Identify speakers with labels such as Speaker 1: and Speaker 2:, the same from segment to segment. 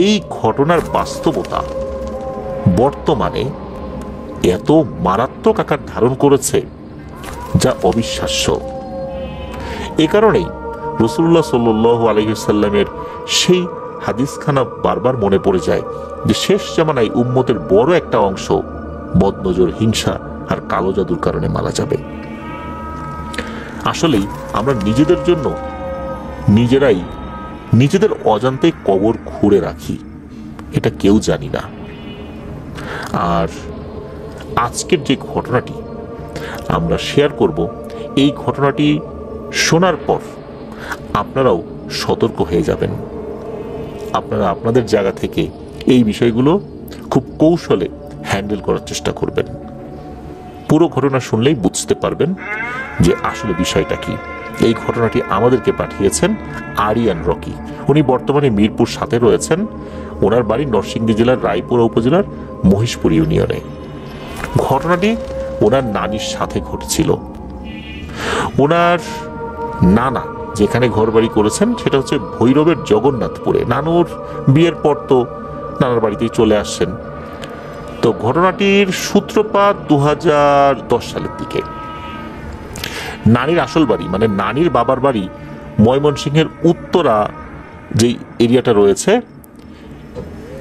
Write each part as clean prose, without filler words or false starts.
Speaker 1: এই ঘটনার বাস্তবতা বর্তমানে এত মারাত্মক আকার ধারণ করেছে যা অবিশ্বাস্য। এ কারণেই রাসূলুল্লাহ সাল্লাল্লাহু আলাইহি ওয়াসাল্লামের সেই হাদিসখানা বারবার মনে পড়ে যায় যে শেষ জামানায় উম্মতের বড় একটা অংশ বদনজর, হিংসা আর কালো জাদুর কারণে মারা যাবে। আসলেই আমরা নিজেদের জন্য নিজেরাই নিজেদের অজান্তে কবর খুঁড়ে রাখি, এটা কেউ জানি না। আর আজকের যে ঘটনাটি আমরা শেয়ার করব, এই ঘটনাটি শোনার পর আপনারাও সতর্ক হয়ে যাবেন। আপনারা আপনাদের জায়গা থেকে এই বিষয়গুলো খুব কৌশলে হ্যান্ডেল করার চেষ্টা করবেন। পুরো ঘটনা শুনলেই বুঝতে পারবেন যে আসলে বিষয়টা কি। এই ঘটনাটি আমাদেরকে পাঠিয়েছেন আরিয়ান রকি। উনি বর্তমানে মিরপুর 7-এ রয়েছেন। ওনার বাড়ি নরসিংদী জেলার রায়পুরা উপজেলার মহিষপুর ইউনিয়নে। ঘটনাটি ওনার নানির সাথে ঘটেছিল। ওনার নানা যেখানে ঘরবাড়ি করেছেন সেটা হচ্ছে ভৈরবের জগন্নাথপুরে। নানুর বিয়ের পর তো নানার বাড়িতেই চলে আসছেন। তো ঘটনাটির সূত্রপাত 2010 সালের দিকে। নানির আসল বাড়ি মানে নানির বাবার বাড়ি ময়মনসিংহের উত্তরা যে এরিয়াটা রয়েছে,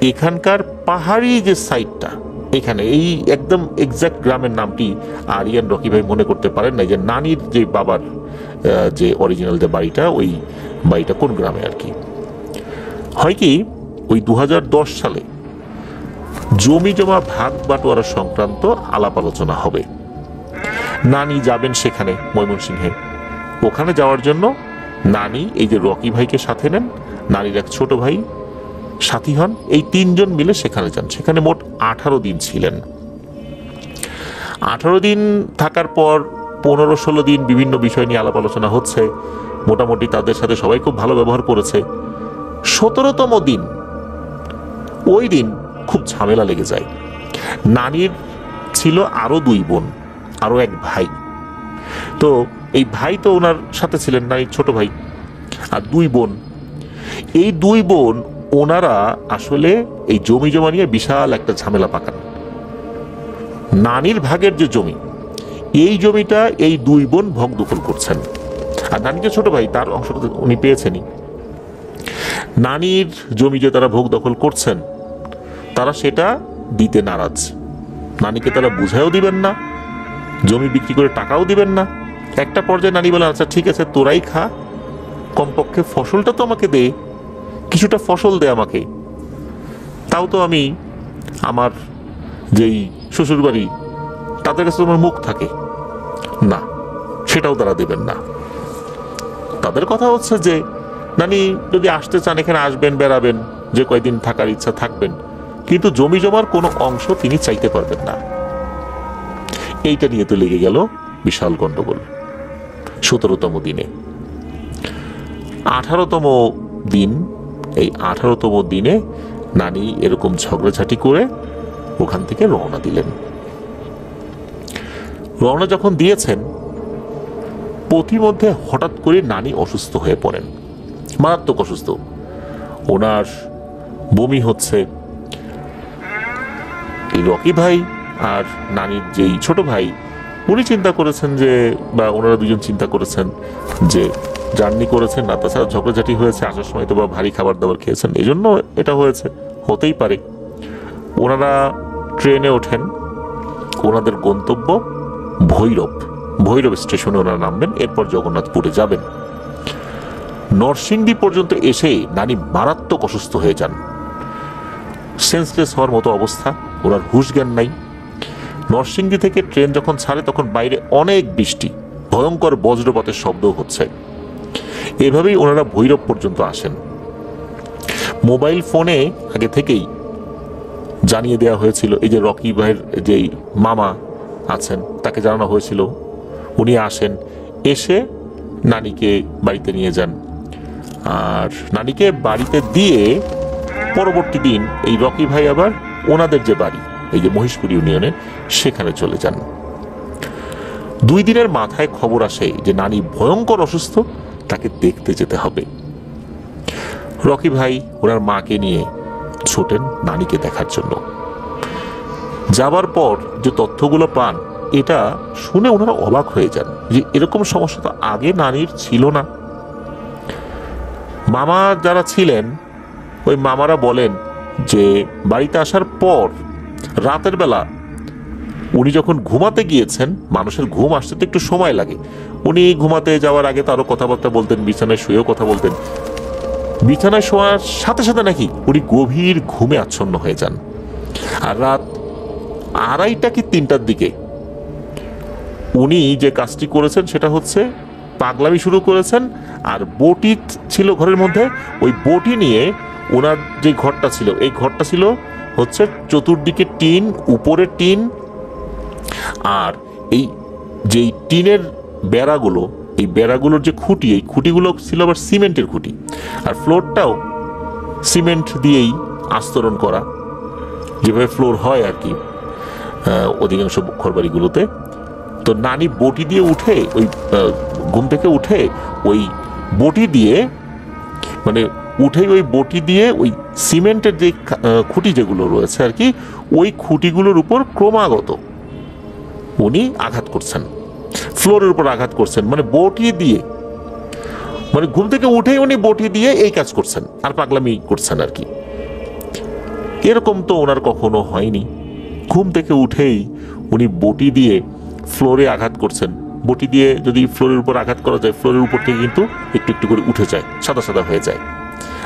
Speaker 1: এখানকার পাহাড়ি যে সাইডটা, এখানে এই একদম এক্সাক্ট গ্রামের নামটি আরিয়ান রকি ভাই মনে করতে পারেন না যে নানির যে বাবার যে অরিজিনাল যে বাড়িটা, ওই বাড়িটা কোন গ্রামে আর কি। হয় কি ওই 2010 সালে জমি জমা ভাগ বাটোয়ারা সংক্রান্ত আলাপ আলোচনা হবে। নানি যাবেন সেখানে ময়মনসিংহে। ওখানে যাওয়ার জন্য নানি এই যে রকি ভাইকে সাথে নেন, নানির এক ছোট ভাই সাথী হন, এই 3 জন মিলে সেখানে যান। সেখানে মোট 18 দিন ছিলেন। 18 দিন থাকার পর 15-16 দিন বিভিন্ন বিষয় নিয়ে আলাপ আলোচনা হচ্ছে। মোটামুটি তাদের সাথে সবাই খুব ভালো ব্যবহার করেছে। 17তম দিন, ওই দিন খুব ঝামেলা লেগে যায়। নানির ছিল আরো 2 বোন, আরো এক ভাই। তো এই ভাই তো ওনার সাথে ছিলেন, নানির ছোট ভাই, আর 2 বোন। এই 2 বোন ওনারা আসলে এই জমি জমা নিয়ে বিশাল একটা ঝামেলা পাকান। নানির ভাগের যে জমি, এই জমিটা এই 2 বোন ভোগ দখল করছেন। আর নানির যে ছোট ভাই তার অংশটা উনি পেয়েছেনই। নানির জমি যে তারা ভোগ দখল করছেন, তারা সেটা দিতে নারাজ। নানিকে তারা বুঝায়ও দিবেন না, জমি বিক্রি করে টাকাও দিবেন না। একটা পর্যায়ে নানি বলে, আচ্ছা ঠিক আছে তোরাই খা, কমপক্ষে ফসলটা তো আমাকে দে, কিছুটা ফসল দে আমাকে, তাও তো আমি আমার যেই শ্বশুর বাড়ি তাদের কাছে তোমার মুখ থাকে না, সেটাও তারা দেবেন না। তাদের কথা হচ্ছে যে নানি যদি আসতে চান এখানে আসবেন, বেড়াবেন, যে কয়দিন থাকার ইচ্ছা থাকবেন, কিন্তু জমি জমার কোনো অংশ তিনি চাইতে পারবেন না। এইটা নিয়ে তো লেগে গেল বিশাল গন্ডগোল। 17তম দিনে 18তম দিন, এই 18তম দিনে নানি এরকম ঝগড়াঝাটি করে ওখান থেকে রওনা দিলেন। রওনা যখন দিয়েছেন, পথিমধ্যে হঠাৎ করে নানি অসুস্থ হয়ে পড়েন, মারাত্মক অসুস্থ। ওনার বমি হচ্ছে। এই রকি ভাই আর নানির যেই ছোট ভাই, উনি চিন্তা করেছেন যে, বা ওনারা 2জন চিন্তা করেছেন যে জার্নি করেছেন না, তাছাড়া ঝগড়াঝাটি হয়েছে, আসার সময় তো বা ভারী খাবার দাবার খেয়েছেন, এই জন্য এটা হয়েছে, হতেই পারে। ওনারা ট্রেনে ওঠেন। ওনাদের গন্তব্য ভৈরব স্টেশনে ওনারা নামবেন, এরপর জগন্নাথপুরে যাবেন। নরসিংদী পর্যন্ত এসে নানি মারাত্মক অসুস্থ হয়ে যান, সেন্সলেস হওয়ার মতো অবস্থা, ওনার হুঁশ জ্ঞান নাই। নরসিংদী থেকে ট্রেন যখন ছাড়ে তখন বাইরে অনেক বৃষ্টি, ভয়ঙ্কর বজ্রপাতের শব্দ হচ্ছে। এভাবেই ওনারা ভৈরব পর্যন্ত আসেন। মোবাইল ফোনে আগে থেকেই জানিয়ে দেওয়া হয়েছিল, এই যে রকি ভাইয়ের যেই মামা আছেন তাকে জানানো হয়েছিল, উনি আসেন, এসে নানিকে বাড়িতে নিয়ে যান। আর নানিকে বাড়িতে দিয়ে পরবর্তী দিন এই রকি ভাই আবার ওনাদের যে বাড়ি, এই যে মহিষপুর ইউনিয়নে, সেখানে চলে যান। 2 দিনের মাথায় খবর আসে যে নানি ভয়ঙ্কর অসুস্থ, তাকে দেখতে যেতে হবে। রকি ভাই ওনার মাকে নিয়ে ছোটেন নানিকে দেখার জন্য। যাবার পর যে তথ্যগুলো পান এটা শুনে ওনারা অবাক হয়ে যান যে এরকম সমস্যা তো আগে নানির ছিল না। মামা যারা ছিলেন ওই মামারা বলেন যে বাড়িতে আসার পর রাতের বেলা উনি যখন ঘুমাতে গিয়েছেন, মানুষের ঘুম আসতে তো একটু সময় লাগে, উনি ঘুমাতে যাওয়ার আগে তারও কথাবার্তা বলতেন, বিছানায় শুয়েও কথা বলতেন। বিছানায় শোয়ার সাথে সাথে নাকি উনি গভীর ঘুমে আচ্ছন্ন হয়ে যান। আর রাত 2:30 কি 3টার দিকে উনি যে কাজটি করেছেন সেটা হচ্ছে পাগলামি শুরু করেছেন। আর বটি ছিল ঘরের মধ্যে, ওই বটি নিয়ে ওনার যে ঘরটা ছিল, এই ঘরটা ছিল হচ্ছে চতুর্দিকে টিন, উপরে টিন, আর এই যেই টিনের বেড়াগুলো, এই বেড়াগুলোর যে খুঁটি, এই খুঁটিগুলো ছিল আবার সিমেন্টের খুঁটি, আর ফ্লোরটাও সিমেন্ট দিয়েই আস্তরণ করা, যেভাবে ফ্লোর হয় আর কি অধিকাংশ ঘরবাড়িগুলোতে। তো নানি বটি দিয়ে উঠে, ওই ঘুম থেকে উঠে ওই বটি দিয়ে, মানে উঠেই ওই বটি দিয়ে ওই সিমেন্টের যে খুঁটি যেগুলো রয়েছে আর কি, ওই খুঁটিগুলোর উপর ক্রমাগত উনি আঘাত করছেন, ফ্লোরের উপর আঘাত করছেন, মানে বটি দিয়ে, মানে ঘুম থেকে উঠেই উনি বটি দিয়ে এই কাজ করছেন আর পাগলামি করছেন আর কি। এরকম তো ওনার কখনো হয়নি। ঘুম থেকে উঠেই উনি বটি দিয়ে ফ্লোরে আঘাত করছেন। বটি দিয়ে যদি ফ্লোরের উপর আঘাত করা যায়, ফ্লোরের উপর থেকে কিন্তু একটু একটু করে উঠে যায়, সাদা সাদা হয়ে যায়।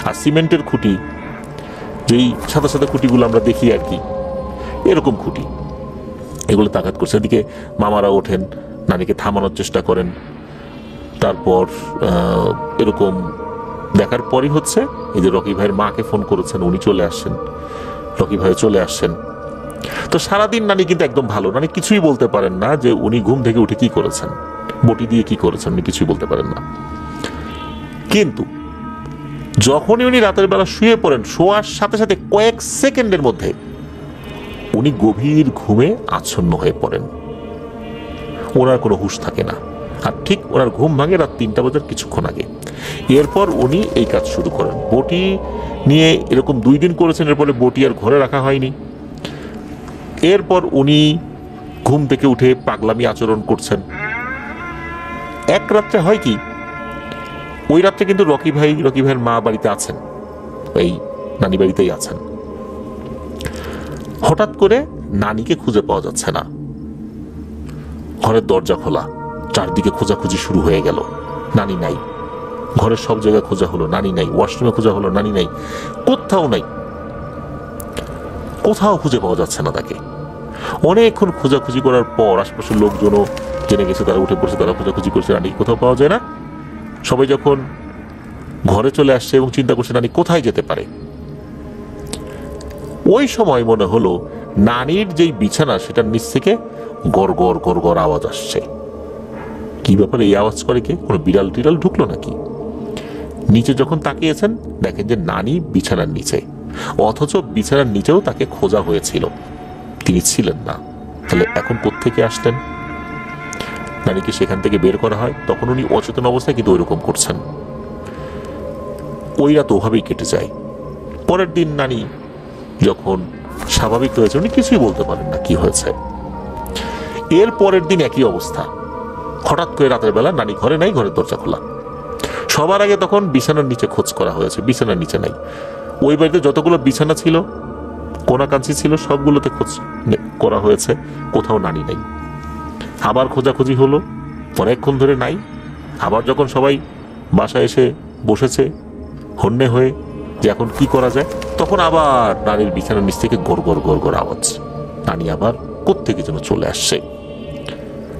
Speaker 1: আর সিমেন্টের খুঁটি, যেই সাদা সাদা খুঁটিগুলো আমরা দেখি আর কি, এরকম খুঁটি, এগুলো আঘাত করছে। এদিকে মামারা ওঠেন, নানিকে থামানোর চেষ্টা করেন। তারপর এরকম দেখার পরই হচ্ছে এই যে রকি ভাইয়ের মাকে ফোন করেছেন, উনি চলে আসছেন, রকি ভাই চলে আসছেন। তো সারাদিন নানি কিন্তু একদম ভালো, নানি কিছুই বলতে পারেন না যে উনি ঘুম থেকে উঠে কি করেছেন, বটি দিয়ে কি করেছেন, উনি কিছুই বলতে পারেন না। কিন্তু যখনই উনি রাতের বেলা শুয়ে পড়েন, শোয়ার সাথে সাথে কয়েক সেকেন্ডের মধ্যে উনি গভীর ঘুমে আচ্ছন্ন হয়ে পড়েন, ওনার কোনো হুঁশ থাকে না। আর ঠিক ওনার ঘুম ভাঙে রাত 3টা বাজার কিছুক্ষণ আগে। এরপর উনি এই কাজ শুরু করেন। বটি নিয়ে এরকম 2 দিন করেছেন, এরপরে বটি আর ঘরে রাখা হয়নি। এরপর উনি ঘুম থেকে উঠে পাগলামি আচরণ করছেন। এক রাত্রে হয় কি, ওই রাত্রে কিন্তু রকি ভাইয়ের মা বাড়িতে আছেন, এই নানি বাড়িতেই আছেন। হঠাৎ করে নানিকে খুঁজে পাওয়া যাচ্ছে না। ঘরের দরজা খোলা, চারদিকে খোঁজাখুঁজি শুরু হয়ে গেল, নানি নাই। ঘরের সব জায়গায় খোঁজা হলো, নানি নাই। ওয়াশরুমে খোঁজা হলো, নানি নাই। কোথাও নাই, কোথাও খুঁজে পাওয়া যাচ্ছে না তাকে। অনেকক্ষণ খোঁজাখুঁজি করার পর আশপাশের লোকজনও জেনে গেছে, তারা উঠে পড়ছে, তারা খোঁজাখুঁজি করছে, নানি কোথাও পাওয়া যায় না। সবাই যখন ঘরে চলে আসছে এবং চিন্তা করছে নানি কোথায় যেতে পারে, ওই সময় মনে হলো নানির যেই বিছানা সেটার নিচ থেকে গড় গড় গড় গড় আওয়াজ আসছে। কি ব্যাপার, এই আওয়াজ করে কে? কোনো বিড়াল টিড়াল ঢুকলো নাকি? নিচে যখন তাকিয়েছেন দেখেন যে নানি বিছানার নিচে, অথচ বিছানার নিচেও তাকে খোঁজা হয়েছিল, তিনি ছিলেন না। তাহলে এখন কোত্থেকে আসলেন? নানিকে সেখান থেকে বের করা হয়, তখন উনি অচেতন অবস্থায় কিন্তু ওইরকম করছেন। ওই রাত ওভাবেই কেটে যায়। পরের দিন নানি যখন স্বাভাবিক হয়েছে, উনি কিছুই বলতে পারেন না কি হয়েছে। এর পরের দিন একই অবস্থা। হঠাৎ করে রাতের বেলা নানি ঘরে নাই, ঘরের দরজা খোলা। সবার আগে তখন বিছানার নিচে খোঁজ করা হয়েছে, বিছানার নিচে নাই। ওই বাড়িতে যতগুলো বিছানা ছিল, কোনাকাঞ্চি ছিল, সবগুলোতে খোঁজ করা হয়েছে, কোথাও নানি নাই। আবার খোঁজাখুঁজি হলো, অনেকক্ষণ ধরে নাই। আবার যখন সবাই বাসায় এসে বসেছে হন্যে হয়ে যে এখন কি করা যায়, তখন আবার নানির বিছানার নিচ থেকে গড় গড় গড় গড় আওয়াজ। নানি আবার কোত্থেকে যেন চলে আসছে।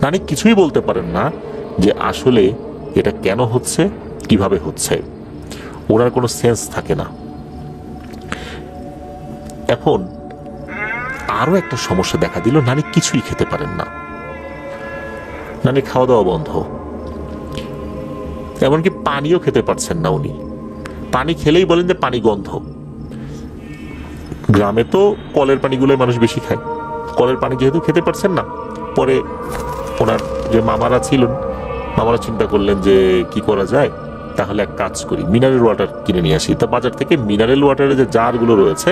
Speaker 1: নানি কিছুই বলতে পারেন না যে আসলে এটা কেন হচ্ছে, কিভাবে হচ্ছে, ওনার কোনো সেন্স থাকে না। এখন আরো একটা সমস্যা দেখা দিল, নানি কিছুই খেতে পারেন না, নানি খাওয়া দাওয়া বন্ধ, এমনকি পানিও খেতে পারছেন না উনি। পানি খেলেই বলেন যে পানি গন্ধ। গ্রামে তো কলের পানিগুলোই মানুষ বেশি খায়, কলের পানি যেহেতু খেতে পারছেন না, পরে ওনার যে মামারা ছিলেন, মামারা চিন্তা করলেন যে কি করা যায়, তাহলে এক কাজ করি, মিনারেল ওয়াটার কিনে নিয়ে আসি। তা বাজার থেকে মিনারেল ওয়াটারের যে জারগুলো রয়েছে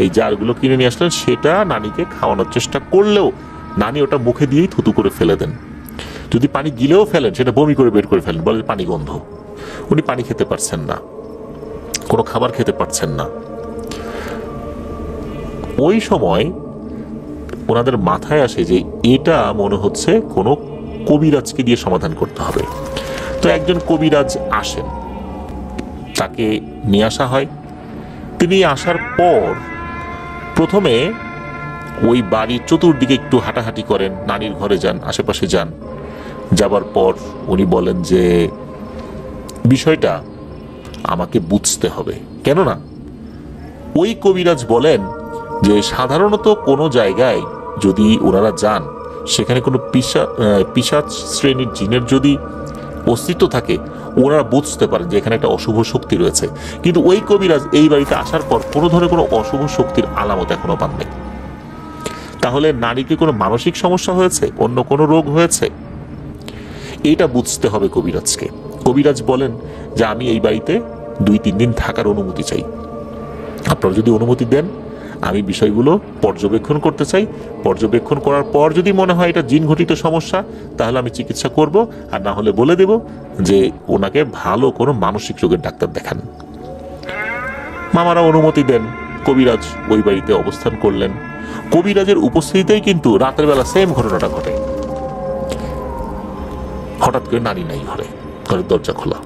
Speaker 1: এই জারগুলো কিনে নিয়ে আসলেন। সেটা নানিকে খাওয়ানোর চেষ্টা করলেও নানি ওটা মুখে দিয়েই থুতু করে ফেলে দেন। যদি পানি গিলেও ফেলেন সেটা বমি করে বের করে ফেলেন, বলে পানি গন্ধ। উনি পানি খেতে পারছেন না, কোনো খাবার খেতে পারছেন না। ওই সময় ওনাদের মাথায় আসে যে এটা মনে হচ্ছে কোনো কবিরাজকে দিয়ে সমাধান করতে হবে। তো একজন কবিরাজ আসেন, তাকে নিয়ে আসা হয়। তিনি আসার পর প্রথমে ওই বাড়ির চতুর্দিকে একটু হাঁটাহাঁটি করেন, নানির ঘরে যান, আশেপাশে যান। যাবার পর উনি বলেন যে বিষয়টা আমাকে বুঝতে হবে। কেননা ওই কবিরাজ বলেন যে সাধারণত কোনো জায়গায় যদি ওনারা যান সেখানে কোনো পিশাচ শ্রেণীর জিনের যদি অস্তিত্ব থাকে ওনারা বুঝতে পারেন যে এখানে একটা অশুভ শক্তি রয়েছে। কিন্তু ওই কবিরাজ এই বাড়িতে আসার পর কোনো ধরনের কোনো অশুভ শক্তির আলামত এখনো পান নাই। তাহলে নারীকে কোনো মানসিক সমস্যা হয়েছে, অন্য কোনো রোগ হয়েছে, এটা বুঝতে হবে কবিরাজকে। কবিরাজ বলেন যে আমি এই বাড়িতে 2-3 দিন থাকার অনুমতি চাই। আপনারা যদি অনুমতি দেন আমি বিষয়গুলো পর্যবেক্ষণ করতে চাই। পর্যবেক্ষণ করার পর যদি মনে হয় এটা জিন ঘটিত সমস্যা তাহলে আমি চিকিৎসা করব, আর না হলে বলে দেব যে ওনাকে ভালো কোনো মানসিক রোগের ডাক্তার দেখান। মামারা অনুমতি দেন। কবিরাজ ওই বাড়িতে অবস্থান করলেন। কবিরাজের উপস্থিতিতেই কিন্তু রাতের বেলা সেম ঘটনাটা ঘটে। হঠাৎ করে নারী নাই ঘরে, ঘরের দরজা খোলা,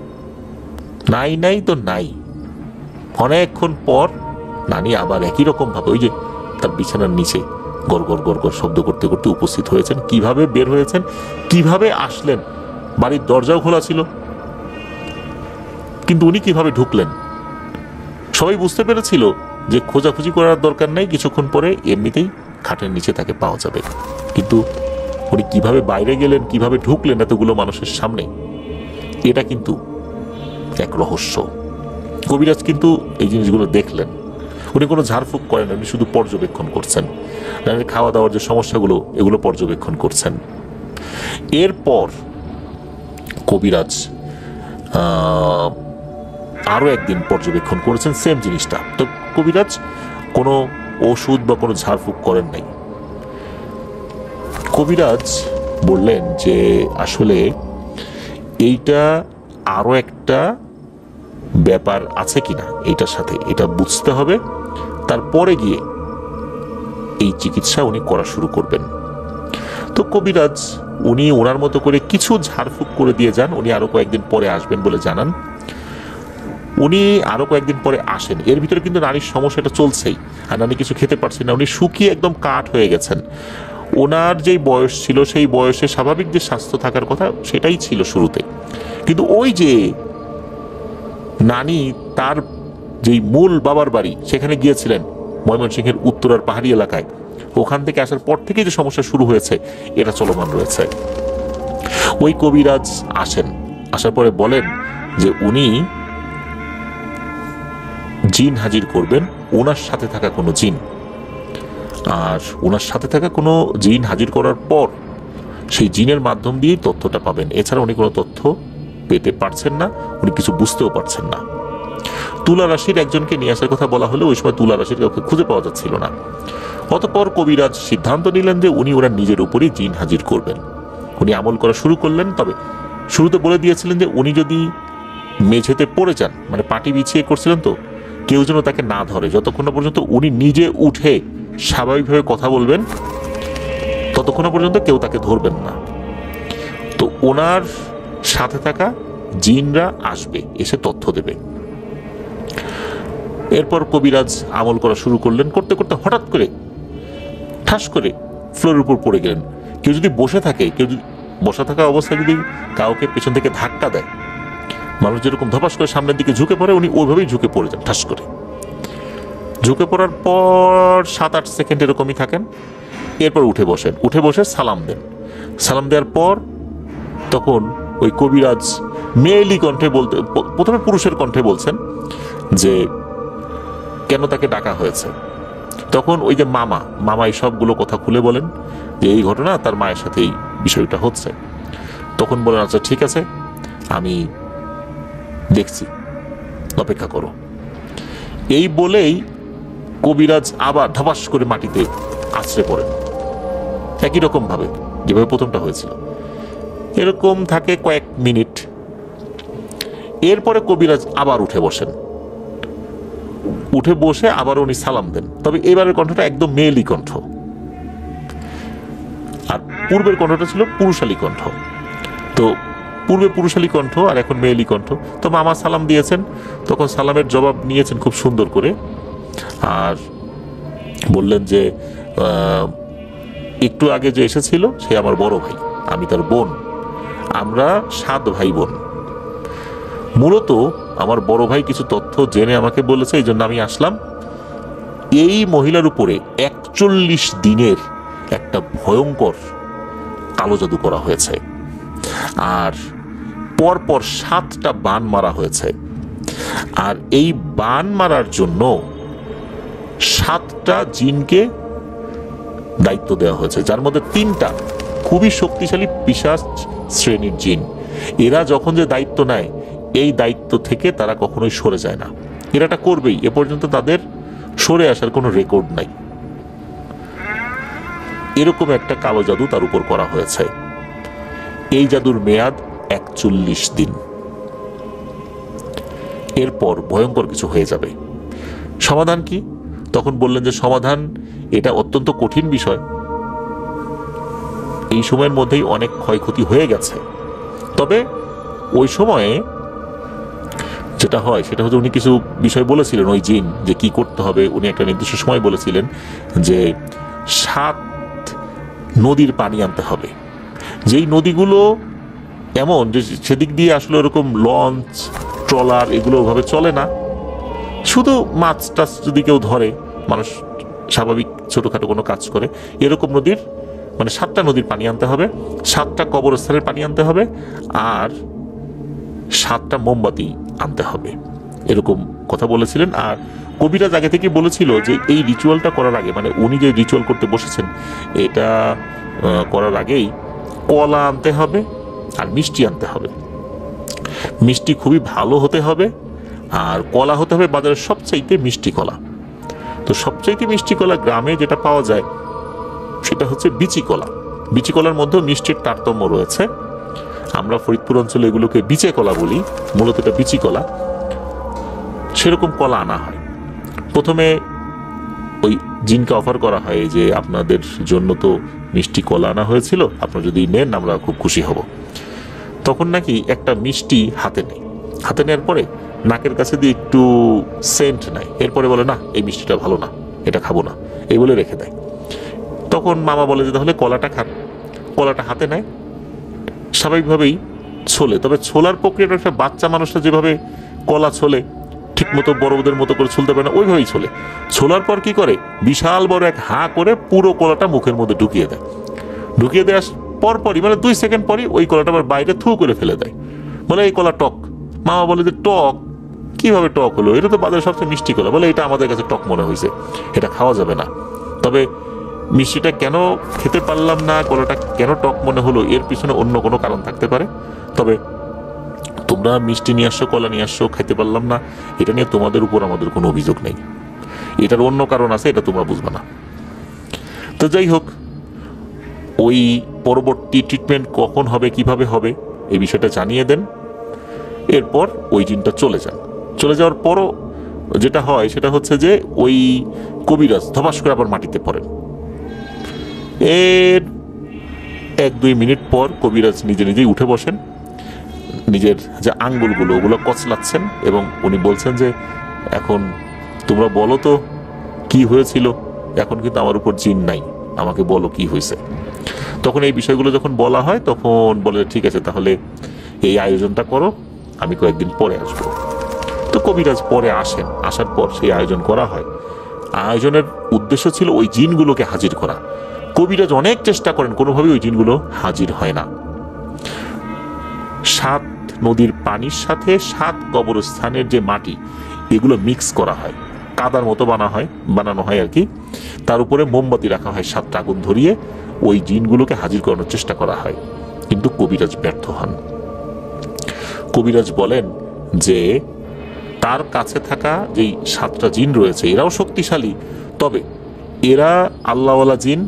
Speaker 1: নাই তো নাই। অনেকক্ষণ পর নানি আবার একই রকম ভাবে ওই যে তার বিছানার নিচে গড় গড় গড় গড় শব্দ করতে করতে উপস্থিত হয়েছেন। কিভাবে বের হয়েছেন, কিভাবে আসলেন, বাড়ির দরজাও খোলা ছিল, কিন্তু উনি কিভাবে ঢুকলেন? সবাই বুঝতে পেরেছিল যে খোঁজাখুঁজি করার দরকার নাই, কিছুক্ষণ পরে এমনিতেই খাটের নিচে তাকে পাওয়া যাবে। কিন্তু উনি কিভাবে বাইরে গেলেন, কিভাবে ঢুকলেন এতগুলো মানুষের সামনে, এটা কিন্তু এক রহস্য। কবিরাজ কিন্তু এই জিনিসগুলো দেখলেন। উনি কোনো ঝাড়ফুঁক করেন, উনি শুধু পর্যবেক্ষণ করছেন। খাওয়া দাওয়ার যে সমস্যাগুলো এগুলো পর্যবেক্ষণ করছেন। এরপর কবিরাজ আরো একদিন পর্যবেক্ষণ করেছেন সেম জিনিসটা। তো কবিরাজ কোনো ওষুধ বা কোনো ঝাড়ফুঁক করেন নাই। কবিরাজ বললেন যে আসলে এইটা আরো একটা ব্যাপার আছে কিনা এইটার সাথে, এটা বুঝতে হবে, তারপরে গিয়ে এই চিকিৎসা উনি করা শুরু করবেন। তো কবিরাজ উনি ওনার মতো করে কিছু ঝাড়ফুঁক করে দিয়ে যান। উনি আরো কয়েকদিন পরে আসবেন বলে জানান। উনি আরো কয়েকদিন পরে আসেন। এর ভিতরে কিন্তু নারীর সমস্যাটা চলছেই, আর নারী কিছু খেতে পারছেন না। উনি শুকিয়ে একদম কাঠ হয়ে গেছেন। ওনার যেই বয়স ছিল সেই বয়সে স্বাভাবিক যে স্বাস্থ্য থাকার কথা সেটাই ছিল শুরুতে, কিন্তু ওই যে নানি তার যেই মূল বাবার বাড়ি সেখানে গিয়েছিলেন ময়মনসিংহের উত্তরার পাহাড়ি এলাকায়, ওখান থেকে আসার পর থেকে যে সমস্যা শুরু হয়েছে এটা চলমান রয়েছে। ওই কবিরাজ আসেন, আসার পরে বলেন যে উনি জিন হাজির করবেন, ওনার সাথে থাকা কোনো জিন, আর ওনার সাথে থাকা কোনো জিন হাজির করার পর সেই জিনের মাধ্যম দিয়েই তথ্যটা পাবেন। এছাড়া উনি কোনো তথ্য পেতে পারছেন না, উনি কিছু বুঝতেও পারছেন না। তুলা রাশির একজনকে নিয়ে আসার কথা বলা হলে ওই সময় তুলা রাশির কাউকে খুঁজে পাওয়া যাচ্ছিল না। অতঃপর কবিরাজ সিদ্ধান্ত নিলেন যে উনি ওনার নিজের উপরই জিন হাজির করবেন। উনি আমল করা শুরু করলেন। তবে শুরুতে বলে দিয়েছিলেন যে উনি যদি মেঝেতে পড়ে যান, মানে পাটি বিছিয়ে করছিলেন, তো কেউ যেন তাকে না ধরে। যতক্ষণ না পর্যন্ত উনি নিজে উঠে স্বাভাবিকভাবে কথা বলবেন ততক্ষণ পর্যন্ত কেউ তাকে ধরবেন না। তো ওনার সাথে থাকা জিনরা আসবে, এসে তথ্য দেবে। এরপর কবিরাজ আমল করা শুরু করলেন। করতে করতে হঠাৎ করে ঠাস করে ফ্লোরের উপর পড়ে গেলেন। কেউ যদি বসে থাকে, কেউ যদি বসা থাকা অবস্থায় যদি কাউকে পেছন থেকে ধাক্কা দেয়, মানুষ যেরকম ধপাস করে সামনের দিকে ঝুঁকে পড়ে, উনি ওইভাবেই ঝুঁকে পড়ে যান। ঠাস করে ঝুঁকে পড়ার পর 7-8 সেকেন্ড এরকমই থাকেন। এরপর উঠে বসেন, উঠে বসে সালাম দেন। সালাম দেওয়ার পর তখন ওই কবিরাজ মেয়েলি কণ্ঠে বলতে, প্রথমে পুরুষের কণ্ঠে বলছেন যে কেন তাকে ডাকা হয়েছে। তখন ওই যে মামা এই সবগুলো কথা খুলে বলেন যে এই ঘটনা তার মায়ের সাথে এই বিষয়টা হচ্ছে। তখন বলেন আচ্ছা ঠিক আছে, আমি দেখছি, অপেক্ষা করো। এই বলেই কবিরাজ আবার ধপাস করে মাটিতে আছড়ে পড়েন, একই রকম ভাবে যেভাবে প্রথমটা হয়েছিল। এরকম থাকে কয়েক মিনিট। এরপরে কবিরাজ আবার উঠে বসেন, উঠে বসে আবার উনি সালাম দেন, তবে এবারের কণ্ঠটা একদম মেয়েলি কণ্ঠ, আর পূর্বের কণ্ঠটা ছিল পুরুষালী কণ্ঠ। তো পূর্বে পুরুষালী কণ্ঠ আর এখন মেয়েলি কণ্ঠ। তো মামা সালাম দিয়েছেন, তখন সালামের জবাব নিয়েছেন খুব সুন্দর করে, আর বললেন যে একটু আগে যে এসেছিল সে আমার বড় ভাই, আমি তার বোন, আমরা 7 ভাই বোন। মূলত আমার বড় ভাই কিছু তথ্য জেনে আমাকে বলেছে, এই জন্য আমি আসলাম। এই মহিলার উপরে 41 দিনের একটা ভয়ঙ্কর কালো জাদু করা হয়েছে, আর পরপর 7টা বান মারা হয়েছে। আর এই বান মারার জন্য 7টা জিনকে দায়িত্ব দেওয়া হয়েছে, যার মধ্যে 3টা খুবই শক্তিশালী পিশাচ শ্রেণীর জিন। এরা যখন যে দায়িত্ব নেয়, এই দায়িত্ব থেকে তারা কখনোই সরে যায় না, এরা এটা করবেই। এ পর্যন্ত তাদের সরে আসার কোনো রেকর্ড নাই। এরকম একটা কালো জাদু তার উপর করা হয়েছে। এই জাদুর মেয়াদ 41 দিন। এরপর ভয়ঙ্কর কিছু হয়ে যাবে। সমাধান কি? তখন বললেন যে সমাধান, এটা অত্যন্ত কঠিন বিষয়, এই সময়ের মধ্যেই অনেক ক্ষয়ক্ষতি হয়ে গেছে। তবে ওই সময়ে যেটা হয় সেটা হচ্ছে, উনি কিছু বিষয় বলেছিলেন ওই জিন, যে কি করতে হবে। উনি একটা নির্দিষ্ট সময় বলেছিলেন যে 7 নদীর পানি আনতে হবে, যেই নদীগুলো এমন যে সেদিক দিয়ে আসলে ওরকম লঞ্চ ট্রলার এগুলো ওভাবে চলে না, শুধু মাছ টাছ যদি কেউ ধরে, মানুষ স্বাভাবিক ছোটখাটো কোনো কাজ করে, এরকম নদীর, মানে 7টা নদীর পানি আনতে হবে, 7টা কবরস্থানের পানি আনতে হবে, আর 7টা মোমবাতি আনতে হবে, এরকম কথা বলেছিলেন। আর কবিরাজ আগে থেকে বলেছিল যে এই রিচুয়ালটা করার আগে, মানে উনি যে রিচুয়াল করতে বসেছেন, এটা করার আগেই কলা আনতে হবে আর মিষ্টি আনতে হবে। মিষ্টি খুবই ভালো হতে হবে, আর কলা হতে হবে বাজারের সবচাইতে মিষ্টি কলা। তো সবচাইতে মিষ্টি কলা গ্রামে যেটা পাওয়া যায় সেটা হচ্ছে বিচি কলা। বিচি কলার মধ্যেও মিষ্টির তারতম্য রয়েছে। আমরা ফরিদপুর অঞ্চলে এগুলোকে বিচে কলা বলি, মূলত এটা বিচি কলা। সেরকম কলা আনা হয়। প্রথমে ওই জিনকে অফার করা হয় যে আপনাদের জন্য তো মিষ্টি কলা আনা হয়েছিল, আপনারা যদি নেন আমরা খুব খুশি হব। তখন নাকি একটা মিষ্টি হাতে নেয়, হাতে নেওয়ার পরে নাকের কাছে দিয়ে একটু সেন্ট নেয়, এরপরে বলে না এই মিষ্টিটা ভালো না, এটা খাবো না, এই বলে রেখে দেয়। তখন মামা বলে যে তাহলে কলাটা খান। কলাটা হাতে নেয়, স্বাভাবিকভাবেই ছোলে। তবে ছোলার প্রক্রিয়াটা একটা বাচ্চা মানুষটা যেভাবে কলা ছোলে, ঠিক মতো বড়দের মতো করে ছুলতে পারে না, ওইভাবেই ছোলে। ছোলার পর কি করে, বিশাল বড় এক হা করে পুরো কলাটা মুখের মধ্যে ঢুকিয়ে দেয়। ঢুকিয়ে দেওয়ার পরপরই, মানে 2 সেকেন্ড পরই ওই কলাটা আবার বাইরে থু করে ফেলে দেয়, বলে এই কলা টক। মামা বলে যে টক কিভাবে টক হলো, এটা তো বাজারে সবচেয়ে মিষ্টি কলা। বলে এটা আমাদের কাছে টক মনে হয়েছে, এটা খাওয়া যাবে না। তবে মিষ্টিটা কেন খেতে পারলাম না, কলাটা কেন টক মনে হলো, এর পিছনে অন্য কোনো কারণ থাকতে পারে। তবে তোমরা মিষ্টি নিয়ে আসছো, কলা নিয়ে আসছো, খাইতে পারলাম না, এটা নিয়ে তোমাদের উপর আমাদের কোনো অভিযোগ নেই, এটার অন্য কারণ আছে, এটা তোমরা বুঝবে না। তো যাই হোক, ওই পরবর্তী ট্রিটমেন্ট কখন হবে, কিভাবে হবে, এই বিষয়টা জানিয়ে দেন। এরপর ওই জিনটা চলে যান। চলে যাওয়ার পরও যেটা হয় সেটা হচ্ছে যে ওই কবিরাজ ধপাস করে আবার মাটিতে পড়েন। এর 1-2 মিনিট পর কবিরাজ নিজে নিজেই উঠে বসেন, নিজের যে আঙ্গুলগুলো ওগুলো কচলাচ্ছেন, এবং উনি বলছেন যে এখন তোমরা বলো তো কি হয়েছিল, এখন কিন্তু আমার উপর জিন নাই, আমাকে বলো কি হয়েছে। তখন এই বিষয়গুলো যখন বলা হয় তখন বলে ঠিক আছে, তাহলে এই আয়োজনটা করো, আমি কয়েকদিন পরে আসবো। তো কবিরাজ পরে আসেন, আসার পর সেই আয়োজন করা হয়। আয়োজনের উদ্দেশ্য ছিল ওই জিনগুলোকে হাজির করা। কবিরাজ অনেক চেষ্টা করেন, কোনোভাবেই ওই জিনগুলো হাজির হয় না। 7 নদীর পানির সাথে 7 কবরস্থানের যে মাটি, এগুলো মিক্স করা হয়, কাদার মতো বানানো হয় আর কি। তার উপরে মোমবাতি রাখা হয়, 7টা আগুন ধরিয়ে ওই জিনগুলোকে হাজির করানোর চেষ্টা করা হয়, কিন্তু কবিরাজ ব্যর্থ হন। কবিরাজ বলেন যে তার কাছে থাকা যেই 7টা জিন রয়েছে এরাও শক্তিশালী, তবে এরা আল্লাহওয়ালা জিন,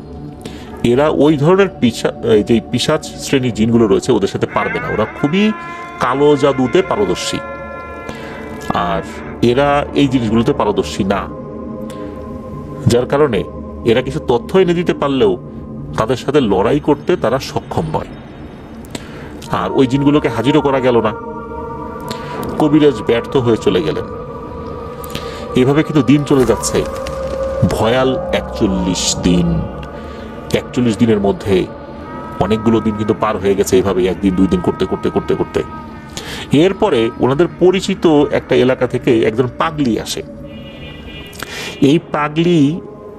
Speaker 1: এরা ওই ধরনের যে পিশাচ শ্রেণীর জিনগুলো রয়েছে ওদের সাথে পারবে না, ওরা খুবই কালো জাদুতে পারদর্শী, আর এরা এই জিনিসগুলোতে পারদর্শী না, যার কারণে এরা কিছু তথ্য এনে দিতে পারলেও তাদের সাথে লড়াই করতে তারা সক্ষম নয়। আর ওই জিনগুলোকে হাজিরও করা গেল না, কবিরাজ ব্যর্থ হয়ে চলে গেলেন। এভাবে কিন্তু দিন চলে যাচ্ছে, ভয়াল 41 দিন। 41 দিনের মধ্যে অনেকগুলো দিন কিন্তু পার হয়ে গেছে এইভাবে 1 দিন 2 দিন করতে করতে করতে করতে। এরপরে ওনাদের পরিচিত একটা এলাকা থেকে একজন পাগলি আসে। এই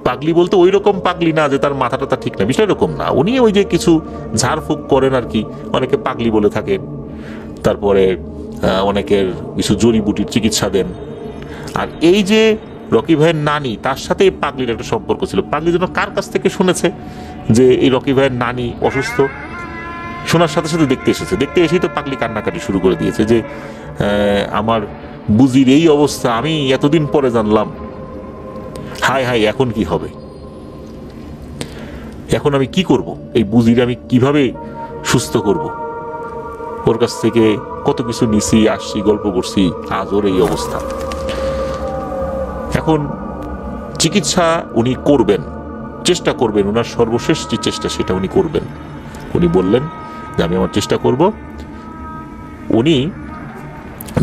Speaker 1: পাগলি বলতে ওই রকম পাগলি না যে তার মাথাটা ঠিক না, বিষয় এরকম না, উনি ওই যে কিছু ঝাড়ফুঁক করেন আর কি, অনেকে পাগলি বলে থাকেন। তারপরে অনেকের কিছু জড়িবুটির চিকিৎসা দেন। আর এই যে রকি ভাইয়ের নানি, তার সাথে এই পাগলির একটা সম্পর্ক ছিল। পাগলি যেন কার কাছ থেকে শুনেছে যে এই রকি ভাইয়ের নানি অসুস্থ, শোনার সাথে সাথে দেখতে এসেছে। দেখতে এসেই তো পাগলি কান্নাকাটি শুরু করে দিয়েছে যে আমার বুজির এই অবস্থা, আমি এতদিন পরে জানলাম, হায় হায় এখন কি হবে, এখন আমি কি করব, এই বুজির আমি কিভাবে সুস্থ করব, ওর কাছ থেকে কত কিছু নিছি, আসছি, গল্প করছি, আজ ওর এই অবস্থা। এখন চিকিৎসা উনি করবেন, চেষ্টা করবেন, ওনার সর্বশেষ যে চেষ্টা সেটা উনি করবেন। উনি বললেন যে আমি আমার চেষ্টা করব। উনি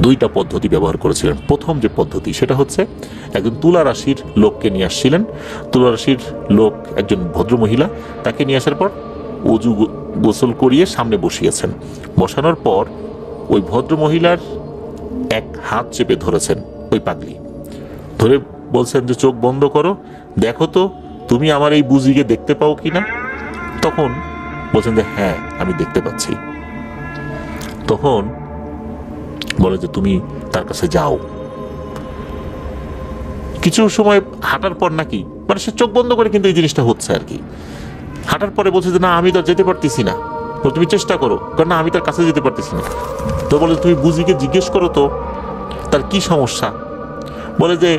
Speaker 1: 2টা পদ্ধতি ব্যবহার করেছিলেন। প্রথম যে পদ্ধতি সেটা হচ্ছে একজন তুলা রাশির লোককে নিয়ে আসছিলেন। তুলা রাশির লোক একজন ভদ্রমহিলা, তাকে নিয়ে আসার পর অজু গোসল করিয়ে সামনে বসিয়েছেন। বসানোর পর ওই ভদ্রমহিলার এক হাত চেপে ধরেছেন ওই পাগলি, ধরে বলছেন যে চোখ বন্ধ করো, দেখো তো তুমি আমার এই বুজিকে দেখতে পাও কিনা। তখন বলছেন যে হ্যাঁ আমি দেখতে পাচ্ছি। তখন বলে যে তুমি তার কাছে যাও। কিছু সময় হাঁটার পর নাকি, মানে সে চোখ বন্ধ করে কিন্তু এই জিনিসটা হচ্ছে আর কি। হাঁটার পরে বলছে যে না আমি তো যেতে পারতেছি না, তো তুমি চেষ্টা করো, কারণ না আমি তার কাছে যেতে পারতেছি না। তো বলে তুমি বুজিকে জিজ্ঞেস করো তো তার কি সমস্যা। বলে যে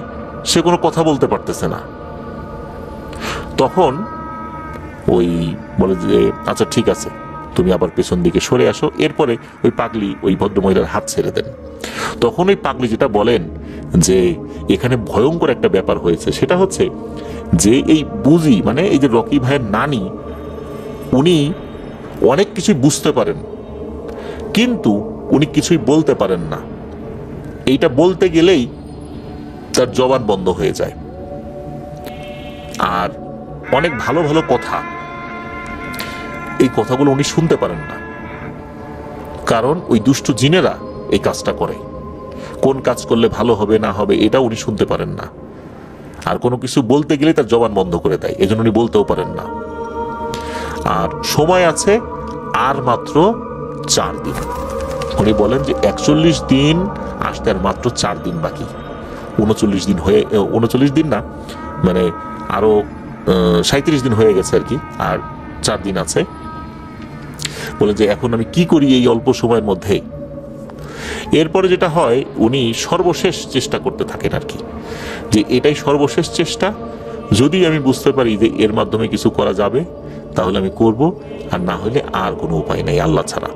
Speaker 1: সে কোনো কথা বলতে পারতেছে না। তখন ওই বলে যে আচ্ছা ঠিক আছে, তুমি আবার পেছন দিকে সরে আসো। এরপরে ওই পাগলি ওই ভদ্রমহিলার হাত ছেড়ে দেন। তখন ওই পাগলি যেটা বলেন যে এখানে ভয়ঙ্কর একটা ব্যাপার হয়েছে, সেটা হচ্ছে যে এই বুজি মানে এই যে রকি ভাইয়ের নানি, উনি অনেক কিছুই বুঝতে পারেন কিন্তু উনি কিছুই বলতে পারেন না। এইটা বলতে গেলেই তার জবান বন্ধ হয়ে যায়। আর অনেক ভালো ভালো কথা, এই কথাগুলো উনি শুনতে পারেন না, কারণ ওই দুষ্ট জিনেরা এই কাজটা করে। কোন কাজ করলে ভালো হবে না হবে এটা উনি শুনতে পারেন না। আর কোনো কিছু বলতে গেলে তার জবান বন্ধ করে দেয়, এজন্য উনি বলতেও পারেন না। আর সময় আছে আর মাত্র 4 দিন। উনি বলেন যে 41 দিন আসতে আর মাত্র 4 দিন বাকি। 39 দিন হয়ে, 39 দিন না, মানে আরো 37 দিন হয়ে গেছে আর কি, আর 4 দিন আছে। বলে যে এখন আমি কি করি এই অল্প সময়ের মধ্যে। এরপরে যেটা হয়, উনি সর্বশেষ চেষ্টা করতে থাকেন আর কি, যে এটাই সর্বশেষ চেষ্টা, যদি আমি বুঝতে পারি যে এর মাধ্যমে কিছু করা যাবে তাহলে আমি করব, আর না হলে আর কোনো উপায় নেই আল্লাহ ছাড়া।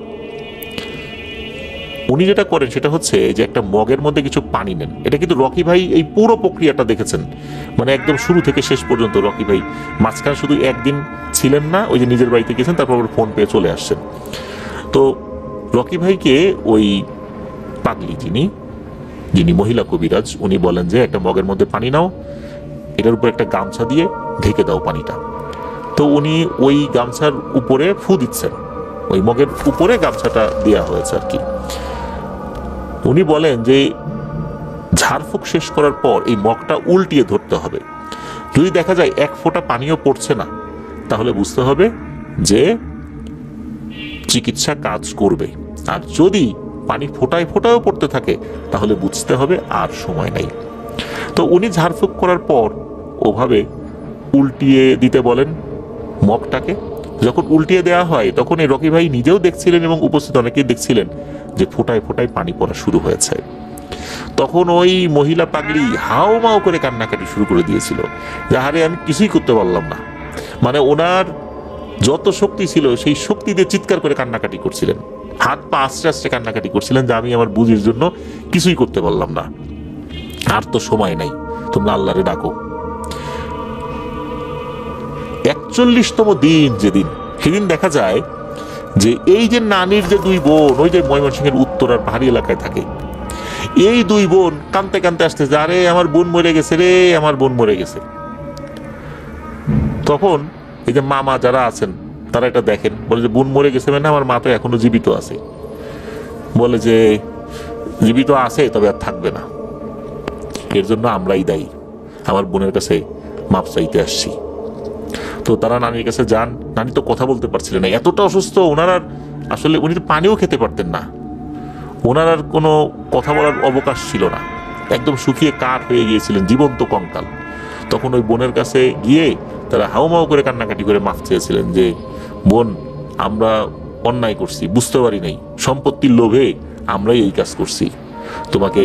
Speaker 1: উনি যেটা করেন সেটা হচ্ছে যে একটা মগের মধ্যে কিছু পানি নেন। এটা কিন্তু রকি ভাই এই পুরো প্রক্রিয়াটা দেখেছেন, মানে একদম শুরু থেকে শেষ পর্যন্ত। রকি ভাই মাঝখানে শুধু একদিন ছিলেন না, ওই যে নিজের বাড়িতে গেছেন, তারপর ফোন পেয়ে চলে আসছেন। তো রকি ভাইকে ওই পাগলি যিনি মহিলা কবিরাজ, উনি বলেন যে একটা মগের মধ্যে পানি নাও, এটার উপর একটা গামছা দিয়ে ঢেকে দাও পানিটা। তো উনি ওই গামছার উপরে ফু দিচ্ছেন, ওই মগের উপরে গামছাটা দেয়া হয়েছে আর কি। উনি বলেন যে ঝাড়ফুঁক শেষ করার পর এই মগটা উল্টিয়ে ধরতে হবে। যদি দেখা যায় 1 ফোঁটা পানিও পড়ছে না, তাহলে বুঝতে হবে যে চিকিৎসা কাজ করবে। আর যদি পানি ফোঁটায় ফোঁটায়ও পড়তে থাকে, তাহলে বুঝতে হবে আর সময় নাই। তো উনি ঝাড়ফুঁক করার পর ওভাবে উল্টিয়ে দিতে বলেন মগটাকে। যখন উল্টিয়ে দেওয়া হয় তখন এই রকি ভাই নিজেও দেখছিলেন এবং উপস্থিত অনেকেই দেখছিলেন যে ফোঁটায় ফোঁটায় পানি পড়া শুরু হয়েছে। তখন ওই মহিলা পাগলি হাও মাও করে কান্নাকাটি শুরু করে দিয়েছিল যে আরে আমি কিছুই করতে পারলাম না। মানে ওনার যত শক্তি ছিল সেই শক্তি দিয়ে চিৎকার করে কান্নাকাটি করছিলেন, হাত পা আস্তে আস্তে কান্নাকাটি করছিলেন যে আমি আমার বুঝির জন্য কিছুই করতে পারলাম না, আর তো সময় নাই, তোমরা আল্লাহরে ডাকো। 41তম দিন যেদিন, সেদিন দেখা যায় যে এই যে নানির যে দুই বোন ওই যে ময়মনসিংহের উত্তরার পাহাড়ি এলাকায় থাকে, এই দুই বোন কানতে কানতে আসতেছে, আরে আমার বোন মরে গেছে রে, আমার বোন মরে গেছে। তখন এই যে মামা যারা আছেন তারা এটা দেখেন, বলে যে বোন মরে গেছে মানে আমার মা তো এখনো জীবিত আছে। বলে যে জীবিত আছে তবে আর থাকবে না, এর জন্য আমরাই দায়ী, আমার বোনের কাছে মাপ চাইতে আসছি। তো তারা নানির কাছে যান, নানি তো কথা বলতে পারছিলেন না, এতটা অসুস্থ, ওনার আসলে উনি তো পানিও খেতে পারতেন না, ওনার আর কোনো কথা বলার অবকাশ ছিল না, একদম শুকিয়ে কাঠ হয়ে গিয়েছিলেন, জীবন্ত কঙ্কাল। তখন ওই বোনের কাছে গিয়ে তারা হাউমাউ করে কান্নাকাটি করে মাফ চেয়েছিলেন যে বোন, আমরা অন্যায় করছি, বুঝতে পারি নাই, সম্পত্তির লোভে আমরাই এই কাজ করছি, তোমাকে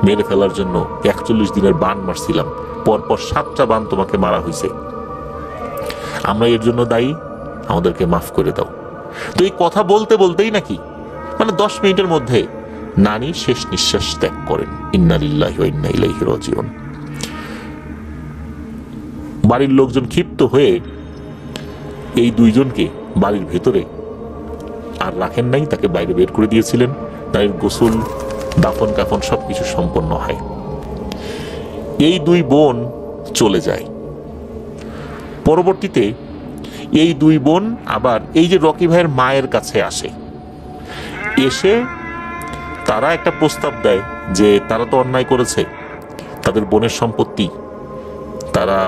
Speaker 1: মেরে ফেলার জন্য 41 দিনের বান মারছিলাম, পরপর 7টা বান তোমাকে মারা হয়েছে, আমরা এর জন্য দায়ী, আমাদেরকে মাফ করে দাও। তো এই কথা বলতে বলতেই নাকি মানে 10 মিনিটের মধ্যে নানি শেষ নিঃশ্বাস ত্যাগ করেন। ইন্না লিল্লাহি ওয়া ইন্না ইলাইহি রাজিউন। বাড়ির লোকজন ক্ষিপ্ত হয়ে এই দুইজনকে বাড়ির ভেতরে আর রাখেন নাই, তাকে বাইরে বের করে দিয়েছিলেন। নানির গোসল, দাফন কাফন সবকিছু সম্পন্ন হয়। এই দুই বোন চলে যায়। পরবর্তীতে এই দুই বোন আবার এই যে রকি ভাইয়ের মায়ের কাছে আসে, এসে তারা একটা প্রস্তাব দেয় যে তারা তো অন্যায় করেছে, তাদের বোনের সম্পত্তি তারা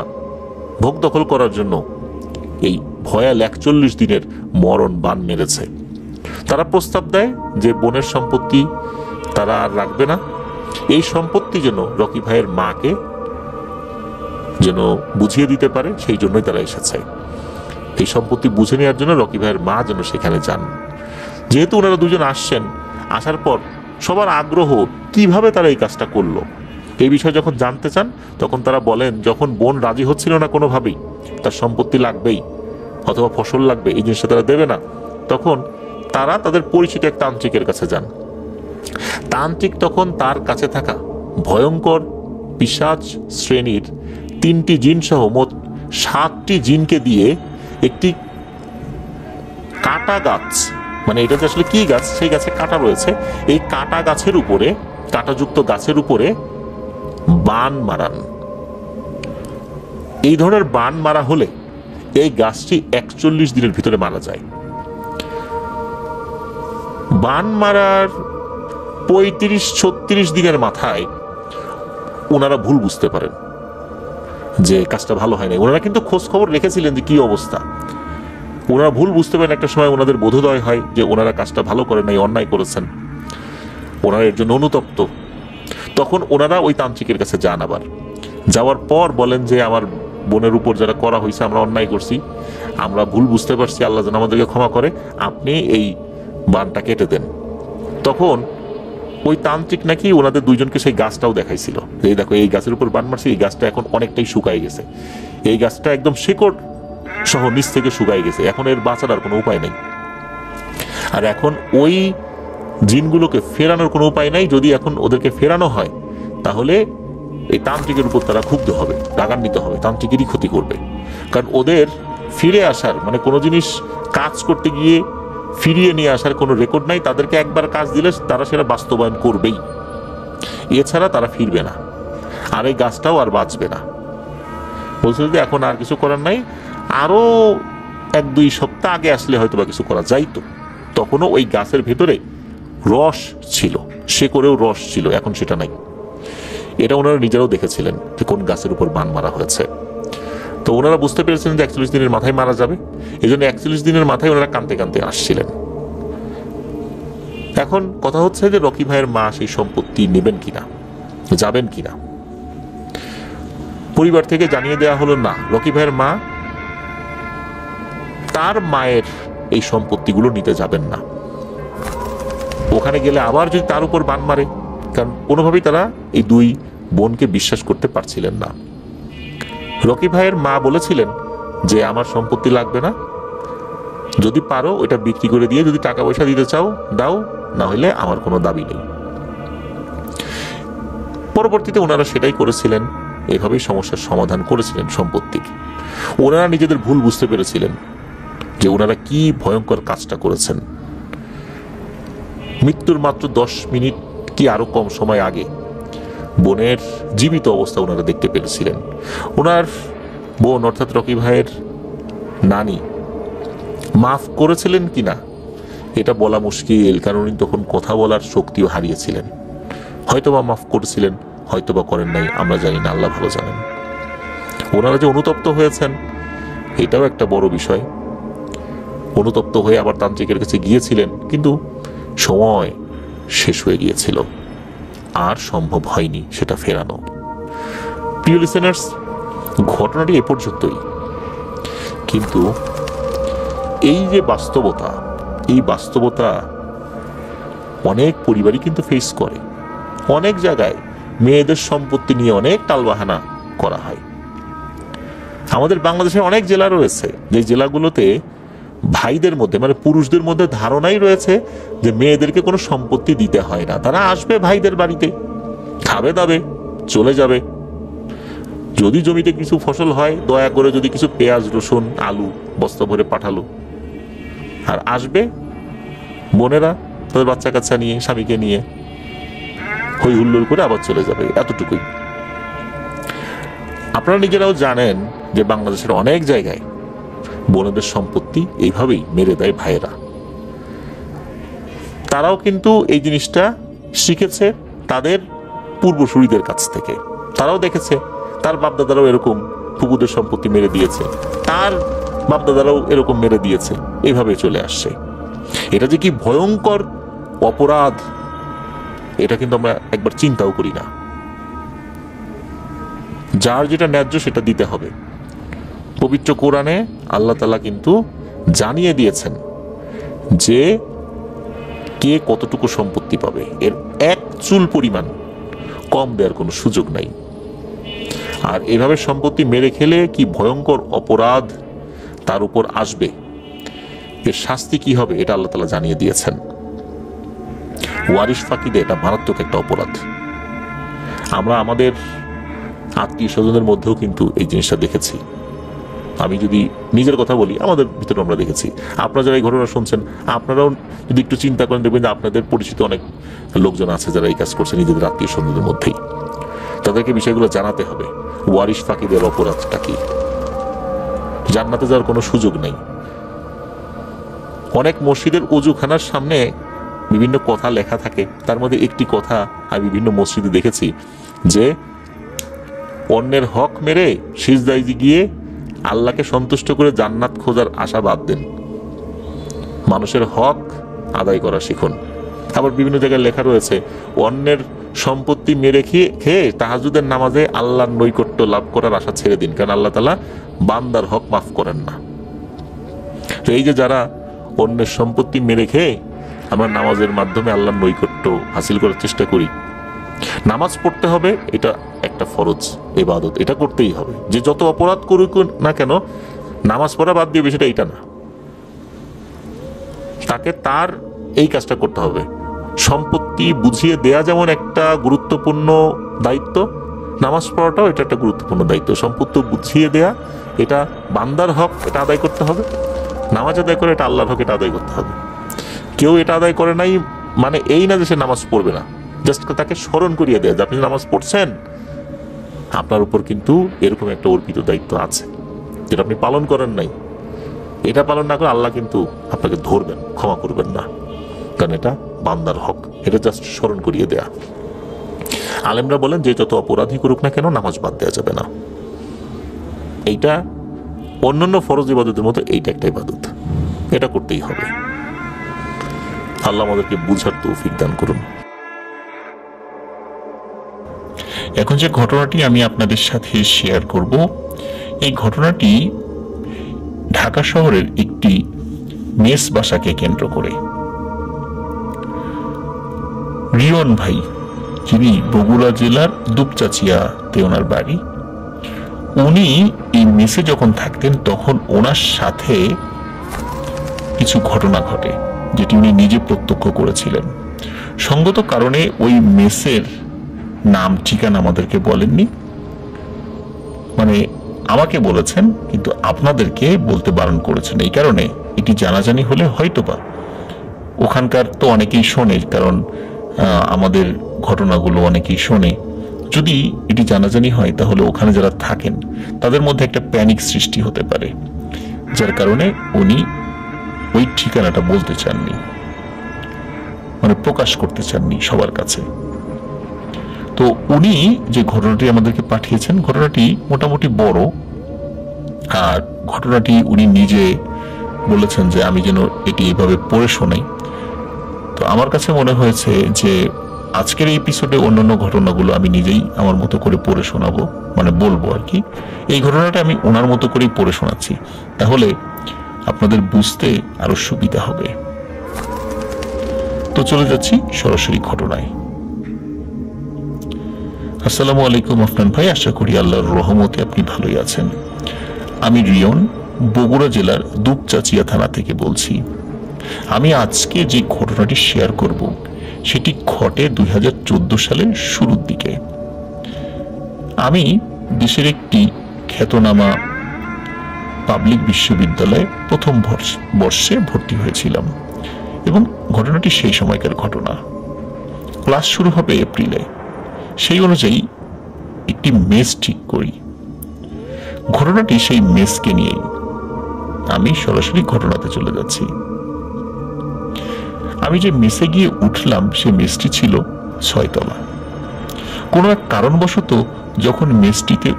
Speaker 1: ভোগ দখল করার জন্য এই ভয়াল 41 দিনের মরণ বান মেরেছে। তারা প্রস্তাব দেয় যে বোনের সম্পত্তি তারা আর রাখবে না, এই সম্পত্তি যেন রকি ভাইয়ের মাকে যেন বুঝিয়ে দিতে পারে, সেই জন্যই তারা এসেছে। এই সম্পত্তি বুঝে নেওয়ার জন্য রকি ভাইয়ের মা যেন সেখানে যান। যেহেতু ওনারা দুজন আসছেন, আসার পর সবার আগ্রহ কিভাবে তারা এই কাজটা করলো এই বিষয়ে যখন জানতে চান, তখন তারা বলেন যখন বোন রাজি হচ্ছিল না কোনোভাবেই, তার সম্পত্তি লাগবেই অথবা ফসল লাগবে, এই জিনিসটা তারা দেবে না, তখন তারা তাদের পরিচিত এক তান্ত্রিকের কাছে যান। তান্ত্রিক তখন তার কাছে থাকা ভয়ঙ্কর পিশাচ শ্রেণীর 3টি জিন সহ মোট 7টি জিনকে দিয়ে একটি কাটা গাছ, মানে এটা আসলে কি গাছ, সেই গাছে কাটা রয়েছে, এই কাটা গাছের উপরে, কাটাযুক্ত গাছের উপরে বান মারান। এই ধরনের বান মারা হলে এই গাছটি 41 দিনের ভিতরে মারা যায়। বান মারার 35-36 দিনের মাথায় ওনারা ভুল বুঝতে পারেন যে কাজটা ভালো হয় না। ওনারা কিন্তু খোঁজ খবর রেখেছিলেন যে কি অবস্থা, ওনারা ভুল বুঝতে পারেন। একটা সময় ওনাদের বোধোদয় হয় যে ওনারা কাজটা ভালো করেন নাই, অন্যায় করেছেন, ওনারা এর জন্য অনুতপ্ত। তখন ওনারা ওই তান্ত্রিকের কাছে যান। আবার যাওয়ার পর বলেন যে আমার বোনের উপর যারা করা হয়েছে, আমরা অন্যায় করছি, আমরা ভুল বুঝতে পারছি, আল্লাহ যেন আমাদেরকে ক্ষমা করে, আপনি এই বানটা কেটে দেন। তখন ওই তান্ত্রিক নাকি ওনাদের দুইজনকে সেই গাছটাও দেখাইছিল, এই দেখো এই গাছের উপর বান মারছি, এই গাছটা এখন অনেকটাই শুকাই গেছে, এই গাছটা একদম শিকড় সহ নিচ থেকে শুকাই গেছে, এখন এর বাঁচার আর কোনো উপায় নেই। আর এখন ওই জিনগুলোকে ফেরানোর কোনো উপায় নাই, যদি এখন ওদেরকে ফেরানো হয় তাহলে এই তান্ত্রিকের উপর তারা ক্ষুব্ধ হবে, রাগান্বিত হবে, তান্ত্রিকেরই ক্ষতি করবে। কারণ ওদের ফিরে আসার মানে কোনো জিনিস কাজ করতে গিয়ে ফিরিয়ে নিয়ে আসার কোনো রেকর্ড নাই, তাদেরকে একবার কাজ দিলে তারা সেটা বাস্তবায়ন করবেই, এছাড়া তারা ফিরবে না, আর এই গাছটাও আর বাঁচবে না। বলছিল যে এখন আর কিছু করার নাই, আরো 1-2 সপ্তাহ আগে আসলে হয়তো বা কিছু করা যাইতো, তখনও ওই গাছের ভেতরে রস ছিল, শেকড়েও রস ছিল, এখন সেটা নাই। এটা ওনারা নিজেরাও দেখেছিলেন যে কোন গাছের উপর বান মারা হয়েছে। তো ওনারা বুঝতে পেরেছিলেন যে 41 দিনের মাথায় মারা যাবে, এই জন্য 41 দিনের মাথায় ওনারা কাঁদতে কাঁদতে আসছিলেন। এখন কথা হচ্ছে যে রকি ভাইয়ের মা সেই সম্পত্তি নেবেন কিনা, যাবেন কিনা। পরিবার থেকে জানিয়ে দেওয়া হলো না, রকি ভাইয়ের মা তার মায়ের এই সম্পত্তিগুলো নিতে যাবেন না, ওখানে গেলে আবার যদি তার উপর বান মারে, কারণ কোনোভাবেই তারা এই দুই বোনকে বিশ্বাস করতে পারছিলেন না। রকি ভাইয়ের মা বলেছিলেন যে আমার সম্পত্তি লাগবে না, যদি পারো ওইটা বিক্রি করে দিয়ে যদি টাকা পয়সা দিতে চাও দাও, না হলে আমার কোনো দাবি নেই। পরবর্তীতে ওনারা সেটাই করেছিলেন, এভাবেই সমস্যার সমাধান করেছিলেন সম্পত্তির। ওনারা নিজেদের ভুল বুঝতে পেরেছিলেন যে ওনারা কি ভয়ঙ্কর কাজটা করেছেন। মৃত্যুর মাত্র 10 মিনিট কি আরো কম সময় আগে বোনের জীবিত অবস্থা ওনারা দেখতে পেরেছিলেন। ওনার বোন অর্থাৎ রকি ভাইয়ের নানি মাফ করেছিলেন কিনা এটা বলা মুশকিল, কারণ উনি তখন কথা বলার শক্তিও হারিয়েছিলেন। হয়তোবা মাফ করেছিলেন, হয়তোবা করেন নাই, আমরা জানি না, আল্লাহ ভালো জানেন। ওনারা যে অনুতপ্ত হয়েছেন এটাও একটা বড় বিষয়। অনুতপ্ত হয়ে আবার তান্ত্রিকের কাছে গিয়েছিলেন, কিন্তু সময় শেষ হয়ে গিয়েছিল, আর সম্ভব হয়নি সেটা ফেরানো। প্রিয় লিসেনার্স, ঘটনাটি এ পর্যন্তই, কিন্তু এই যে বাস্তবতা, এই বাস্তবতা অনেক পরিবারই কিন্তু ফেস করে। অনেক জায়গায় মেয়েদের সম্পত্তি নিয়ে অনেক টালবাহানা করা হয়। আমাদের বাংলাদেশে অনেক জেলা রয়েছে যে জেলাগুলোতে ভাইদের মধ্যে মানে পুরুষদের মধ্যে ধারণাই রয়েছে যে মেয়েদেরকে কোনো সম্পত্তি দিতে হয় না, তারা আসবে ভাইদের বাড়িতে, খাবে দাবে, চলে যাবে। যদি জমিতে কিছু ফসল হয় দয়া করে যদি কিছু পেঁয়াজ রসুন আলু বস্তা ভরে পাঠালো, আর আসবে বোনেরা তাদের বাচ্চা কাচ্চা নিয়ে স্বামীকে নিয়ে হই হুল্লোড় করে আবার চলে যাবে, এতটুকুই। আপনারা নিজেরাও জানেন যে বাংলাদেশের অনেক জায়গায় বোনেদের সম্পত্তি এইভাবেই মেরে দেয় ভাইয়েরা। তারাও কিন্তু এই জিনিসটা শিখেছে তাদের পূর্বসূরীদের কাছ থেকে। তারাও দেখেছে তার বাপদাদারাও এরকম ফুপুদের সম্পত্তি মেরে দিয়েছে, তার বাপদাদারাও এরকম মেরে দিয়েছে, এইভাবে চলে আসছে। এটা যে কি ভয়ঙ্কর অপরাধ এটা কিন্তু আমরা একবার চিন্তাও করি না। যার যেটা ন্যায্য সেটা দিতে হবে। পবিত্র কোরআনে আল্লাহ তাআলা কিন্তু জানিয়ে দিয়েছেন যে কে কতটুকু সম্পত্তি পাবে, এর এক চুল পরিমাণ কম দেওয়ার কোনো সুযোগ নাই। আর এভাবে সম্পত্তি মেরে খেলে কি ভয়ঙ্কর অপরাধ তার উপর আসবে, এর শাস্তি কি হবে এটা আল্লাহ তাআলা জানিয়ে দিয়েছেন। ওয়ারিশ ফাঁকিতে এটা মারাত্মক একটা অপরাধ। আমরা আমাদের আত্মীয় স্বজনের মধ্যেও কিন্তু এই জিনিসটা দেখেছি। আমি যদি নিজের কথা বলি, আমাদের ভিতরে আমরা দেখেছি। আপনারা যারা এই ঘটনা শুনছেন আপনারাও যদি একটু চিন্তা করেন দেখবেন যে আপনাদের পরিচিত অনেক লোকজন আছে যারা এই কাজ করছে নিজেদের আত্মীয় স্বজনদের মধ্যেই। তাদেরকে বিষয়গুলো জানাতে হবে। ওয়ারিশ ফাঁকিদের অপরাধটা কি, জান্নাতে যাওয়ার কোনো সুযোগ নেই। অনেক মসজিদের ওযুখানার সামনে বিভিন্ন কথা লেখা থাকে, তার মধ্যে একটি কথা আমি বিভিন্ন মসজিদে দেখেছি যে অন্যের হক মেরে সিজদায় গিয়ে আল্লাহকে সন্তুষ্ট করে জান্নাত খোঁজার আশা বাদ দেন, মানুষের হক আদায় করা শিখুন। আবার বিভিন্ন জায়গায় লেখা রয়েছে অন্যের সম্পত্তি মেরে খেয়ে তাহাজ্জুদের নামাজে আল্লাহর নৈকট্য লাভ করার আশা ছেড়ে দিন, কারণ আল্লাহ তাআলা বান্দার হক মাফ করেন না। তো এই যে যারা অন্যের সম্পত্তি মেরে খেয়ে আমরা নামাজের মাধ্যমে আল্লাহর নৈকট্য হাসিল করার চেষ্টা করি, নামাজ পড়তে হবে, এটা একটা ফরজ ইবাদত, এটা করতেই হবে। যে যত অপরাধ করুক না কেন নামাজ পড়া বাদ দিয়ে বিষয়টা এটা না, তাকে তার এই কাজটা করতে হবে। সম্পত্তি বুঝিয়ে দেয়া যেমন একটা গুরুত্বপূর্ণ দায়িত্ব, নামাজ পড়াটাও এটা একটা গুরুত্বপূর্ণ দায়িত্ব। সম্পত্তি বুঝিয়ে দেয়া এটা বান্দার হক, এটা আদায় করতে হবে। নামাজ আদায় করে এটা আল্লাহর হক, এটা আদায় করতে হবে। কেউ এটা আদায় করে নাই মানে এই না যে সে নামাজ পড়বে না, জাস্ট তাকে স্মরণ করিয়ে দেয়া যে আপনি নামাজ পড়ছেন, আপনার উপর কিন্তু এরকম একটা অর্পিত দায়িত্ব আছে যেটা আপনি পালন করেন নাই। এটা পালন না করে আল্লাহ কিন্তু আপনাকে ধরবেন, ক্ষমা করবেন না, কারণ এটা বান্দার হক। এটা জাস্ট স্মরণ করিয়ে দেয়া। আলেমরা বলেন যে যত অপরাধী করুক না কেন নামাজ বাদ দেওয়া যাবে না। এইটা অন্যান্য ফরজ ইবাদতের মতো এইটা একটা ইবাদত, এটা করতেই হবে। আল্লাহ আমাদেরকে বুঝার তৌফিক দান করুন। এখন যে ঘটনাটি আমি আপনাদের সাথে শেয়ার করব, এই ঘটনাটি ঢাকা শহরের একটি মেস বাসাকে কেন্দ্র করে। রিয়ন ভাই, যিনি বগুড়া জেলার দুপচাচিয়াতে ওনার বাড়ি, উনি এই মেসে যখন থাকতেন তখন ওনার সাথে কিছু ঘটনা ঘটে, যেটি উনি নিজে প্রত্যক্ষ করেছিলেন। সঙ্গত কারণে ওই মেসের নাম ঠিকানা আমাদেরকে বলেননি, মানে আমাকে বলেছেন কিন্তু আপনাদেরকে বলতে বারণ করেছেন। এই কারণে এটি জানাজানি হলে হয়তোবা ওখানকার তো অনেকেই শোনে, কারণ আমাদের ঘটনাগুলো অনেকেই শোনে, যদি এটি জানাজানি হয় তাহলে ওখানে যারা থাকেন তাদের মধ্যে একটা প্যানিক সৃষ্টি হতে পারে, যার কারণে উনি ওই ঠিকানাটা বলতে চাননি, মানে প্রকাশ করতে চাননি সবার কাছে। তো উনি যে ঘটনাটি আমাদেরকে পাঠিয়েছেন, ঘটনাটি মোটামুটি বড়, আর ঘটনাটি উনি নিজে বলেছেন যে আমি যেন এটি এভাবে পড়ে শোনাই। তো আমার কাছে মনে হয়েছে যে আজকের এই এপিসোডে অন্যান্য ঘটনাগুলো আমি নিজেই আমার মতো করে পড়ে শোনাবো, মানে বলবো আর কি। এই ঘটনাটা আমি ওনার মতো করেই পড়ে শোনাচ্ছি, তাহলে আপনাদের বুঝতে আরো সুবিধা হবে। তো চলে যাচ্ছি সরাসরি ঘটনায়। আসসালামু আলাইকুম আফনান ভাই, আশা করি আল্লাহর রহমতে আপনি ভালোই আছেন। আমি রিয়ন, বগুড়া জেলার দুপচাচিয়া থানা থেকে বলছি। আমি আজকে যে ঘটনাটি শেয়ার করব সেটি ঘটে 2014 সালের শুরুর দিকে। আমি দেশের একটি খ্যাতনামা পাবলিক বিশ্ববিদ্যালয়ে প্রথম বর্ষে ভর্তি হয়েছিলাম এবং ঘটনাটি সেই সময়কার ঘটনা। ক্লাস শুরু হবে এপ্রিলে, সেই অনুযায়ী একটি মেস ঠিক করি। ঘটনাটি সেই মেসকে নিয়েই। আমি সরাসরি ঘটনাতে চলে যাচ্ছি। আমি যে মেসে গিয়ে উঠলাম সে মেসটি ছিল 6 তলা। কোনো এক কারণবশত যখন মেসটিতে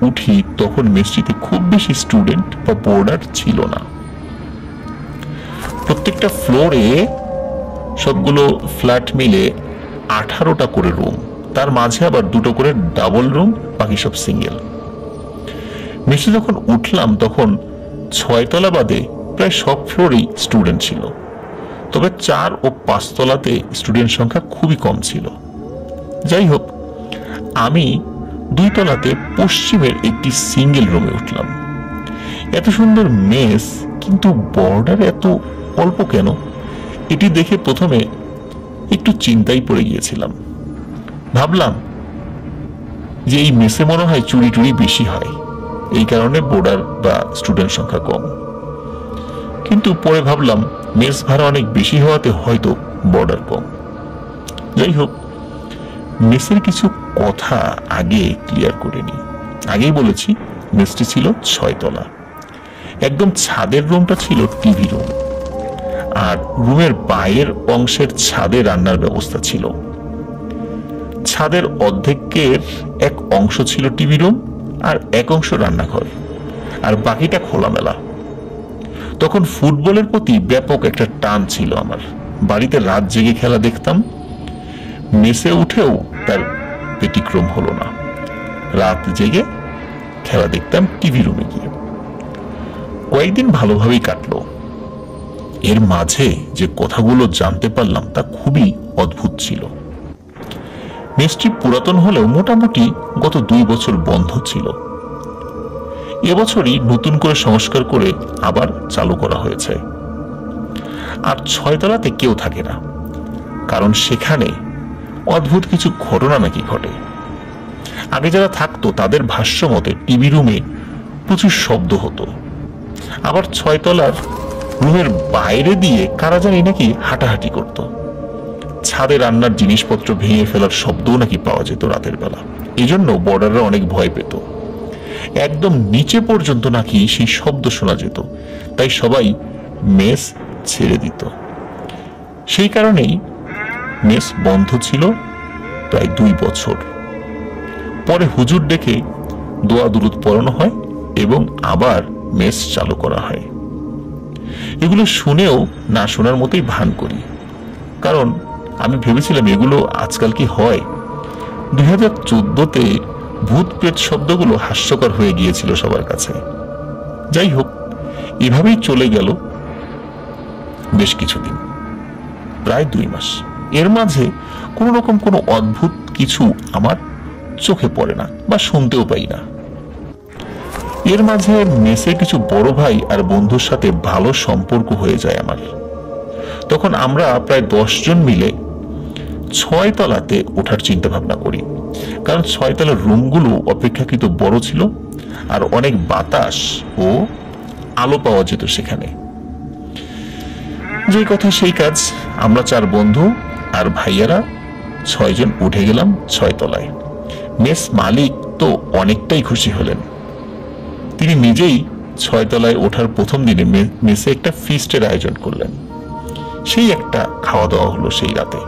Speaker 1: উঠি তখন মেসটিতে খুব বেশি স্টুডেন্ট বা বোর্ডার ছিল না। প্রত্যেকটা ফ্লোরে সবগুলো ফ্ল্যাট মিলে 18টা করে রুম, তার মাঝে আবার 2টো করে ডাবল রুম, বাকি সব সিঙ্গেল। মেসে যখন উঠলাম তখন 6 তলা বাদে প্রায় সব ফ্লোরেই স্টুডেন্ট ছিল, তবে 4 ও 5 তলাতে স্টুডেন্ট সংখ্যা খুবই কম ছিল। যাই হোক, আমি 2 তলাতে পশ্চিমের একটি সিঙ্গেল রুমে উঠলাম। এত সুন্দর মেস, কিন্তু বর্ডার এত অল্প কেন, এটি দেখে প্রথমে একটু চিন্তায় পড়ে গিয়েছিলাম। ভাবলাম যে এই মেসে মনে হয় চুরি টুরি বেশি হয়, এই কারণে বোর্ডার বা স্টুডেন্ট সংখ্যা কম। কিন্তু পরে ভাবলাম মেস ভাড়া অনেক বেশি হওয়াতে হয়তো বর্ডার কম। যাই হোক, মেসের কিছু কথা আগে ক্লিয়ার করে নি। আগেই বলেছি মেসটি ছিল 6 তলা। একদম ছাদের রুমটা ছিল টিভি রুম, আর রুমের বাইরের অংশের ছাদে রান্নার ব্যবস্থা ছিল। ছাদের অর্ধেকের এক অংশ ছিল টিভি রুম আর এক অংশ রান্নাঘর, আর বাকিটা খোলামেলা। তখন ফুটবলের প্রতি ব্যাপক একটা টান ছিল আমার। বাড়িতে রাত জেগে খেলা দেখতাম, মেসে উঠেও তার ব্যতিক্রম হলো না। রাত জেগে খেলা দেখতাম টিভি রুমে গিয়ে। কয়েকদিন ভালোভাবেই কাটলো। এর মাঝে যে কথাগুলো জানতে পারলাম তা খুবই অদ্ভুত ছিল। মেসটি পুরাতন হলেও মোটামুটি গত 2 বছর বন্ধ ছিল। এবছরই নতুন করে সংস্কার করে আবার চালু করা হয়েছে। আর 6 তলাতে কেউ থাকে না, কারণ সেখানে অদ্ভুত কিছু ঘটনা নাকি ঘটে। আগে যারা থাকতো তাদের ভাষ্য মতে টিভি রুমে প্রচুর শব্দ হতো, আবার 6 তলার রুমের বাইরে দিয়ে কারা জানি নাকি হাঁটাহাঁটি করত। ছাদে রান্নার জিনিসপত্র ভেঙে ফেলার শব্দও নাকি পাওয়া যেত রাতের বেলা। এজন্য বর্ডাররা অনেক ভয় পেত। একদম নিচে পর্যন্ত নাকি সেই শব্দ শোনা যেত, তাই সবাই মেস ছেড়ে দিত। সেই কারণেই মেস বন্ধ ছিল প্রায় 2 বছর। পরে হুজুর ডেকে দোয়া দুরুদ পড়ানো হয় এবং আবার মেস চালু করা হয়। এগুলো শুনেও না শোনার মতোই ভান করি, কারণ আমি ভেবেছিলাম এগুলো আজকাল কি হয়। 2014তে ভূত প্রেত শব্দগুলো হাস্যকর হয়ে গিয়েছিল সবার কাছে। যাই হোক, এভাবেই চলে গেল বেশ কিছুদিন, প্রায় 2 মাস। এর মাঝে কোনো রকম কোনো অদ্ভুত কিছু আমার চোখে পড়ে না বা শুনতেও পাই না। এর মাঝে মেসের কিছু বড় ভাই আর বন্ধুর সাথে ভালো সম্পর্ক হয়ে যায় আমার। তখন আমরা প্রায় 10 জন মিলে 6 তলাতে ওঠার চিন্তা ভাবনা করি, কারণ 6 তলার রুমগুলো অপেক্ষাকৃত বড় ছিল আর অনেক বাতাস ও আলো পাওয়া যেত সেখানে। যে কথা সেই কাজ, আমরা 4 বন্ধু আর ভাইয়ারা 6 জন উঠে গেলাম 6 তলায়। মেস মালিক তো অনেকটাই খুশি হলেন। তিনি নিজেই 6 তলায় ওঠার প্রথম দিনে মেসে একটা ফিস্টের আয়োজন করলেন। সেই একটা খাওয়া দাওয়া হলো সেই রাতে।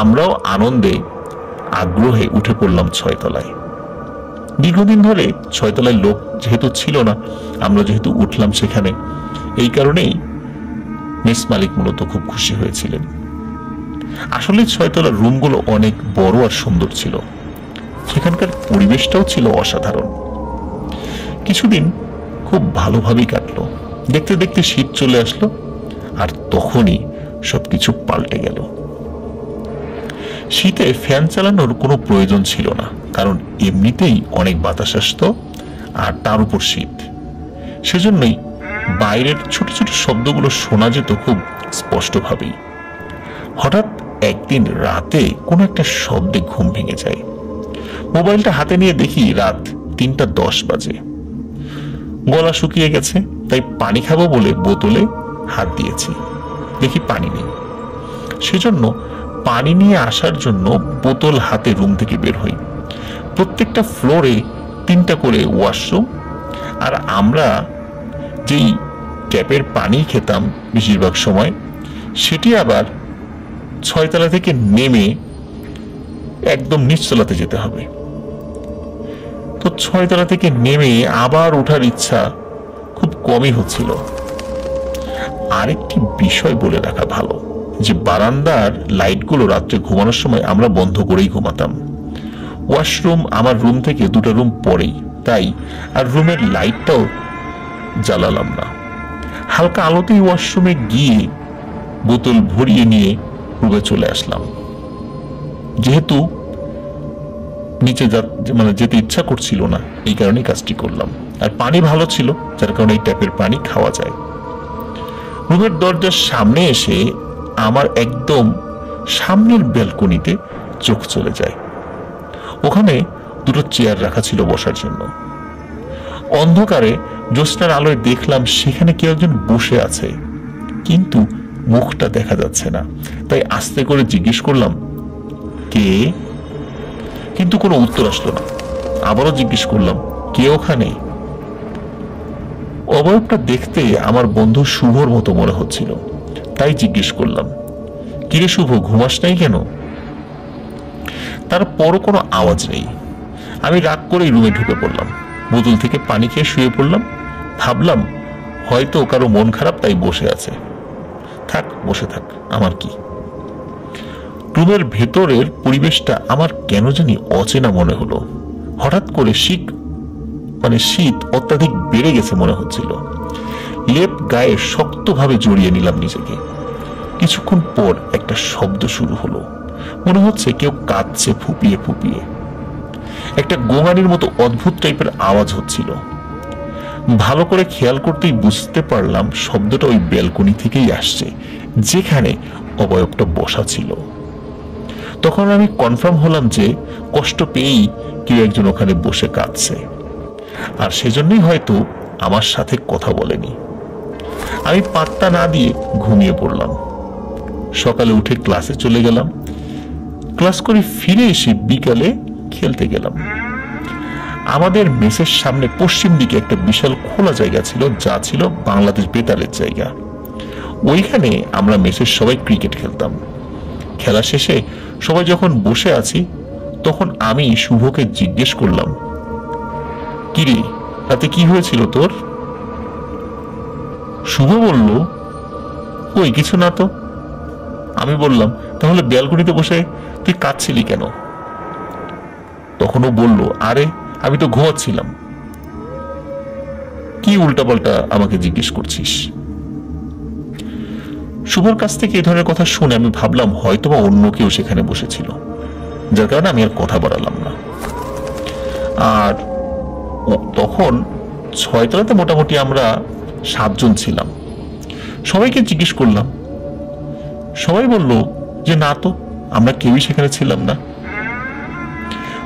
Speaker 1: আমরাও আনন্দে আগ্রহে উঠে পড়লাম 6 তলায়। দীর্ঘদিন ধরে 6 তলায় লোক যেহেতু ছিল না, আমরা যেহেতু উঠলাম সেখানে, এই কারণেই মেস মালিক মূলত খুব খুশি হয়েছিলেন। আসলে 6 তলার রুমগুলো অনেক বড় আর সুন্দর ছিল। সেখানকার পরিবেশটাও ছিল অসাধারণ। কিছুদিন খুব ভালোভাবেই কাটলো। দেখতে দেখতে শীত চলে আসলো আর তখনই সবকিছু পাল্টে গেল। শীতে ফ্যান চালানোর কোনো প্রয়োজন ছিল না, কারণ এমনিতেই অনেক বাতাস আসতো আর তার উপর শীত। সেজন্যই বাইরের ছোট ছোট শব্দগুলো শোনা যেত খুব স্পষ্টভাবেই। হঠাৎ একদিন রাতে কোনো একটা শব্দে ঘুম ভেঙে যায়। মোবাইলটা হাতে নিয়ে দেখি রাত 3:10 বাজে। গলা শুকিয়ে গেছে, তাই পানি খাবো বলে বোতলে হাত দিয়েছি, দেখি পানি নেই। সেজন্য পানি নিয়ে আসার জন্য বোতল হাতে রুম থেকে বের হই। প্রত্যেকটা ফ্লোরে 3টা করে ওয়াশরুম, আর আমরা যেই ট্যাপের পানি খেতাম বেশিরভাগ সময়, সেটি আবার 6 তলা থেকে নেমে একদম নিচতলাতে যেতে হবে। তো 6 তলা থেকে নেমে আবার ওঠার ইচ্ছা খুব কমই হচ্ছিল। আরেকটি বিষয় বলে রাখা ভালো যে বারান্দার লাইটগুলো রাত্রে ঘুমানোর সময় আমরা বন্ধ করেই ঘুমাতাম। ওয়াশরুম আমার রুম থেকে 2টা রুম পরেই, তাই আর রুমের লাইটটাও জ্বালালাম না। হালকা আলোতেই ওয়াশরুমে গিয়ে বোতল ভরিয়ে নিয়ে রুমে চলে আসলাম। যেহেতু নিচে যেতে ইচ্ছা করছিল না, এই কারণেই কাজটি করলাম। আর পানি ভালো ছিল, যার কারণে এই ট্যাপের পানি খাওয়া যায়। রুমের দরজার সামনে এসে আমার একদম সামনের ব্যালকনিতে চোখ চলে যায়। ওখানে 2টো চেয়ার রাখা ছিল বসার জন্য। অন্ধকারে জ্যোৎস্নার আলোয় দেখলাম সেখানে কেউ একজন বসে আছে, কিন্তু মুখটা দেখা যাচ্ছে না। তাই আস্তে করে জিজ্ঞেস করলাম, কে? কিন্তু কোনো উত্তর আসলো না। আবারও জিজ্ঞেস করলাম, কে ওখানে? অবয়বটা দেখতে আমার বন্ধু শুভর মতো মনে হচ্ছিল, তাই জিজ্ঞেস করলাম, কিরে শুভ, ঘুমাস নাই কেন? তারপরও কোনো আওয়াজ নেই। আমি রাগ করেই রুমে ঢুকে পড়লাম। বোতল থেকে পানি খেয়ে শুয়ে পড়লাম। ভাবলাম হয়তো কারো মন খারাপ, তাই বসে আছে। থাক, বসে থাক, আমার কি। রুমের ভেতরের পরিবেশটা আমার কেন জানি অচেনা মনে হলো। হঠাৎ করে শীত অত্যাধিক বেড়ে গেছে মনে হচ্ছিল। লেপ গায়ে শক্তভাবে জড়িয়ে নিলাম নিজেকে। কিছুক্ষণ পর একটা শব্দ শুরু হলো। মনে হচ্ছে কেউ কাঁদছে ফুপিয়ে ফুপিয়ে। একটা গোঙানির মতো অদ্ভুত টাইপের আওয়াজ হচ্ছিল। ভালো করে খেয়াল করতেই বুঝতে পারলাম শব্দটা ওই ব্যালকনি থেকেই আসছে, যেখানে অবয়বটা বসা ছিল। তখন আমি কনফার্ম হলাম যে কষ্ট পেয়েই কেউ একজন ওখানে বসে কাঁদছে, আর সেজন্যই হয়তো আমার সাথে কথা বলেনি। আমি পাত্তা না দিয়ে ঘুমিয়ে পড়লাম। সকালে উঠে ক্লাসে চলে গেলাম। ক্লাস করে ফিরে এসে বিকালে খেলতে গেলাম। আমাদের মেসের সামনে পশ্চিম দিকে একটা বিশাল খোলা জায়গা ছিল, যা ছিল বাংলাদেশ বেতারের জায়গা। ওইখানে আমরা মেসের সবাই ক্রিকেট খেলতাম। খেলা শেষে সবাই যখন বসে আছি, তখন আমি শুভকে জিজ্ঞেস করলাম, কিরে, রাতে কি হয়েছিল তোর? শুভ বলল, ওই কিছু না তো। আমি বললাম, তাহলে ব্যালকনিতে বসে তুই কাঁদছিলি কেন? তখন ও বলল, আরে আমি তো ঘুমাচ্ছিলাম। কি উল্টাপাল্টা আমাকে জিজ্ঞেস করছিস? শুভর কাছ থেকে এই ধরনের কথা শুনে আমি ভাবলাম হয়তোবা অন্য কেউ সেখানে বসেছিল, যার কারণে আমি আর কথা বাড়ালাম না। আর তখন 6 তলাতে মোটামুটি আমরা 7 জন ছিলাম। সবাইকে জিজ্ঞেস করলাম, সবাই বলল যে না তো, আমরা কেউই সেখানে ছিলাম না।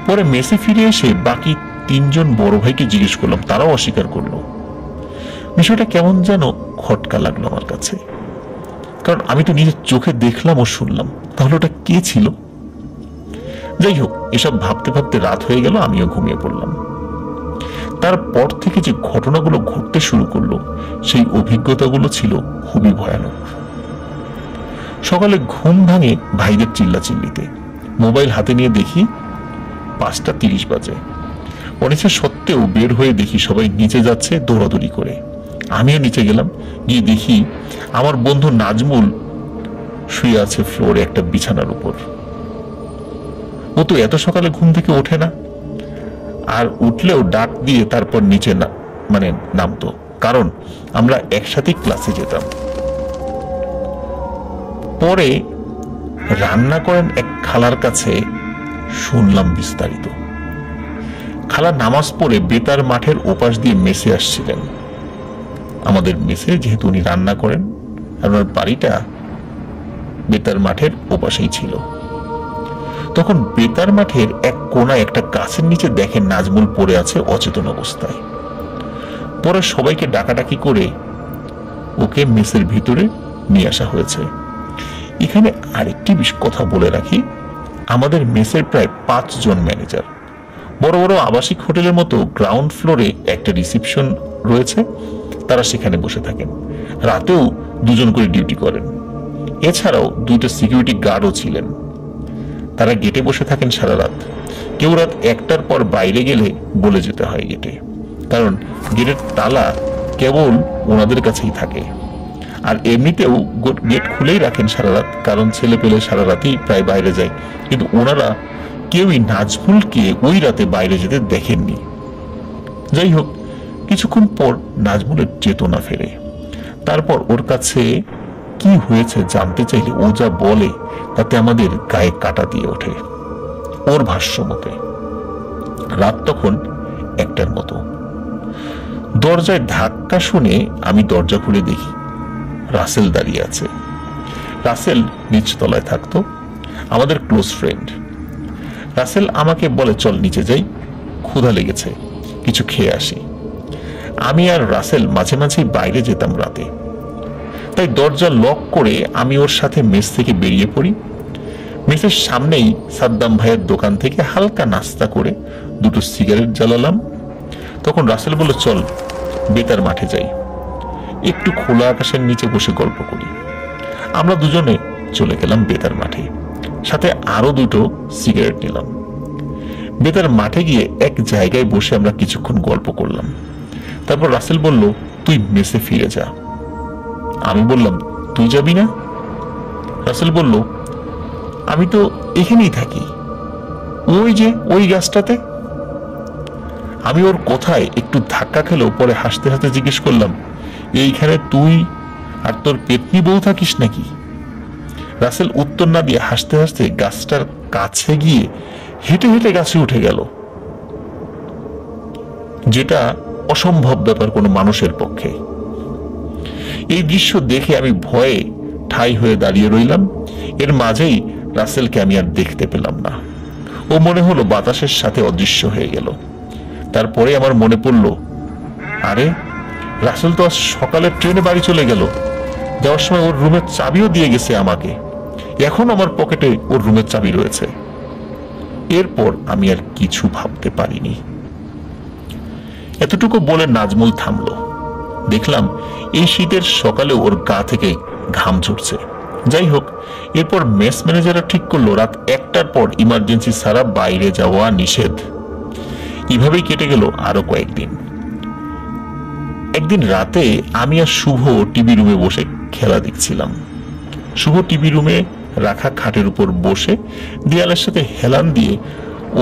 Speaker 1: পরে মেসে ফিরে এসে বাকি 3 জন বড় ভাইকে জিজ্ঞেস করলাম, তারাও অস্বীকার করলো। বিষয়টা কেমন যেন খটকা লাগলো আমার কাছে, কারণ আমি তো নিজের চোখে দেখলাম ও শুনলাম, তাহলে ওটা কে ছিল? যাই হোক, এসব ভাবতে ভাবতে রাত হয়ে গেল, আমিও ঘুমিয়ে পড়লাম। তারপর থেকে যে ঘটনাগুলো ঘটতে শুরু করলো, সেই অভিজ্ঞতাগুলো ছিল খুবই ভয়ানক। সকালে ঘুম ভাঙে ভাইদের চিল্লাচিল্লিতে। মোবাইল হাতে নিয়ে দেখি 5:30 বাজে। অনিচ্ছা সত্ত্বেও বের হয়ে দেখি সবাই নিচে যাচ্ছে দৌড়াদৌড়ি করে। আমিও নিচে গেলাম, গিয়ে দেখি আমার বন্ধু নাজমুল শুয়ে আছে ফ্লোরে একটা বিছানার উপর। ও তো এত সকালে ঘুম থেকে ওঠে না, আর উঠলেও ডাক দিয়ে তারপর নিচে নামতো, কারণ আমরা একসাথে ক্লাসে যেতাম। পরে রান্না করেন এক খালার কাছে শুনলাম বিস্তারিত। খালা নামাজ পড়ে বেতার মাঠের ওপাশ দিয়ে মেসে আসছিলেন। আমাদের মেসে যেহেতু উনি রান্না করেন, আর ওনার বাড়িটা বেতার মাঠের ওপাশেই ছিল। তখন বেতার মাঠের এক কোনায় একটা গাছের নিচে দেখেন নাজমুল পড়ে আছে অচেতন অবস্থায়। পরে সবাইকে ডাকাডাকি করে ওকে মেসের ভিতরে নিয়ে আসা হয়েছে। এখানে আরেকটি কথা বলে রাখি, আমাদের মেসের প্রায় 5 জন ম্যানেজার। বড় বড় আবাসিক হোটেলের মতো গ্রাউন্ড ফ্লোরে একটা রিসেপশন রয়েছে, তারা সেখানে বসে থাকেন। রাতেও 2 জন করে ডিউটি করেন। এছাড়াও 2টা সিকিউরিটি গার্ডও ছিলেন। তারা গেটে বসে থাকেন সারা রাত। কেউ রাত 1টার পর বাইরে গেলে বলে যেতে হয় গেটে, কারণ গেটের তালা কেবল ওনাদের কাছেই থাকে। আর এমনিতেও গেট খুলেই রাখেন সারা রাত, কারণ ছেলে পেলে সারা রাতেই প্রায় বাইরে যায়। কিন্তু ওনারা কেউই নাজমুলকে ওই রাতে বাইরে যেতে দেখেননি। যাই হোক, কিছুক্ষণ পর নাজমুলের চেতনা ফেরে। তারপর ওর কাছে কি হয়েছে জানতে চাইলে ও যা বলে তাতে আমাদের গায়ে কাটা দিয়ে ওঠে। ওর ভাষ্য মতে রাত তখন 1টার মতো। দরজায় ধাক্কা শুনে আমি দরজা খুলে দেখি রাসেল দাঁড়িয়ে আছে। রাসেল নিচতলায় থাকতো, আমাদের ক্লোজ ফ্রেন্ড। রাসেল আমাকে বলে, চল নিচে যাই, ক্ষুধা লেগেছে, কিছু খেয়ে আসি। আমি আর রাসেল মাঝে মাঝেই বাইরে যেতাম রাতে, তাই দরজা লক করে আমি ওর সাথে মেস থেকে বেরিয়ে পড়ি। মেসের সামনেই সাদ্দাম ভাইয়ের দোকান থেকে হালকা নাস্তা করে 2টো সিগারেট জ্বালালাম। তখন রাসেল বলল, চল বেতার মাঠে যাই, একটু খোলা আকাশের নিচে বসে গল্প করি। আমরা দুজনে চলে গেলাম বেতার মাঠে, সাথে আরো 2টো সিগারেট নিলাম। বেতার মাঠে গিয়ে এক জায়গায় বসে আমরা কিছুক্ষণ গল্প করলাম। তারপর রাসেল বলল, তুই মেসে ফিরে যা। আমি বললাম, তুই যাবি না? রাসেল বলল, আমি তো এখানেই থাকি, ওই যে ওই গাছটাতে। আমি ওর কথায় একটু ধাক্কা খেলেও পরে হাসতে হাসতে জিজ্ঞেস করলাম, এইখানে তুই আর তোর পেতনি বউ থাকিস নাকি? রাসেল উত্তর না দিয়ে হাসতে হাসতে গাছটার কাছে গিয়ে হেঁটে হেঁটে গাছে উঠে গেল, যেটা অসম্ভব ব্যাপার কোনো মানুষের পক্ষে। এই দৃশ্য দেখে আমি ভয়ে ঠাই হয়ে দাঁড়িয়ে রইলাম। এর মাঝেই রাসেলকে আমি আর দেখতে পেলাম না। ও মনে হলো বাতাসের সাথে অদৃশ্য হয়ে গেল। তারপরে আমার মনে পড়ল, আরে রাসেল তো আজ সকালে ট্রেনে বাড়ি চলে গেল, যাওয়ার সময় ওর রুমের চাবিও দিয়ে গেছে আমাকে। এখন আমার পকেটে ওর রুমের চাবি রয়েছে। এরপর আমি আর কিছু ভাবতে পারিনি। এতটুকু বলে নাজমুল থামলো। দেখলাম এই শীতের সকালে ওর গা থেকে ঘাম ঝরছে। যাই হোক, এরপর মেস ম্যানেজাররা ঠিক করলো রাত 1টার পর ইমার্জেন্সি ছাড়া বাইরে যাওয়া নিষেধ। এভাবেই কেটে গেল আরো কয়েকদিন। একদিন রাতে আমি আর শুভ টিভি রুমে বসে খেলা দেখছিলাম। শুভ টিভি রুমে রাখা খাটের উপর বসে দেয়ালের সাথে হেলান দিয়ে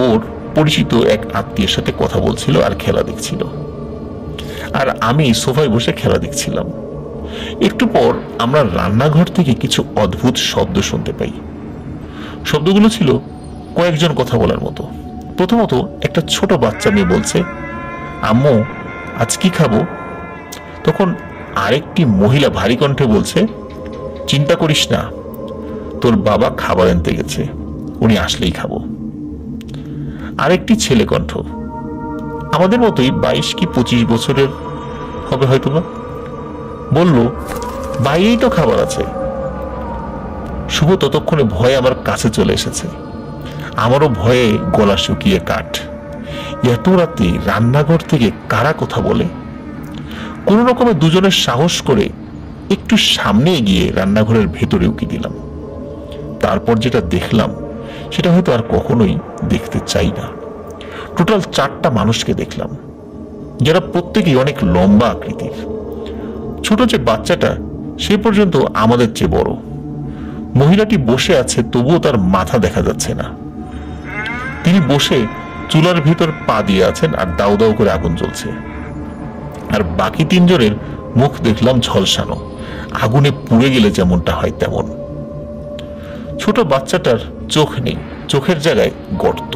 Speaker 1: ওর পরিচিত এক আত্মীয়ের সাথে কথা বলছিল আর খেলা দেখছিল, আর আমি সোফায় বসে খেলা দেখছিলাম। একটু পর আমরা রান্নাঘর থেকে কিছু অদ্ভুত শব্দ শুনতে পাই। শব্দগুলো ছিল কয়েকজন কথা বলার মতো। প্রথমত একটা ছোট বাচ্চা মেয়ে বলছে, আম্মু আজ কি খাবো? তখন আরেকটি মহিলা ভারী কণ্ঠে বলছে, চিন্তা করিস না, তোর বাবা খাবার আনতে গেছে, উনি আসলেই খাবো। আরেকটি ছেলে কণ্ঠ, আমাদের মতোই 22 কি 25 বছরের হবে হয়তোবা, বলল, বাইরেই তো খাবার আছে। শুভ ততক্ষণে ভয়ে আমার কাছে চলে এসেছে। আমারও ভয়ে গলা শুকিয়ে কাঠ। এত রাতে রান্নাঘর থেকে কারা কথা বলে? কোন রকমে দুজনের সাহস করে একটু সামনে এগিয়ে রান্নাঘরের ভেতরে উকি দিলাম। তারপর যেটা দেখলাম সেটা হয়তো আর কখনোই দেখতে চাই না। টোটাল 4টা মানুষকে দেখলাম, যারা প্রত্যেকেই অনেক লম্বা আকৃতির। ছোট যে বাচ্চাটা সে পর্যন্ত আমাদের চেয়ে বড়। মহিলাটি বসে আছে, তবুও তার মাথা দেখা যাচ্ছে না। তিনি বসে চুলার ভিতর পা দিয়ে আছেন আর দাউ দাউ করে আগুন জ্বলছে। আর বাকি 3 জনের মুখ দেখলাম ঝলসানো, আগুনে পুড়ে গেলে যেমনটা হয় তেমন। ছোট বাচ্চাটার চোখ নেই, চোখের জায়গায় গর্ত।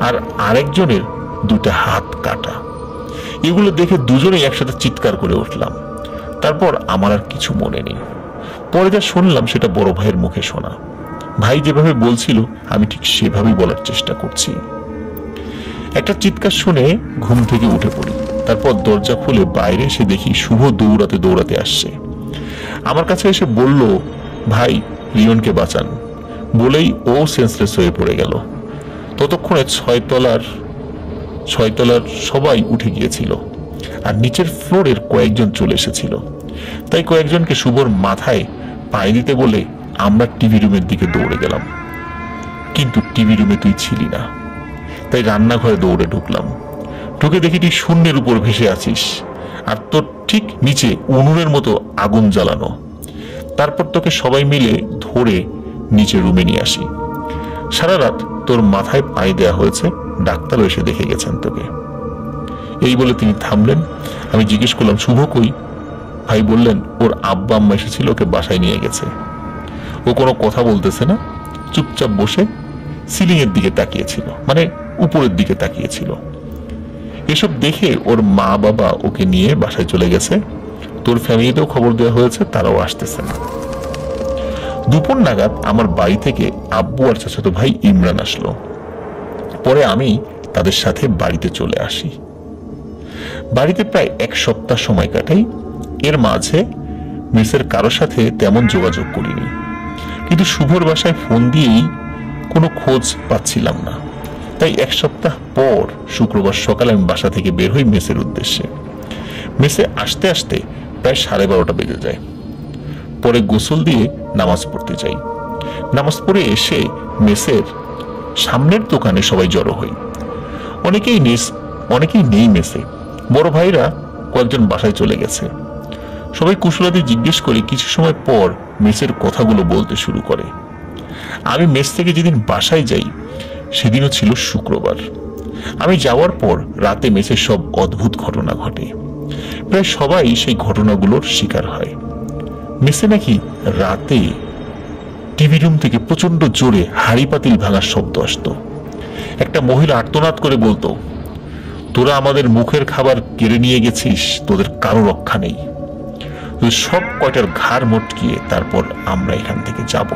Speaker 1: আর আরেকজনের 2টা হাত কাটা। এগুলো দেখে দুজনেই একসাথে চিৎকার করে উঠলাম। তারপর আমার আর কিছু মনে নেই। পরে যা শুনলাম সেটা বড় ভাইয়ের মুখে শোনা। ভাই যেভাবে বলছিল আমি ঠিক সেভাবেই বলার চেষ্টা করছি। একটা চিৎকার শুনে ঘুম থেকে উঠে পড়ি। তারপর দরজা খুলে বাইরে এসে দেখি শুভ দৌড়াতে দৌড়াতে আসছে। আমার কাছে এসে বলল, ভাই রিয়নকে বাঁচান, বলেই ও সেন্সলেস হয়ে পড়ে গেল। ততক্ষণে 6 তলার সবাই উঠে গিয়েছিল আর নিচের ফ্লোরের কয়েকজন চলে এসেছিল। তাই কয়েকজনকে শুভর মাথায় পায়ে দিতে বলে আমরা টিভি রুমের দিকে দৌড়ে গেলাম। কিন্তু টিভি রুমে তুই ছিলি না, তাই রান্নাঘরে দৌড়ে ঢুকলাম। ঢুকে দেখি তুই শূন্যের উপর ভেসে আছিস আর তোর ঠিক নিচে উনুনের মতো আগুন জ্বালানো। তারপর তোকে সবাই মিলে ধরে নিচে রুমে নিয়ে আসি। সারা রাত তোর মাথায় পায়ে দেয়া হয়েছে, ডাক্তারও এসে দেখে গেছেন তোকে। এই বলে তিনি থামলেন। আমি জিজ্ঞেস করলাম, শুভ কই? ভাই বললেন, ওর আব্বা আম্মা এসেছিল, ওকে বাসায় নিয়ে গেছে। ও কোনো কথা বলতেছে না, চুপচাপ বসে সিলিং এর দিকে তাকিয়েছিল, মানে উপরের দিকে তাকিয়েছিল। এসব দেখে ওর মা বাবা ওকে নিয়ে বাসায় চলে গেছে। তোর ফ্যামিলিতেও খবর দেওয়া হয়েছে, তারাও আসতেছে না। দুপুর নাগাদ আমার বাড়ি থেকে আব্বু আর চাচাতো ভাই ইমরান আসলো। পরে আমি তাদের সাথে বাড়িতে চলে আসি। বাড়িতে প্রায় 1 সপ্তাহ সময় কাটাই। এর মাঝে মেসের কারোর সাথে তেমন যোগাযোগ করিনি, কিন্তু শুভর বাসায় ফোন দিয়েই কোনো খোঁজ পাচ্ছিলাম না। তাই 1 সপ্তাহ পর শুক্রবার সকালে আমি বাসা থেকে বের হই মেসের উদ্দেশ্যে। মেসে আসতে আসতে প্রায় 12:30 বেজে যায়। পরে গোসল দিয়ে নামাজ পড়তে যাই। নামাজ পড়ে এসে মেসের সামনের দোকানে সবাই জড়ো হই। অনেকেই নেই মেসে। বড় ভাইরা কয়েকজন বাসায় চলে গেছে। সবাই কুশলাদি জিজ্ঞেস করে কিছু সময় পর মেসের কথাগুলো বলতে শুরু করে। আমি মেস থেকে যেদিন বাসায় যাই সেদিনও ছিল শুক্রবার। আমি যাওয়ার পর রাতে মেসের সব অদ্ভুত ঘটনা ঘটে। প্রায় সবাই সেই ঘটনাগুলোর শিকার হয়। মেসে নাকি রাতে টিভি রুম থেকে প্রচন্ড জোরে হাড়ি পাতিল ভাঙার শব্দ আসতো। একটা মহিলা আর্তনাদ করে বলতো, তোরা আমাদের মুখের খাবার কেড়ে নিয়ে গেছিস, তোদের কারো রক্ষা নেই। সব কয়টার ঘাড় মটকিয়ে তারপর আমরা এখান থেকে যাব।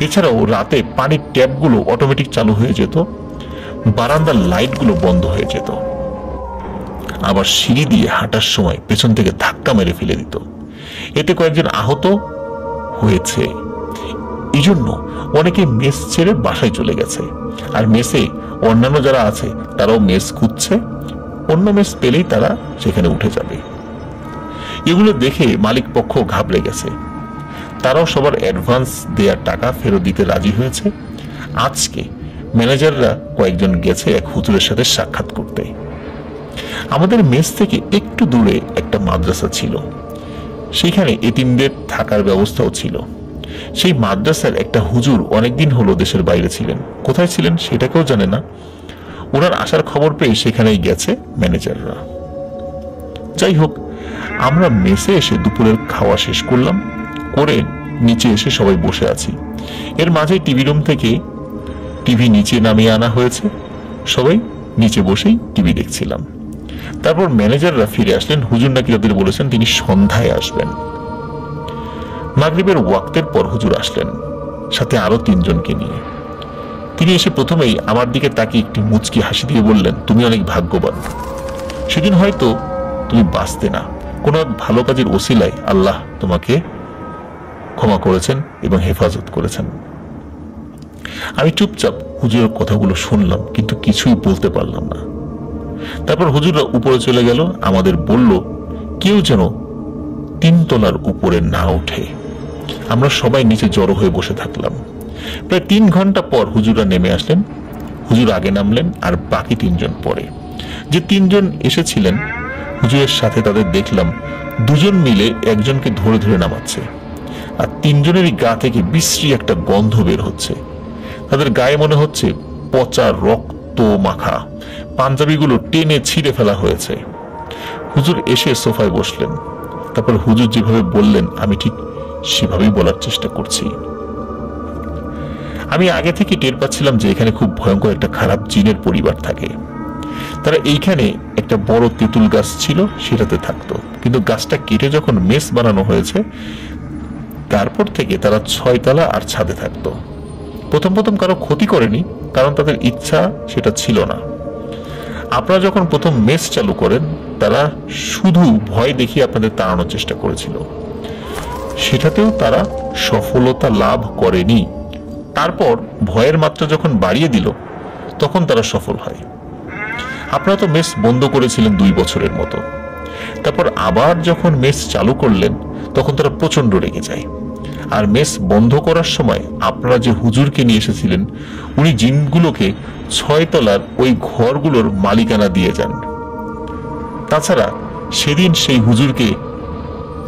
Speaker 1: এছাড়াও রাতে পানির ট্যাপগুলো অটোমেটিক চালু হয়ে যেত, বারান্দার লাইটগুলো বন্ধ হয়ে যেত। আবার সিঁড়ি দিয়ে হাঁটার সময় পেছন থেকে ধাক্কা মেরে ফেলে দিত। এতে কয়েকজন আহত হয়েছে। এই জন্য অনেকে মেস ছেড়ে বাসায় চলে গেছে। আর মেসে অন্যান্য যারা আছে তারাও মেস খুঁজছে, অন্য মেস পেলেই তারা সেখানে উঠে যাবে। এগুলো দেখে মালিক পক্ষ ঘাবড়ে গেছে। তারাও সবার অ্যাডভান্স দেওয়ার টাকা ফেরত দিতে রাজি হয়েছে। আজকে ম্যানেজাররা কয়েকজন গেছে এক হুজুরের সাথে সাক্ষাৎ করতে। আমাদের মেস থেকে একটু দূরে একটা মাদ্রাসা ছিল, সেখানে এতিমদের থাকার ব্যবস্থাও ছিল। সেই মাদ্রাসার একটা হুজুর অনেকদিন হলো দেশের বাইরে ছিলেন, কোথায় ছিলেন সেটাকেও জানে না। ওনার আসার খবর পেয়ে সেখানেই গেছে ম্যানেজাররা। যাই হোক, আমরা মেসে এসে দুপুরের খাওয়া শেষ করলাম, করে নিচে এসে সবাই বসে আছি। এর মাঝে টিভি রুম থেকে টিভি নিচে নামিয়ে আনা হয়েছে, সবাই নিচে বসেই টিভি দেখছিলাম। তারপর ম্যানেজাররা ফিরে আসলেন, হুজুর নাকি তাদের বলেছেন তিনি সন্ধ্যায় আসবেন। মাগরিবের ওয়াক্তের পর হুজুর আসলেন, সাথে আরো 3 জনকে নিয়ে। তিনি এসে প্রথমেই আমার দিকে তাকিয়ে একটি মুচকি হাসি দিয়ে বললেন, তুমি অনেক ভাগ্যবান, সেদিন হয়তো তুমি বাঁচতে না, কোনো এক ভালো কাজের ওসিলায় আল্লাহ তোমাকে ক্ষমা করেছেন এবং হেফাজত করেছেন। আমি চুপচাপ হুজুরের কথাগুলো শুনলাম, কিন্তু কিছুই বলতে পারলাম না। তারপর হুজুররা উপরে চলে গেল, আমাদের বলল কেউ যেন 3 তলার উপরে না ওঠে। আমরা সবাই নিচে জড়ো হয়ে বসে থাকলাম। প্রায় 3 ঘন্টা পর হুজুররা নেমে আসলেন। হুজুর আগে নামলেন আর বাকি 3 জন পরে। যে 3 জন এসেছিলেন হুজুরের সাথে, তাদের দেখলাম 2 জন মিলে একজনকে ধরে ধরে নামাচ্ছে, আর 3 জনেরই গা থেকে বিশ্রী একটা গন্ধ বের হচ্ছে। তাদের গায়ে মনে হচ্ছে পচা রক্ত মাখা, পাঞ্জাবিগুলো টেনে ছিঁড়ে ফেলা হয়েছে। হুজুর এসে সোফায় বসলেন। তারপর হুজুর যেভাবে বললেন আমি ঠিক সেভাবেই বলার চেষ্টা করছি। আমি আগে থেকে টের পাচ্ছিলাম যে এখানে খুব ভয়ঙ্কর একটা খারাপ জিনের পরিবার থাকে। তারা এইখানে একটা বড় তেঁতুল গাছ ছিল, সেটাতে থাকতো, কিন্তু গাছটা কেটে যখন মেস বানানো হয়েছে তারপর থেকে তারা 6 তলা আর ছাদে থাকতো। প্রথম প্রথম কারো ক্ষতি করেনি, কারণ তাদের ইচ্ছা সেটা ছিল না। আপনারা যখন প্রথম মেস চালু করেন তারা শুধু ভয় দেখিয়ে আপনাদের তাড়ানোর চেষ্টা করেছিল, সেটাতেও তারা সফলতা লাভ করেনি। তারপর ভয়ের মাত্রা যখন বাড়িয়ে দিল তখন তারা সফল হয়। আপনারা তো মেস বন্ধ করেছিলেন 2 বছরের মতো, তারপর আবার যখন মেস চালু করলেন তখন তারা প্রচন্ড রেগে যায়। আর মেস বন্ধ করার সময় আপনারা যে হুজুরকে নিয়ে এসেছিলেন উনি জিনগুলোকে 6 তলার ওই ঘরগুলোর মালিকানা দিয়ে যান। তাছাড়া সেদিন সেই হুজুরকে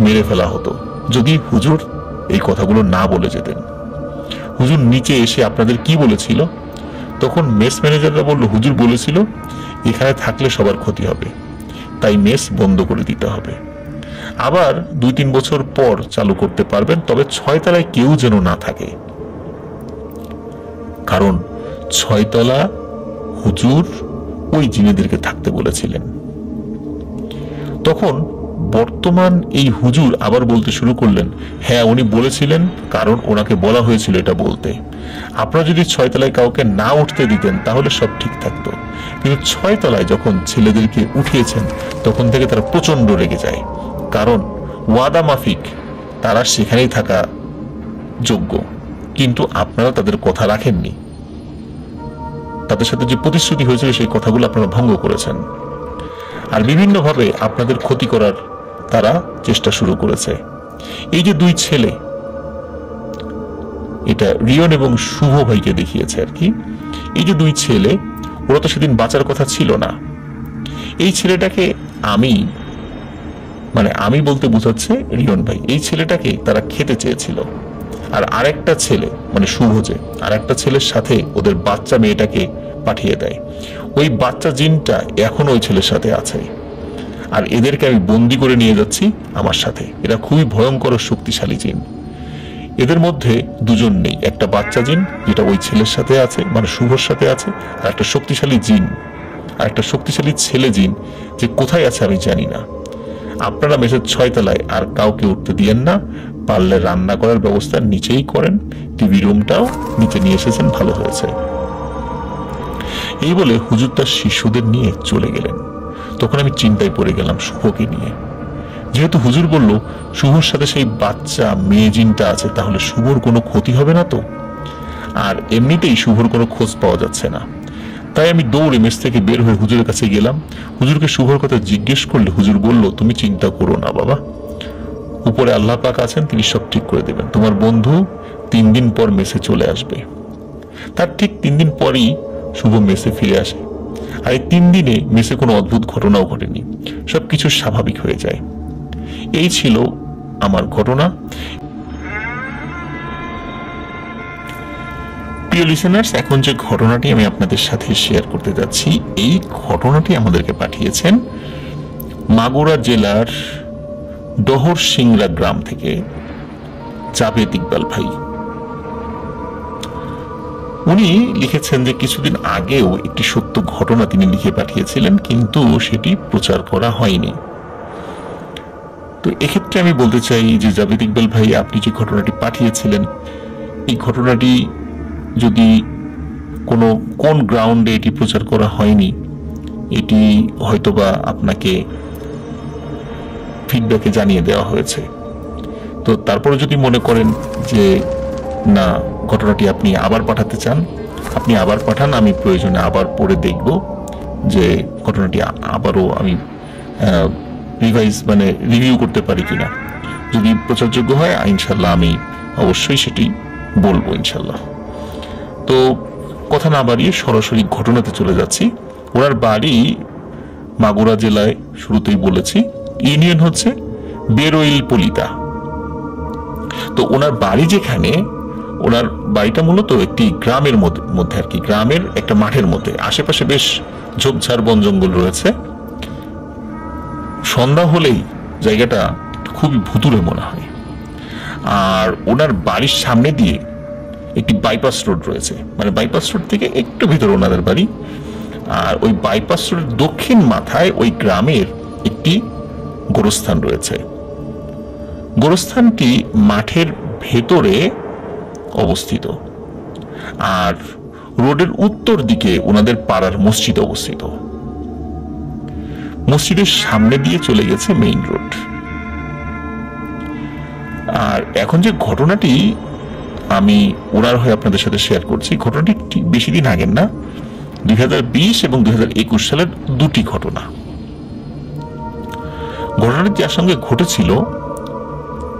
Speaker 1: মেরে ফেলা হতো যদি হুজুর এই কথাগুলো না বলে যেতেন। হুজুর নিচে এসে আপনাদের কি বলেছিল? তখন মেস ম্যানেজাররা বলল হুজুর বলেছিল এখানে থাকলে সবার ক্ষতি হবে, তাই মেস বন্ধ করে দিতে হবে। আবার 2-3 বছর পর চালু করতে পারবেন, তবে 6 তলায় কেউ যেন না থাকে, কারণ 6 তলা হুজুর ওই জিনেদেরকে থাকতে বলেছিলেন। তখন বর্তমান এই হুজুর আবার বলতে শুরু করলেন, হ্যাঁ উনি বলেছিলেন, কারণ ওনাকে বলা হয়েছিল এটা বলতে। আপনারা যদি 6 তলায় কাউকে না উঠতে দিতেন তাহলে সব ঠিক থাকতো, কিন্তু 6 তলায় যখন ছেলেদেরকে উঠিয়েছেন তখন থেকে তারা প্রচন্ড রেগে যায়, কারণ ওয়াদা মাফিক তারা সেখানেই থাকা যোগ্য, কিন্তু আপনারা তাদের কথা রাখেননি। তাদের সাথে যে প্রতিশ্রুতি হয়েছিল সেই কথাগুলো আপনারা ভঙ্গ করেছেন, আর বিভিন্নভাবে আপনাদের ক্ষতি করার তারা চেষ্টা শুরু করেছে। এই যে 2 ছেলে, এটা রিয়ন এবং শুভ ভাইকে দেখিয়েছে আর কি। এই যে 2 ছেলে, ওরা তো সেদিন বাঁচার কথা ছিল না। এই ছেলেটাকে আমি বলতে বোঝাচ্ছে রিয়ন ভাই, এই ছেলেটাকে তারা খেতে চেয়েছিল। আর আরেকটা ছেলে শুভ, যে আরেকটা ছেলের সাথে ওদের বাচ্চা মেয়েটাকে পাঠিয়ে দেয়। ওই বাচ্চা জিনটা এখন ওই ছেলের সাথে আছে, আর এদেরকে আমি বন্দি করে নিয়ে যাচ্ছি আমার সাথে। এরা খুবই ভয়ঙ্কর ও শক্তিশালী জিন। এদের মধ্যে 2 জন নেই, একটা বাচ্চা জিন যেটা ওই ছেলের সাথে আছে, শুভর সাথে আছে, আর একটা শক্তিশালী জিন, আর একটা শক্তিশালী ছেলে জিন যে কোথায় আছে আমি জানি না। আপনারা মেসের 6 তলায় আর কাউকে উঠতে দিয়েন না, পারলে রান্না করার ব্যবস্থা নিচেই করেন, টিভি রুমটাও নিচে নিয়ে এসেছেন, ভালো হয়েছে। এই বলে হুজুর তার শিষ্যদের নিয়ে চলে গেলেন। তখন আমি চিন্তায় পড়ে গেলাম শুভকে নিয়ে। যেহেতু হুজুর বলল শুভর সাথে সেই বাচ্চা মেয়ে জিনটা আছে, তাহলে শুভর কোনো ক্ষতি হবে না তো। আর এমনিতেই শুভর কোনো খোঁজ পাওয়া যাচ্ছে না। তাই আমি দৌড়ে মেস থেকে বের হয়ে হুজুরের কাছে গেলাম। হুজুরকে শুভর কথা জিজ্ঞেস করলে হুজুর বলল, তুমি চিন্তা করো না বাবা, উপরে আল্লাহ পাক আছেন, তিনি সব ঠিক করে দেবেন। তোমার বন্ধু 3 দিন পর মেসে চলে আসবে। তার ঠিক 3 দিন পরই শুভ মেসে ফিরে আসে। আর এই 3 দিনে মেসে কোনো অদ্ভুত ঘটনাও ঘটেনি, সবকিছু স্বাভাবিক হয়ে যায়। এই ছিল আমার ঘটনা। প্রিয় লিসেনার্স, এখন যে ঘটনাটি আমি আপনাদের সাথে শেয়ার করতে যাচ্ছি, এই ঘটনাটি আমাদেরকে পাঠিয়েছেন মাগুরা জেলার ডহর সিংড়া গ্রাম থেকে জাভেদ ইকবাল ভাই। উনি লিখেছেন যে কিছুদিন আগেও একটি সত্য ঘটনা তিনি লিখে পাঠিয়েছিলেন, কিন্তু সেটি প্রচার করা হয়নি। তো এক্ষেত্রে আমি বলতে চাই যে জাভেদ ইকবাল ভাই, আপনি যে ঘটনাটি পাঠিয়েছিলেন, এই ঘটনাটি যদি কোন গ্রাউন্ডে এটি প্রচার করা হয়নি, এটি হয়তোবা আপনাকে ফিডব্যাকে জানিয়ে দেওয়া হয়েছে। তো তারপরে যদি মনে করেন যে না, ঘটনাটি আপনি আবার পাঠাতে চান, আপনি আবার পাঠান, আমি প্রয়োজনে আবার পড়ে দেখব যে ঘটনাটি আবারও আমি রিভিউ করতে পারি কিনা। যদি প্রচারযোগ্য হয় ইনশাল্লাহ আমি অবশ্যই সেটি বলবো ইনশাল্লাহ। তো কথা না বাড়িয়ে সরাসরি ঘটনাতে চলে যাচ্ছি। ওনার বাড়ি মাগুরা জেলায়, শুরুতেই বলেছি, ইউনিয়ন হচ্ছে বেরোইল পলিতা। তো ওনার বাড়ি যেখানে, ওনার বাড়িটা মূলত একটি গ্রামের মধ্যে আর কি, গ্রামের একটা মাঠের মধ্যে। আশেপাশে বেশ ঝোপঝাড় বন জঙ্গল রয়েছে। সন্ধ্যা হলেই জায়গাটা খুবই ভুতুড়ে মনে হয়। আর ওনার বাড়ির সামনে দিয়ে একটি বাইপাস রোড রয়েছে, মানে বাইপাস রোড থেকে একটু ভিতরে ওনাদের বাড়ি। আর ওই বাইপাস রোডের দক্ষিণ মাথায় ওই গ্রামের একটি গোরস্থান রয়েছে। গোরস্থানটি মাঠের ভেতরে অবস্থিত, আর রোডের উত্তর দিকে ওনাদের পাড়ার মসজিদ অবস্থিত। মসজিদের সামনে দিয়ে চলে গেছে মেইন রোড। আর এখন যে ঘটনাটি আমি ওনার হয়ে আপনাদের সাথে শেয়ার করছি, ঘটনাটি ঠিক বেশি দিন আগের না, 2020 এবং 2021 সালের দুটি ঘটনা। ঘটনাটি যার সঙ্গে ঘটেছিল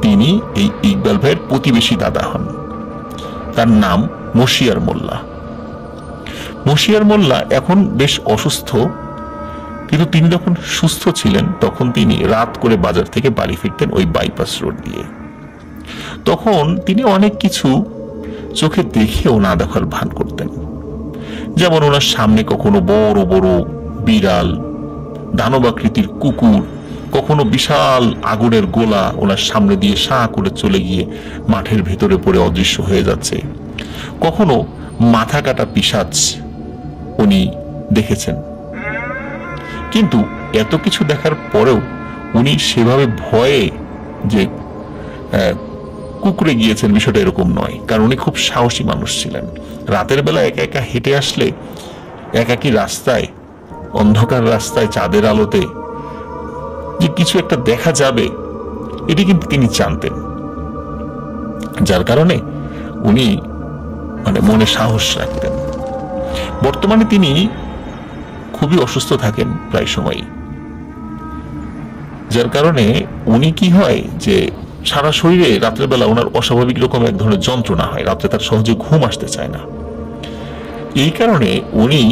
Speaker 1: তিনি এই ইকবাল ভাইয়ের প্রতিবেশী দাদা হন। তার নাম মশিয়ার মোল্লা। মশিয়ার মোল্লা এখন বেশ অসুস্থ, কিন্তু তিনি যখন সুস্থ ছিলেন তখন তিনি রাত করে বাজার থেকে বাড়ি ফিরতেন ওই বাইপাস রোড দিয়ে। তখন তিনি অনেক কিছু চোখে দেখেও না দেখার ভান করতেন। যেমন ওনার সামনে কখনো বড় বড় বিড়াল, দানবাকৃতির কুকুর, কখনো বিশাল আগুনের গোলা ওনার সামনে দিয়ে সাঁ করে চলে গিয়ে মাঠের ভেতরে পড়ে অদৃশ্য হয়ে যাচ্ছে। কখনো মাথা কাটা পিশাচ উনি দেখেছেন। কিন্তু এত কিছু দেখার পরেও উনি সেভাবে ভয়ে যে কুকুরে গিয়েছেন, বিষয়টা এরকম নয়। কারণ উনি খুব সাহসী মানুষ ছিলেন। রাতের বেলা একা একা হেঁটে আসলে, একাকী রাস্তায়, অন্ধকার রাস্তায় চাঁদের আলোতে যে কিছু একটা দেখা যাবে, এটি কিন্তু তিনি জানতেন। যার কারণে উনি মনে সাহস রাখতেন। বর্তমানে তিনি খুবই অসুস্থ থাকেন প্রায় সময়ই। যার কারণে উনি কি হয় যে সারা শরীরে রাত্রের বেলা ওনার অস্বাভাবিক রকম এক ধরনের যন্ত্রণা হয়, রাত্রে তার সহজে ঘুম আসতে চায় না। এই কারণে উনি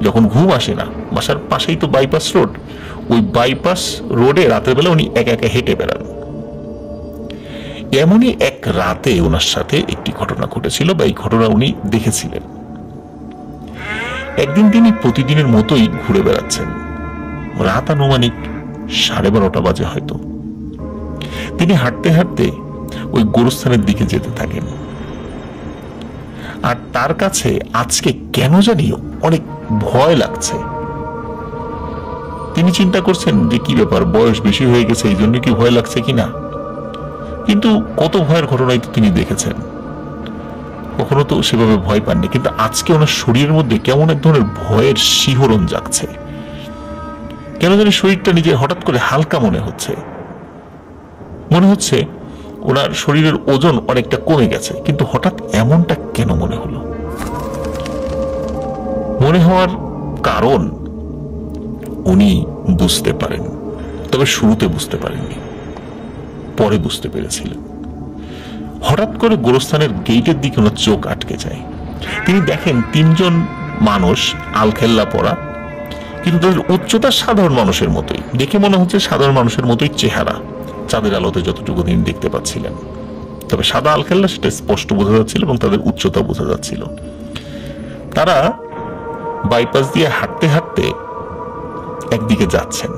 Speaker 1: যখন ঘুম আসে না, বাসার পাশেই তো বাইপাস রোড, ওই বাইপাস রোডে রাতের বেলা উনি একা একা হেঁটে বেড়ান। এমনই এক রাতে ওনার সাথে একটি ঘটনা ঘটেছিল, বা এই ঘটনা উনি দেখেছিলেন। একদিন তিনি প্রতিদিনের মতোই ঘুরে বেড়াচ্ছেন। রাত আনুমানিক 12:30 বাজে হয়তো। তিনি হাঁটতে হাঁটতে ওই গোরস্থানের দিকে যেতে থাকেন। আর তার কাছে আজকে কেন জানি অনেক ভয় লাগছে। তিনি চিন্তা করছেন যে কি ব্যাপার, বয়স বেশি হয়ে গেছে, এই জন্য কি ভয় লাগছে কিনা। কিন্তু কত ভয়ের ঘটনাই তো তিনি দেখেছেন, কখনো তো সেভাবে ভয় পাননি। কিন্তু আজকে ওনার শরীরের মধ্যে কেমন এক ধরনের ভয়ের শিহরণ জাগছে। কেন জানি শরীরটা নিজে হঠাৎ করে হালকা মনে হচ্ছে। মনে হচ্ছে ওনার শরীরের ওজন অনেকটা কমে গেছে, কিন্তু হঠাৎ এমনটা কেন মনে হলো? মনে হওয়ার কারণ উনি বুঝতে পারেন, তবে শুরুতে বুঝতে পারেননি, পরে বুঝতে পেরেছিলেন। হঠাৎ করে গোরস্থানের গেটের দিকে ওনার চোখ আটকে যায়। তিনি দেখেন 3 জন মানুষ আলখেল্লা পরা, কিন্তু তাদের উচ্চতা সাধারণ মানুষের মতোই। দেখে মনে হচ্ছে সাধারণ মানুষের মতোই চেহারা, চাঁদের আলোতে যতটুকু তিনি দেখতে পাচ্ছিলেন। তবে সাদা আলখেল্লা সেটা স্পষ্ট বোঝা যাচ্ছিল এবং তাদের উচ্চতা বোঝা যাচ্ছিল। তারা বাইপাস দিয়ে হাঁটতে হাঁটতে একদিকে যাচ্ছেন।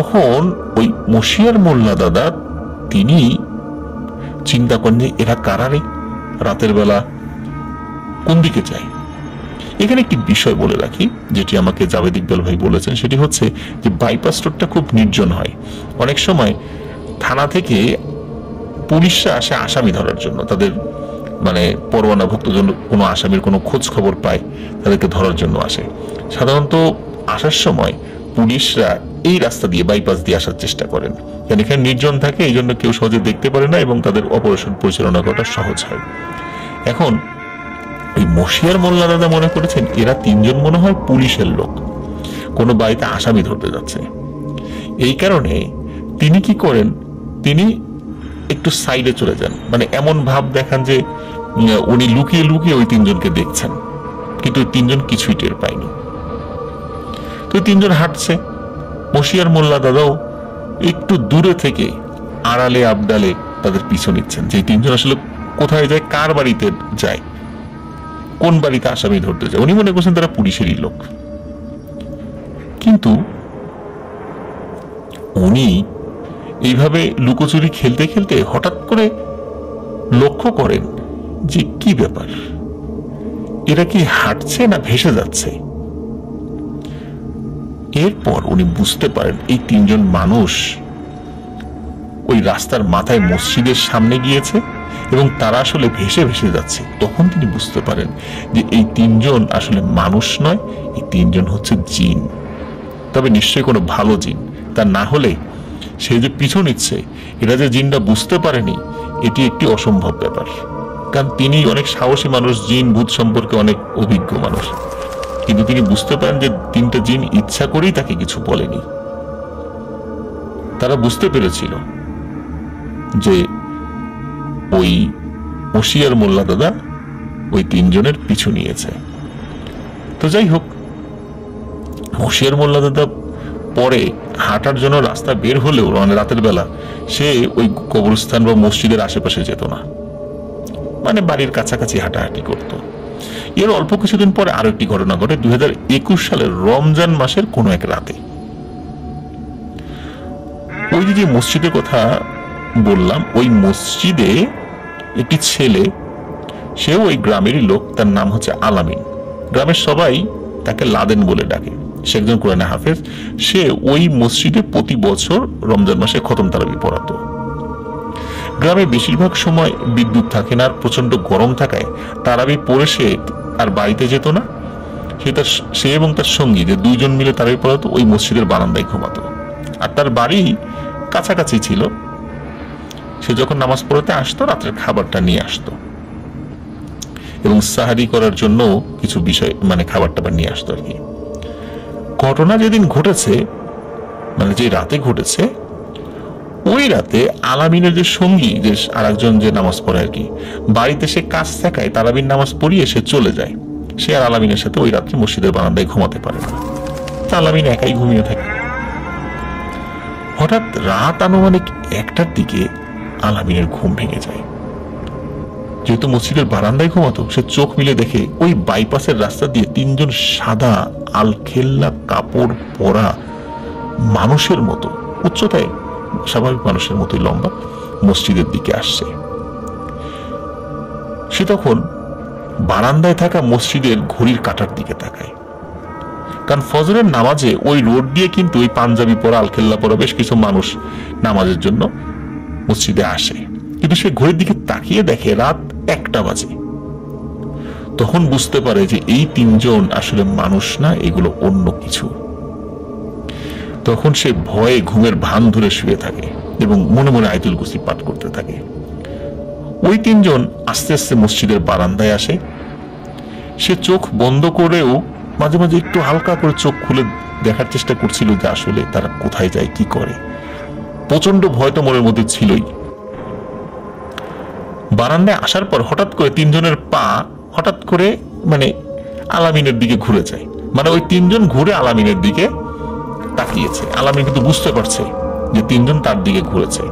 Speaker 1: তখন ওই মশিয়ার মোল্লা দাদা তিনি চিন্তা করেন যে এরা কারারে, রাতের বেলা কোন দিকে যায়। এখানে একটি বিষয় বলে রাখি, যেটি আমাকে জাভেদ ইকবাল ভাই বলেছেন, সেটি হচ্ছে যে বাইপাস রোডটা খুব নির্জন হয়। অনেক সময় থানা থেকে পুলিশরা আসে আসামি ধরার জন্য, তাদের মানে পরোয়ানাভুক্ত জন্য কোনো আসামির কোনো খোঁজ খবর পায়, তাদেরকে ধরার জন্য আসে। সাধারণত আসার সময় পুলিশরা এই রাস্তা দিয়ে, বাইপাস দিয়ে আসার চেষ্টা করেন, কারণ এখানে নির্জন থাকে, এই জন্য কেউ সহজে দেখতে পারে না এবং তাদের অপারেশন পরিচালনা করাটা সহজ হয়। এখন ওই মশিয়ার মোল্লা দাদা মনে করেছেন এরা তিনজন মনে হয় পুলিশের লোক, কোনো বাড়িতে আসামি ধরতে যাচ্ছে। এই কারণে তিনি কি করেন, তিনি একটু সাইডে চলে যান, মানে এমন ভাব দেখান যে উনি লুকিয়ে লুকিয়ে ওই তিনজনকে দেখছেন, কিন্তু ওই তিনজন কিছুই টের পায়নি। তো তিনজন হাঁটছে, মশিয়ার মোল্লা দাদাও একটু দূরে থেকে আড়ালে আবডালে তাদের পিছু নিচ্ছেন, যে তিনজন আসলে কোথায় যায়, কার বাড়িতে যায়, কোন বাড়িতে আসামি ধরতে যায়। উনি মনে করছেন তারা পুলিশেরই লোক। কিন্তু উনি এইভাবে লুকোচুরি খেলতে খেলতে হঠাৎ করে লক্ষ্য করেন যে কি ব্যাপার, এরা কি হাঁটছে না ভেসে যাচ্ছে। এরপর উনি বুঝতে পারেন এই তিনজন মানুষ ওই রাস্তার মাথায় মসজিদের সামনে গিয়েছে এবং তারা আসলে ভেসে ভেসে যাচ্ছে। তখন তিনি বুঝতে পারেন যে এই তিনজন আসলে মানুষ নয়, এই তিনজন হচ্ছে জিন, তবে নিশ্চয়ই কোনো ভালো জিন। তা না হলে সে যে পিছু নিচ্ছে, এটা যে জিনটা বুঝতে পারেনি, এটি একটি অসম্ভব ব্যাপার। কারণ তিনি অনেক সাহসী মানুষ, জিন ভূত সম্পর্কে অনেক অভিজ্ঞ মানুষ, কিন্তু তিনি বুঝতে পারেন যে তিনটা জিন ইচ্ছা করেই তাকে কিছু বলেনি। তারা বুঝতে পেরেছিল যে ওই মশিয়ার মোল্লা দাদা ওই তিনজনের পিছু নিয়েছে। তো যাই হোক, মশিয়ার মোল্লা দাদা পরে হাঁটার জন্য রাস্তা বের হলেও মানে রাতের বেলা সে ওই কবরস্থান বা মসজিদের আশেপাশে যেত না, মানে বাড়ির কাছাকাছি হাঁটাহাঁটি করত। এর অল্প কিছুদিন পরে আরো একটি ঘটনা ঘটে 2021 সালের রমজান মাসের কোন এক রাতে। ওই যে মসজিদের কথা বললাম, ওই মসজিদে একটি ছেলে, সেও ওই গ্রামেরই লোক, তার নাম হচ্ছে আলামিন। গ্রামের সবাই তাকে লাদেন বলে ডাকে। সে একজন কোরআনে হাফেজ। সে ওই মসজিদে প্রতি বছর রমজান মাসে খতম তারাবি পড়াতো। গ্রামে বেশিরভাগ সময় বিদ্যুৎ থাকে না, আর প্রচন্ড গরম থাকায় তারাবি পড়ে সে আর বাড়িতে যেত না। সে এবং তার সঙ্গী যে দুইজন মিলে তারাবি পড়াতো, ওই মসজিদের বারান্দায় ঘুমাতো। আর তার বাড়ি কাছাকাছি ছিল। সে যখন নামাজ পড়তে আসতো, রাত্রের খাবারটা নিয়ে আসতো এবং সাহারি করার জন্য কিছু বিষয় মানে খাবার টাবার নিয়ে আসতো আর কি। ঘটনা যেদিন ঘটেছে, মানে যে রাতে ঘটেছে, ওই রাতে আলামিনের যে সঙ্গী, যে আরেকজন যে নামাজ পড়ে আর কি, বাড়িতে সে কাজ থাকায় তারাবির নামাজ পড়িয়ে সে চলে যায়। সে আর আলামিনের সাথে ওই রাত্রে মসজিদের বারান্দায় ঘুমাতে পারে না। আলামিন একাই ঘুমিয়ে থাকে। হঠাৎ রাত আনুমানিক 1টার দিকে আলামিনের ঘুম ভেঙে যায়। যেহেতু মসজিদের বারান্দায় ঘুমাতো, সে চোখ মিলে দেখে ওই বাইপাসের রাস্তা দিয়ে তিনজন সাদা আলখেল্লা কাপড় পরা মানুষের মতো, উচ্চতায় স্বাভাবিক মানুষের মতোই লম্বা, মসজিদের দিকে আসছে। সে তখন বারান্দায় থাকা মসজিদের ঘড়ির কাঁটার দিকে তাকায়, কারণ ফজরের নামাজে ওই রোড দিয়ে কিন্তু ওই পাঞ্জাবি পরা আলখেল্লা পরা বেশ কিছু মানুষ নামাজের জন্য মসজিদে আসে। কিন্তু সে ঘড়ির দিকে তাকিয়ে দেখে রাত 1টা বাজে। তখন বুঝতে পারে যে এই তিনজন আসলে মানুষ না, এগুলো অন্য কিছু। তখন সে ভয়ে ঘুমের ভান ধরে শুয়ে থাকে এবং মনে মনে আয়াতুল কুরসি পাঠ করতে থাকে। ওই তিনজন আস্তে আস্তে মসজিদের বারান্দায় আসে। সে চোখ বন্ধ করেও মাঝে মাঝে একটু হালকা করে চোখ খুলে দেখার চেষ্টা করছিল যে আসলে তারা কোথায় যায়, কি করে। প্রচন্ড ভয় তো মনের মধ্যে ছিলই। বারান্দায় আসার পর হঠাৎ করে তিনজনের পা হঠাৎ করে মানে আলামিনের দিকে ঘুরে যায়, মানে ওই তিনজন ঘুরে আলামিনের দিকে তাকিয়েছে। আলামিন কিন্তু বুঝতে পারছে যে তিনজন তার দিকে ঘুরেছে।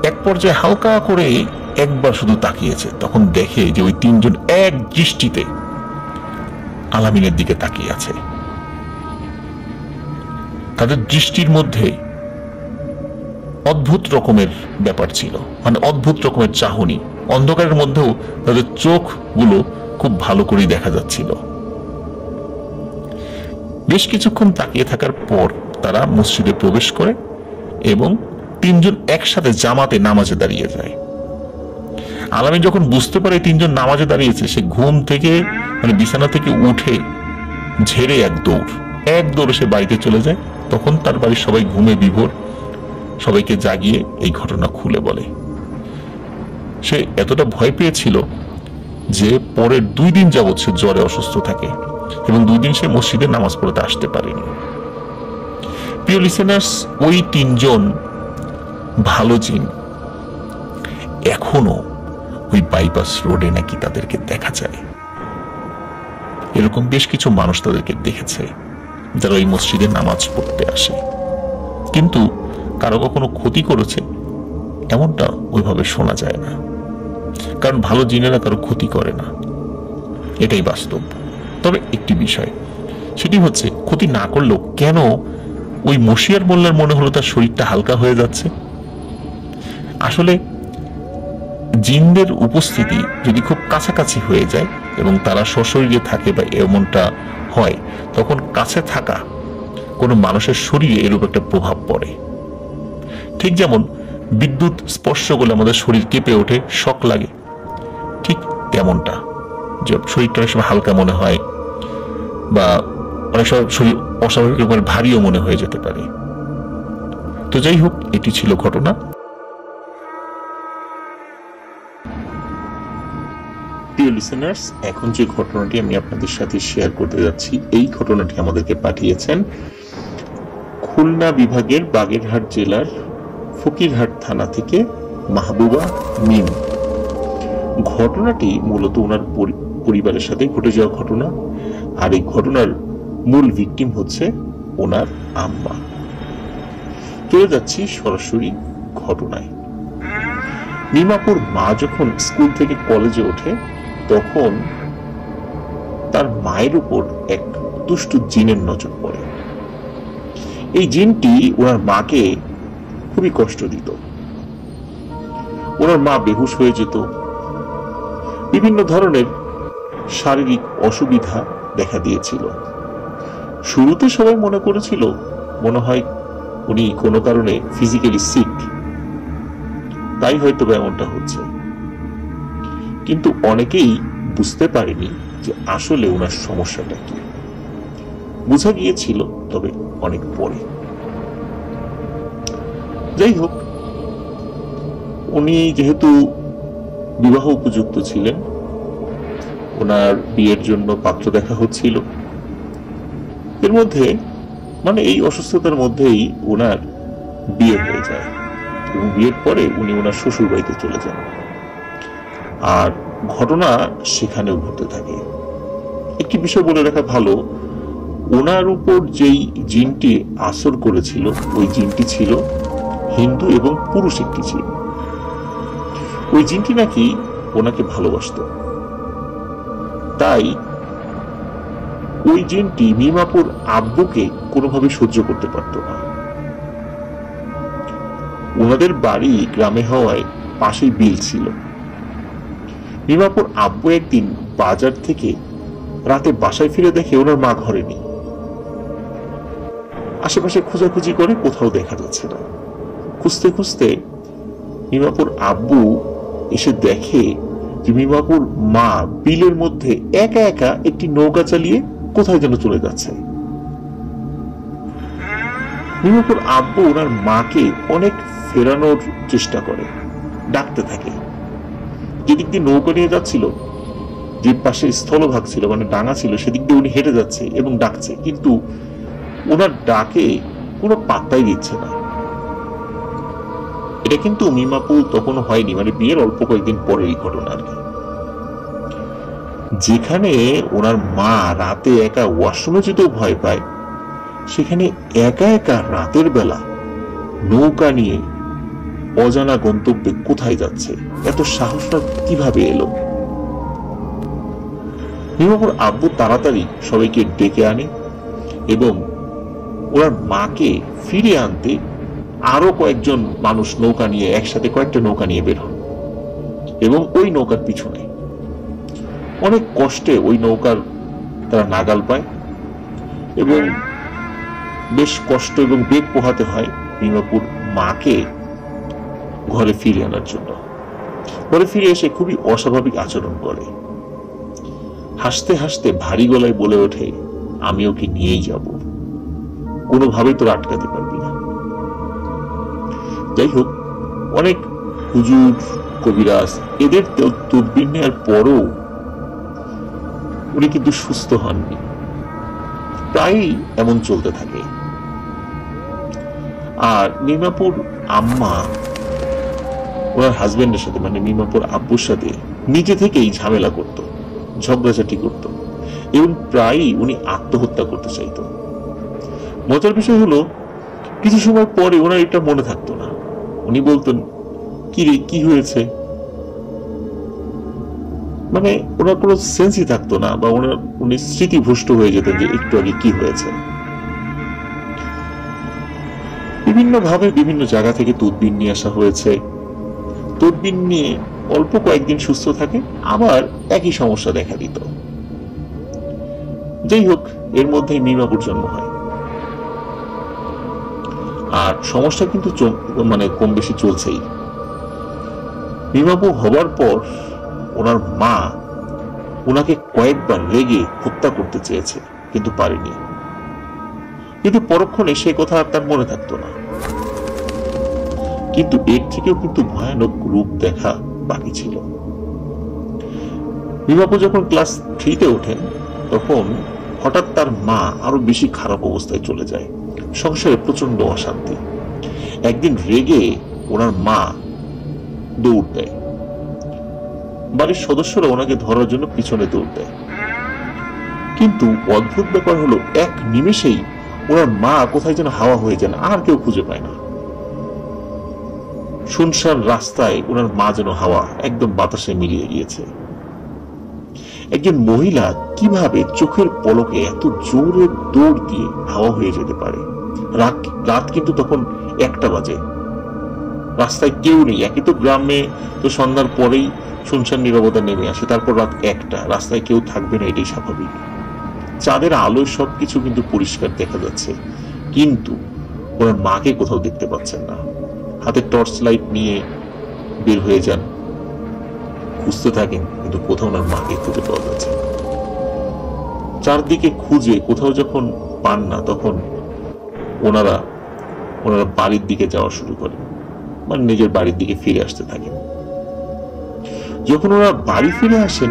Speaker 1: এক পর্যায়ে হালকা করে একবার শুধু তাকিয়েছে, তখন দেখে যে ওই তিনজন এক দৃষ্টিতে আলামিনের দিকে তাকিয়ে আছে। তাদের দৃষ্টির মধ্যে অদ্ভুত রকমের ব্যাপার ছিল, মানে অদ্ভুত রকমের চাহনি। অন্ধকারের মধ্যেও তাদের চোখগুলো খুব ভালো করেই দেখা যাচ্ছিল। বেশ কিছুক্ষণ তাকিয়ে থাকার পর তারা মসজিদে প্রবেশ করে এবং তিনজন একসাথে জামাতে নামাজে দাঁড়িয়ে যায়। আলামিন যখন বুঝতে পারে তিনজন নামাজে দাঁড়িয়েছে, সে ঘুম থেকে মানে বিছানা থেকে উঠে ঝেড়ে এক দৌড় সে বাড়িতে চলে যায়। তখন তার বাড়ির সবাই ঘুমে বিভোর, সবাইকে জাগিয়ে এই ঘটনা খুলে বলে। সে এতটা ভয় পেয়েছিল যে পরের 2 দিন যাবৎ সে জ্বরে অসুস্থ থাকে এবং 2 দিন সে মসজিদে নামাজ পড়তে আসতে পারেনি। প্রিয় লিসেনার্স, ওই 3 জন ভালো জিন এখনো ওই বাইপাস রোডে নাকি তাদেরকে দেখা যায়। এরকম বেশ কিছু মানুষ তাদেরকে দেখেছে যারা ওই মসজিদে নামাজ পড়তে আসে, কিন্তু কারো কখনো ক্ষতি করেছে এমনটা ওইভাবে শোনা যায় না, কারণ ভালো জিনেরা কারো ক্ষতি করে না, এটাই বাস্তব। তবে একটি বিষয়, সেটি হচ্ছে ক্ষতি না করলেও কেন ওই মশিয়ার মোল্লার মনে হলো তার শরীরটা হালকা হয়ে যাচ্ছে। আসলে জিনদের উপস্থিতি যদি খুব কাছাকাছি হয়ে যায় এবং তারা সশরীরে থাকে বা এমনটা হয়, তখন কাছে থাকা কোনো মানুষের শরীরে এরূপ একটা প্রভাব পড়ে। ঠিক যেমন বিদ্যুৎ স্পর্শ করলে আমাদের শরীর কেঁপে ওঠে, শক লাগে, ঠিক তেমনটা যে শরীরটা অনেক সময় হালকা মনে হয় বা অনেক সময় শরীর অস্বাভাবিক রকমের ভারীও মনে হয়ে যেতে পারে। তো যাই হোক, এটি ছিল ঘটনা। প্রিয় লিসেনার্স, এখন যে ঘটনাটি আমি আপনাদের সাথে শেয়ার করতে যাচ্ছি, এই ঘটনাটি আমাদেরকে পাঠিয়েছেন খুলনা বিভাগের বাগেরহাট জেলার ফকিরহাট থানা থেকে মাহবুবা মিম। ঘটনাটি মূলত ওনার পরিবারের সাথে ঘটে যাওয়া ঘটনা, আর এই ঘটনার মূল ভিকটিম হচ্ছে ওনার আম্মা। চলে যাচ্ছি সরাসরি ঘটনায়। মিমাপুর মা যখন স্কুল থেকে কলেজে ওঠে, তখন তার মায়ের উপর এক দুষ্টু জিনের নজর পড়ে। এই জিনটি ওনার মাকে খুবই কষ্ট দিত। ওনার মা বেহুশ হয়ে যেত, বিভিন্ন ধরনের শারীরিক অসুবিধা দেখা দিয়েছিল। শুরুতে সবাই মনে করেছিল মনে হয় উনি কোনো কারণে ফিজিক্যালি সিক, তাই হয়তো এমনটা হচ্ছে, কিন্তু অনেকেই বুঝতে পারেনি যে আসলে ওনার সমস্যাটা কি। বোঝা গিয়েছিল তবে অনেক পরে। যাই হোক, উনি যেহেতু বিবাহ উপযুক্ত ছিলেন, ওনার বিয়ের জন্য পাত্র দেখা হচ্ছিল, এর মধ্যে মানে এই অসুস্থতার মধ্যেই ওনার বিয়ে হয়ে যায় এবং বিয়ের পরে উনি ওনার শ্বশুর বাড়িতে চলে যান। আর ঘটনা সেখানেও ঘটতে থাকে। একটি বিষয় বলে রাখা ভালো, ওনার উপর যেই জিনটি আসর করেছিল, ওই জিনটি ছিল হিন্দু এবং পুরুষ একটি জিন। ওই জিনটি নাকি ওনাকে ভালোবাসত, তাই ওই জিনটি মিমাপুর আব্বুকে কোনোভাবে সহ্য করতে পারত না। ওনাদের বাড়ি গ্রামে হওয়ায় পাশেই বিল ছিল। মিমাপুর আব্বু একদিন বাজার থেকে রাতে বাসায় ফিরে দেখে ওনার মা ঘরে নেই। আশেপাশে খোঁজাখুঁজি করে, কোথাও দেখা যাচ্ছে না। খুঁজতে খুঁজতে মিমাপুর আব্বু এসে দেখে যে মিমাপুর মা বিলের মধ্যে একা একা একটি নৌকা চালিয়ে কোথায় যেন চলে যাচ্ছে। মিমাপুর আব্বু ওনার মাকে অনেক ফেরানোর চেষ্টা করে, ডাকতে থাকে। যেদিক দিয়ে নৌকা নিয়ে যাচ্ছিল, যে পাশে স্থলভাগ ছিল মানে ডাঙা ছিল, সেদিক দিয়ে উনি হেঁটে যাচ্ছে এবং ডাকছে, কিন্তু ওনার ডাকে কোনো পাত্তাই দিচ্ছে না। এটা কিন্তু মিমাপু তখনও হয়নি, মানে বিয়ের অল্প কয়েকদিন পরে এই ঘটনা আর কি। যেখানে ওনার মা রাতে একা ওয়াশরুমে যেতেও ভয় পায়, সেখানে একা একা রাতের বেলা নৌকা নিয়ে অজানা গন্তব্যে কোথায় যাচ্ছে, এত সাহসটা কিভাবে এলো? মিমাপুর আব্বু তাড়াতাড়ি সবাইকে ডেকে আনে এবং ওনার মাকে ফিরিয়ে আনতে আরো কয়েকজন মানুষ নৌকা নিয়ে একসাথে কয়েকটা নৌকা নিয়ে বের হন এবং ওই নৌকার পিছনে অনেক কষ্টে ওই নৌকার তারা নাগাল পায় এবং বেশ কষ্ট এবং বেগ পোহাতে হয় মিমাপুর মাকে ঘরে ফিরিয়ে আনার জন্য। ঘরে ফিরে এসে খুবই অস্বাভাবিক আচরণ করে, হাসতে হাসতে ভারী গলায় বলে ওঠে, আমি ওকে নিয়েই যাব, কোনোভাবেই তোর আটকাতে পারবি না। যাই হোক, অনেক হুজুর কবিরাজ এদের তদবির নেওয়ার পরও উনি কিন্তু সুস্থ হননি, প্রায়ই এমন চলতে থাকে। আর মিমাপুর আম্মা ওনার হাজবেন্ডের সাথে মানে মিমাপুর আব্বুর সাথে নিজে থেকেই ঝামেলা করত, ঝগড়াঝাটি করত এবং প্রায়ই উনি আত্মহত্যা করতে চাইত। মজার বিষয় হলো কিছু সময় পরে ওনার এটা মনে থাকতো না। উনি বলতেন, কি রে, কি হয়েছে, মানে ওনার কোনো সেন্সই থাকতো না, বা উনি স্মৃতিভ্রষ্ট হয়ে যেতেন যে একটু আগে কি হয়েছে। বিভিন্ন ভাবে বিভিন্ন জায়গা থেকে তদবির নিয়ে আসা হয়েছে, তদবির নিয়ে অল্প কয়েকদিন সুস্থ থাকে, আবার একই সমস্যা দেখা দিত। যাই হোক, এর মধ্যে মিমাপুর জন্ম হয়। আর সমস্যা কিন্তু মানে কম বেশি চলছেই। মিমাপু হবার পর ওনার মা ওনাকে কয়েকবার রেগে হত্যা করতে চেয়েছে, কিন্তু পারেনি। কিন্তু পরক্ষণে সেই কথা আর তার মনে থাকতো না। কিন্তু এর থেকেও কিন্তু ভয়ানক রূপ দেখা বাকি ছিল। মিমাপু যখন ক্লাস 3-তে ওঠেন, তখন হঠাৎ তার মা আরো বেশি খারাপ অবস্থায় চলে যায়, সংসারে প্রচন্ড অশান্তি। একদিন রেগে ওনার মা দৌড় দেয়, বাড়ির সদস্যরা ওনাকে ধরার জন্য পিছনে দৌড় দেয়। কিন্তু অদ্ভুত ব্যাপার হলো, এক নিমেষেই ওনার মা কোথায় যেন হাওয়া হয়ে যান, আর কেউ খুঁজে পায় না। শুনশান রাস্তায় ওনার মা যেন হাওয়া, একদম বাতাসে মিলিয়ে গিয়েছে। একজন মহিলা কিভাবে চোখের পলকে এত জোরে দৌড় দিয়ে হাওয়া হয়ে যেতে পারে? রাত কিন্তু তখন 1টা বাজে, রাস্তায় কেউ নেই। একই তো গ্রামে তো সন্ধ্যার পরেই শুনশান নীরবতা নেমে আসে, তারপর রাত 1টা, রাস্তায় কেউ থাকবে না, এটাই স্বাভাবিক। চাঁদের আলোয় সবকিছু কিন্তু পরিষ্কার দেখা যাচ্ছে, কিন্তু ওনার মাকে কোথাও দেখতে পাচ্ছেন না। হাতে টর্চ লাইট নিয়ে বের হয়ে যান, খুঁজতে থাকেন, কিন্তু কোথাও ওনার মাকে খুঁজে পাওয়া যাচ্ছে। চারদিকে খুঁজে কোথাও যখন পান না, তখন ওনারা বাড়ির দিকে যাওয়া শুরু করেন, মানে নিজের বাড়ির দিকে ফিরে আসতে থাকেন। যখন ওনারা বাড়ি ফিরে আসেন,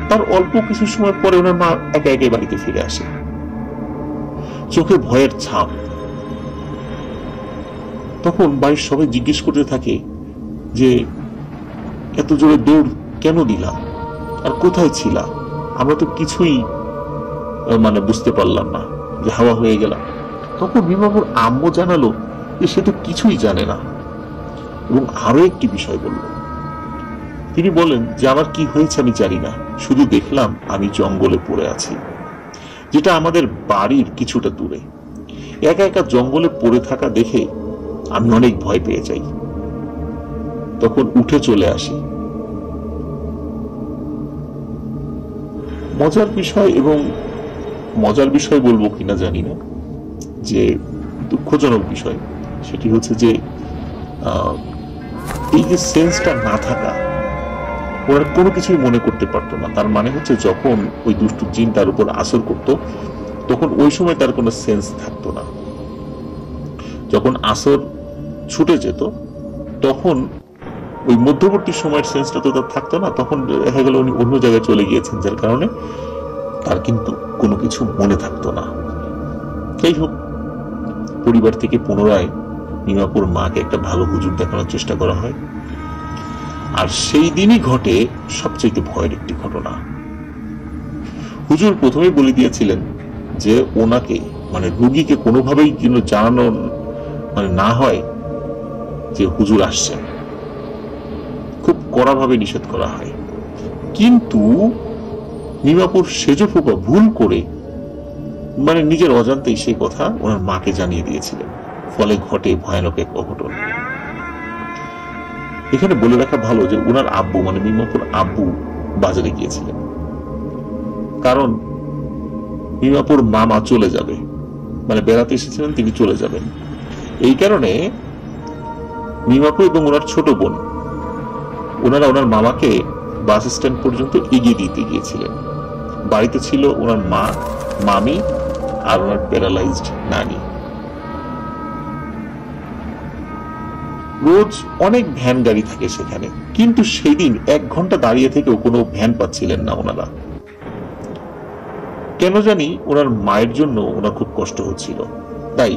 Speaker 1: তার অল্প কিছু সময় পরে ওনার মা একা একাই বাড়িতে ফিরে আসে, চোখে ভয়ের ছাপ। তখন বাড়ির সবাই জিজ্ঞেস করতে থাকে যে এত জোরে দৌড় কেন দিলা, আর কোথায় ছিলা? আমরা তো কিছুই মানে বুঝতে পারলাম না, যে হাওয়া হয়ে গেলাম। তখন মিমাপুর আম্মু জানালো যে সে তো কিছুই জানে না, এবং আরো একটি বিষয় বলল। তিনি বলেন যে আমার কি হয়েছে আমি জানি না, শুধু দেখলাম আমি জঙ্গলে পড়ে আছি, যেটা আমাদের বাড়ির কিছুটা দূরে। একা একা জঙ্গলে পড়ে থাকা দেখে আমি অনেক ভয় পেয়ে যাই, তখন উঠে চলে আসি। মজার বিষয়, এবং মজার বিষয় বলবো কিনা জানি না, যে দুঃখজনক বিষয়, সেটি হচ্ছে যে এই যে সেন্সটা না থাকা, ওরা কোনো কিছুই মনে করতে পারতো না। তার মানে হচ্ছে যখন ওই দুষ্টু জিন তার উপর আসর করত, তখন ওই সময় তার কোনো সেন্স থাকতো না। যখন আসর ছুটে যেত, তখন ওই মধ্যবর্তী সময়ের সেন্সটা তো তার থাকতো না, তখন দেখা গেল উনি অন্য জায়গায় চলে গিয়েছেন, যার কারণে তার কিন্তু কোনো কিছু মনে থাকতো না। যাই হোক, পরিবার থেকে পুনরায় মিমাপুর মাকে একটা ভালো হুজুর দেখানোর চেষ্টা করা হয়। আর সেই দিনই ঘটে সবচেয়ে ভয়ের একটি ঘটনা। হুজুর প্রথমেই বলে দিয়েছিলেন যে ওনাকে মানে রোগীকে কোনোভাবেই যেন জানানো মানে না হয় যে হুজুর আসছেন, খুব কড়াভাবে নিষেধ করা হয়। কিন্তু মিমাপুর সেজ ফুপা ভুল করে মানে নিজের অজান্তেই সেই কথা ওনার মাকে জানিয়ে দিয়েছিলেন, ফলে ঘটে ভয়ানক এক অঘটন। এখানে বলে রাখা ভালো যে ওনার আব্বু মানে মিমাপুর আব্বু বাজারে গিয়েছিলেন, কারণ মিমাপুর মামা চলে যাবে, মানে বেড়াতে এসেছিলেন, তিনি চলে যাবেন। এই কারণে মিমাপুর এবং ওনার ছোট বোন ওনারা ওনার মামাকে বাস স্ট্যান্ড পর্যন্ত এগিয়ে দিতে গিয়েছিলেন। বাড়িতে ছিল ওনার মা, মামি আর ওনার প্যারালাইজড নানি। রোজ অনেক ভ্যান গাড়ি থাকে সেখানে, কিন্তু সেই দিন 1 ঘন্টা দাঁড়িয়ে থেকেও কোনো ভ্যান পাচ্ছিলেন না ওনারা। কেন জানি ওনার মায়ের জন্য ওনার খুব কষ্ট হচ্ছিল, তাই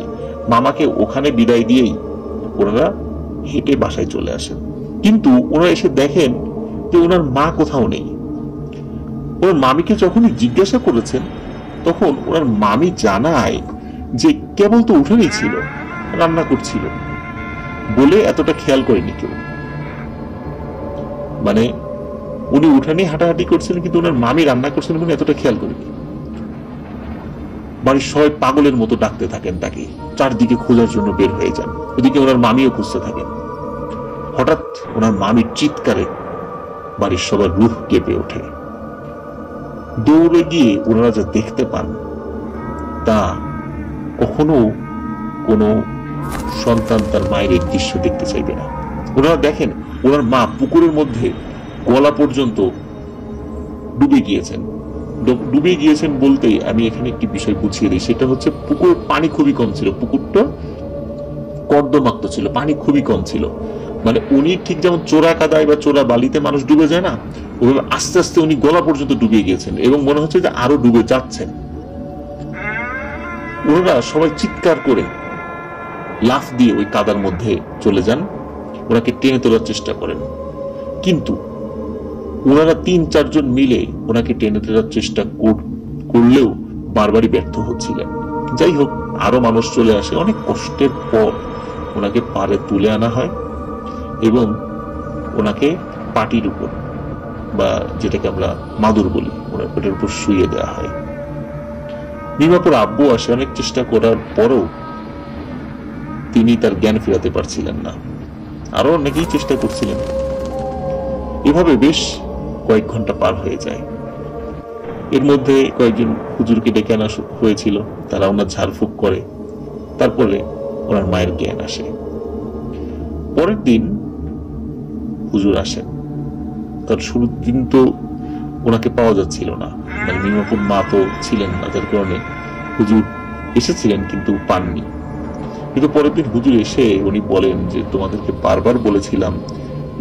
Speaker 1: মামাকে ওখানে বিদায় দিয়েই ওনারা হেঁটে বাসায় চলে আসেন। কিন্তু ওনারা এসে দেখেন যে ওনার মা কোথাও নেই। ওনার মামিকে যখনই জিজ্ঞাসা করেছেন তখন ওনার মামি জানায় যে কেবল তো উঠেই ছিল, রান্না করছিল বলে এতটা খেয়াল করেনি কেউ। মানে উনি উঠানে হাঁটাহাঁটি করছিলেন, কিন্তু ওনার মামি রান্না করছিলেন বলে এতটা খেয়াল করেনি। বাড়ির সবাই পাগলের মতো ডাকতে থাকেন তাকে, চারদিকে খোঁজার জন্য বের হয়ে যান। ওদিকে ওনার মামিও খুঁজতে থাকেন। হঠাৎ ওনার মামির চিৎকারে বাড়ির সবার রুহ কেঁপে ওঠে। দৌড়ে গিয়ে ওনারা যা দেখতে পান তা কখনো কোনো সন্তান তার মায়ের এই দৃশ্য দেখতে চাইবে না। ওনারা দেখেন ওনার মা পুকুরের মধ্যে গলা পর্যন্ত ডুবে গিয়েছেন। ডুবে গিয়েছেন বলতেই আমি এখানে একটি বিষয় বুঝিয়ে দিই, সেটা হচ্ছে পুকুরের পানি খুবই কম ছিল, পুকুরটা কর্দমাক্ত ছিল, পানি খুবই কম ছিল। মানে উনি ঠিক যেমন চোরা কাদায় বা চোরা বালিতে মানুষ ডুবে যায় না, ওইভাবে আস্তে আস্তে উনি গলা পর্যন্ত ডুবে গিয়েছেন এবং মনে হচ্ছে যে আরো ডুবে যাচ্ছেন। ওনারা সবাই চিৎকার করে লাফ দিয়ে ওই কাদার মধ্যে চলে যান, ওনাকে টেনে তোলার চেষ্টা করেন, কিন্তু ওনারা 3-4 জন মিলে ওনাকে টেনে তোলার চেষ্টা করলেও বারবারই ব্যর্থ হচ্ছিলেন। যাই হোক, আরো মানুষ চলে আসে, অনেক কষ্টের পর ওনাকে পাড়ে তুলে আনা হয় এবং ওনাকে পাটির উপর বা যেটাকে আমরা মাদুর বলি, ওনার পেটের উপর শুইয়ে দেওয়া হয়। মিমাপুর আব্বু আসে, অনেক চেষ্টা করার পরও তিনি তার জ্ঞান ফেরাতে পারছিলেন না, আরো অনেকেই চেষ্টা করছিলেন। এভাবে বেশ কয়েক ঘন্টা পার হয়ে যায়। এর মধ্যে কয়েকজন হুজুরকে ডেকে আনা হয়েছিল, তারা ওনার ঝাড়ফুঁক করে, তারপরে ওনার মায়ের জ্ঞান আসে। পরের দিন হুজুর আসেন, তার শুরুর দিন তো ওনাকে পাওয়া যাচ্ছিল না, মানে মিমাপুর মা তো ছিলেন না, যার কারণে হুজুর এসেছিলেন কিন্তু পাননি। কিন্তু পরের দিন হুজুর এসে উনি বলেন যে তোমাদেরকে বারবার বলেছিলাম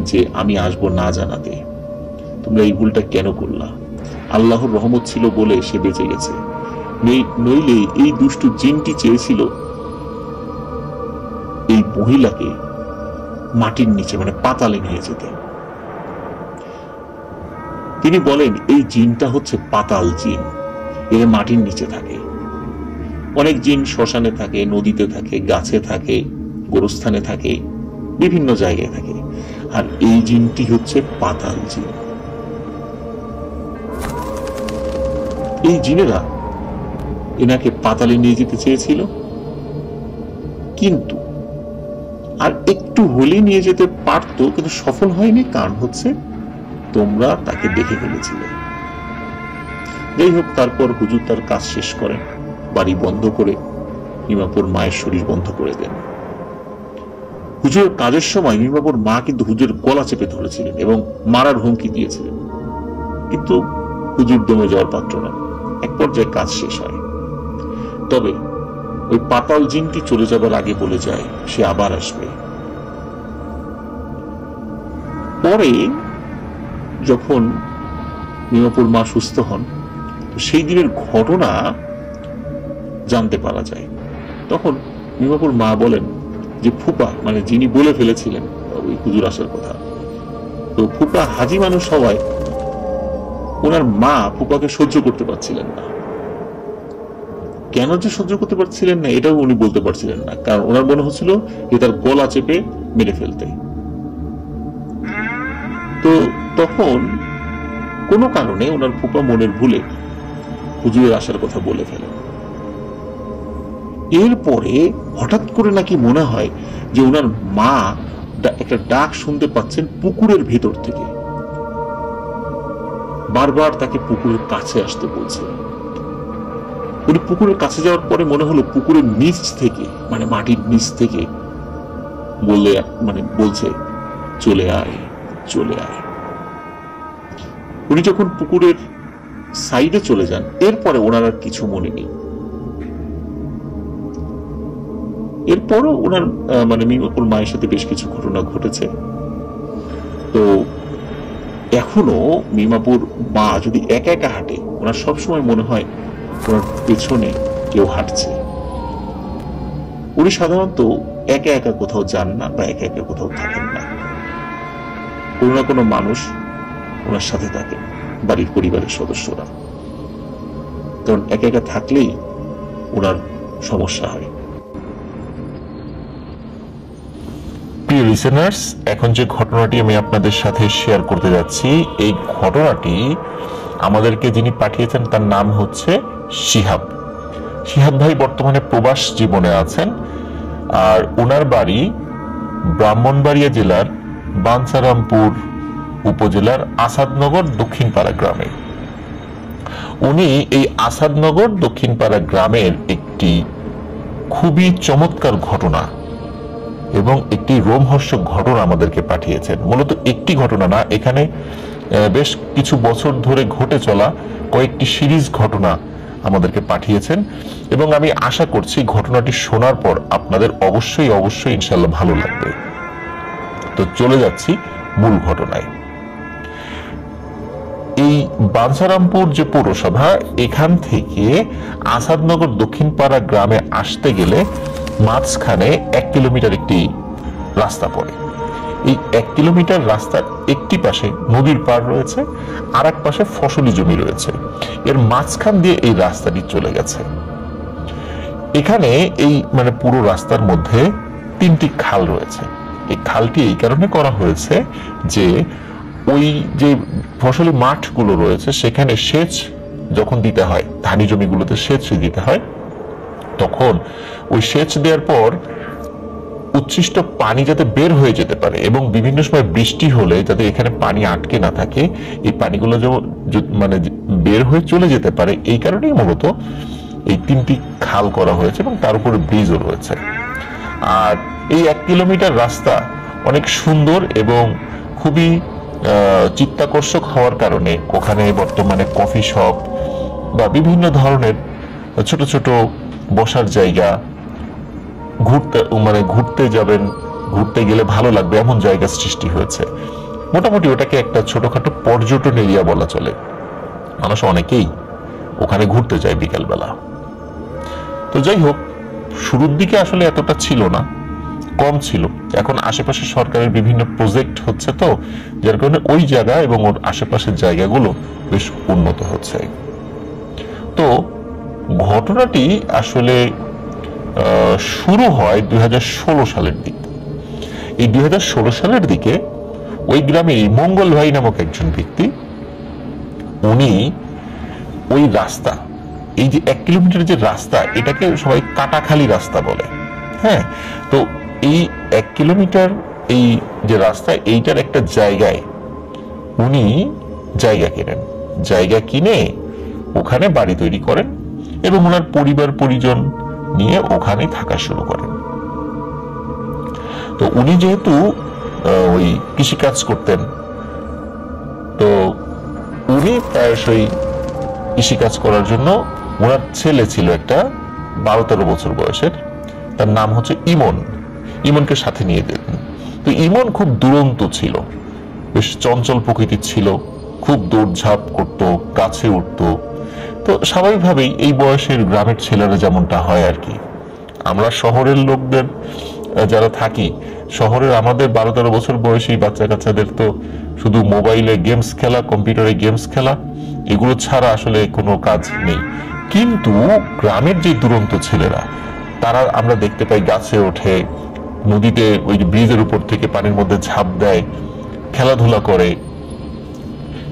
Speaker 1: যে আমি আসবো না জানাতে, তোমরা এই ভুলটা কেন করলা? আল্লাহর রহমত ছিল বলে সে বেঁচে গেছে, নইলে এই দুষ্টু জিনটি চেয়েছিল এই মহিলাকে মাটির নিচে মানে পাতালে নিয়ে যেতে। তিনি বলেন এই জিনটা হচ্ছে পাতাল জিন, এর মাটির নিচে থাকে। অনেক জিন শ্মশানে থাকে, নদীতে থাকে, গাছে থাকে, গোরস্থানে থাকে, বিভিন্ন জায়গায় থাকে, আর এই জিনটি হচ্ছে পাতাল জিন। এই জিনেরা এনাকে পাতালে নিয়ে যেতে চেয়েছিল, কিন্তু আর একটু হলেই নিয়ে যেতে পারত, কিন্তু সফল হয়নি। কারণ হচ্ছে তোমরা তাকে দেখে ফেলেছিলে। যাই হোক, তারপর হুজুর তার কাজ শেষ করেন, বাড়ি বন্ধ করে মিমাপুর মায়ের শরীর বন্ধ করে দেন। হুজুরের কাজের সময় মিমাপুর মা কিন্তু হুজুরের গলা চেপে ধরেছিলেন এবং মারার হুমকি দিয়েছিলেন, কিন্তু হুজুর দমে যাওয়ার পাত্র নন। এক পর্যায়ে কাজ শেষ হয়, তবে ওই পাতাল জিনটি চলে যাবার আগে বলে যায় সে আবার আসবে। পরে যখন মিমাপুর মা সুস্থ হন, সেই দিনের ঘটনা জানতে পারা যায়। তখন মিমাপুর মা বলেন যে ফুপা মানে যিনি বলে ফেলেছিলেন ওই হুজুর আসার কথা, তো ফুপা হাজি মানুষ হওয়ায় ওনার মা ফুপাকে সহ্য করতে পারছিলেন না। কেন যে সহ্য করতে পারছিলেন না এটাও উনি বলতে পারছিলেন না, কারণ ওনার মনে হচ্ছিল যে তার গলা চেপে মেরে ফেলতে। তো তখন কোনো কারণে ওনার ফুপা মনের ভুলে হুজুরের আসার কথা বলে ফেলেন। এরপরে হঠাৎ করে নাকি মনে হয় যে ওনার মা একটা ডাক শুনতে পাচ্ছেন পুকুরের ভেতর থেকে, বারবার তাকে পুকুরের কাছে আসতে বলছে। উনি পুকুরের কাছে যাওয়ার পরে মনে হলো পুকুরের নিচ থেকে, মানে মাটির নিচ থেকে বলছে চলে আয়, চলে আয়। উনি যখন পুকুরের সাইডে চলে যান, এরপরে ওনার আর কিছু মনে নেই। এরপরও ওনার মিমাপুর মায়ের সাথে বেশ কিছু ঘটনা ঘটেছে। তো এখনো মিমাপুর মা যদি একা একা হাঁটে, ওনার সবসময় মনে হয় ওনার পেছনে কেউ হাঁটছে। উনি সাধারণত একা একা কোথাও যান না বা একা একা কোথাও থাকেন না, কোনো না কোনো মানুষ ওনার সাথে থাকে, বাড়ির পরিবারের সদস্যরা। কারণ একা একা থাকলেই ওনার সমস্যা হয়। প্রিয় লিসেনার্স, এখন যে ঘটনাটি আমি আপনাদের সাথে শেয়ার করতে যাচ্ছি, এই ঘটনাটি আমাদেরকে যিনি পাঠিয়েছেন তার নাম হচ্ছে শিহাব। শিহাব ভাই বর্তমানে প্রবাস জীবনে আছেন, আর ওনার বাড়ি ব্রাহ্মণবাড়িয়া জেলার বাঞ্ছারামপুর উপজেলার আসাদনগর দক্ষিণপাড়া গ্রামে। উনি এই আসাদনগর দক্ষিণপাড়া গ্রামের একটি খুবই চমৎকার ঘটনা এবং একটি রোমহর্ষক ঘটনা আমাদেরকে পাঠিয়েছেন। মূলত একটি ঘটনা না, এখানে বেশ কিছু বছর ধরে ঘটে চলা কয়েকটি সিরিজ ঘটনা আমাদেরকে পাঠিয়েছেন, এবং আমি আশা করছি ঘটনাটি শোনার পর আপনাদের অবশ্যই অবশ্যই ইনশাল্লাহ ভালো লাগবে। তো চলে যাচ্ছি মূল ঘটনায়। এই বাঞ্ছারামপুর যে পৌরসভা, এখান থেকে আসাদনগর দক্ষিণপাড়া গ্রামে আসতে গেলে মাঝখানে 1 কিলোমিটার একটি রাস্তা পড়ে। এই 1 কিলোমিটার রাস্তার একটি পাশে নদীর পাড় রয়েছে, আর এক পাশে ফসলি জমি রয়েছে। এর মাঝখান দিয়ে এই রাস্তাটি চলে গেছে। এখানে এই পুরো রাস্তার মধ্যে 3টি খাল রয়েছে। এই খালটি এই কারণে করা হয়েছে যে ওই যে ফসলি মাঠগুলো রয়েছে সেখানে সেচ যখন দিতে হয়, ধানি জমিগুলোতে সেচ দিতে হয়, তখন ওই সেচ দেওয়ার পর উচ্ছিষ্ট পানি যাতে বের হয়ে যেতে পারে এবং বিভিন্ন সময় বৃষ্টি হলে যাতে এখানে পানি আটকে না থাকে, এই পানিগুলো বের হয়ে চলে যেতে পারে, এই কারণেই মূলত এই 3টি খাল করা হয়েছে এবং তার উপরে ব্রিজও রয়েছে। আর এই 1 কিলোমিটার রাস্তা অনেক সুন্দর এবং খুবই চিত্তাকর্ষক হওয়ার কারণে ওখানে বর্তমানে কফি শপ বা বিভিন্ন ধরনের ছোট ছোট বসার জায়গা, ঘুরতে যাবেন, ঘুরতে গেলে ভালো লাগবে এমন জায়গা সৃষ্টি হয়েছে। মোটামুটি ওটাকে একটা ছোটখাটো পর্যটন এরিয়া বলা চলে। মানুষ অনেকেই ওখানে ঘুরতে যায় বিকালবেলা। তো যাই হোক, শুরুর দিকে আসলে এতটা ছিল না, কম ছিল। এখন আশেপাশে সরকারের বিভিন্ন প্রজেক্ট হচ্ছে, তো যার কারণে ওই জায়গা এবং ওর আশেপাশের জায়গাগুলো বেশ উন্নত হচ্ছে। তো ঘটনাটি আসলে শুরু হয় 2016 সালের দিকে। এই 2016 সালের দিকে ওই গ্রামে মঙ্গল ভাই নামক একজন ব্যক্তি, উনি ওই রাস্তা, এই যে 1 কিলোমিটার যে রাস্তা, এটাকে সবাই কাটাখালি রাস্তা বলে। হ্যাঁ, তো এই 1 কিলোমিটার এই যে রাস্তা, এইটার একটা জায়গায় উনি জায়গা কেনেন। জায়গা কিনে ওখানে বাড়ি তৈরি করেন এবং ওনার পরিবার পরিজন নিয়ে ওখানে থাকা শুরু করেন। তো উনি যেহেতু ওই কৃষিকাজ করতেন, তো উনি প্রায়শই কৃষিকাজ করার জন্য, ওনার ছেলে ছিল একটা 12-13 বছর বয়সের, তার নাম হচ্ছে ইমন। ইমনকে সাথে নিয়ে যেতেন। তো ইমন খুব দুরন্ত ছিল, বেশ চঞ্চল প্রকৃতির ছিল, খুব দৌড়ঝাঁপ করত, গাছে উঠত। তো স্বাভাবিকভাবেই এই বয়সের গ্রামের ছেলেরা যেমনটা হয় আর কি। আমরা শহরের লোকদের যারা থাকি, শহরের আমাদের 12-13 বছর বয়সী বাচ্চা কাচ্চাদের তো শুধু মোবাইলে গেমস খেলা, কম্পিউটারে গেমস খেলা, এগুলো ছাড়া আসলে কোনো কাজ নেই। কিন্তু গ্রামের যে দুরন্ত ছেলেরা, তারা আমরা দেখতে পাই গাছে ওঠে, নদীতে ওই ব্রিজের উপর থেকে পানির মধ্যে ঝাঁপ দেয়, খেলাধুলা করে।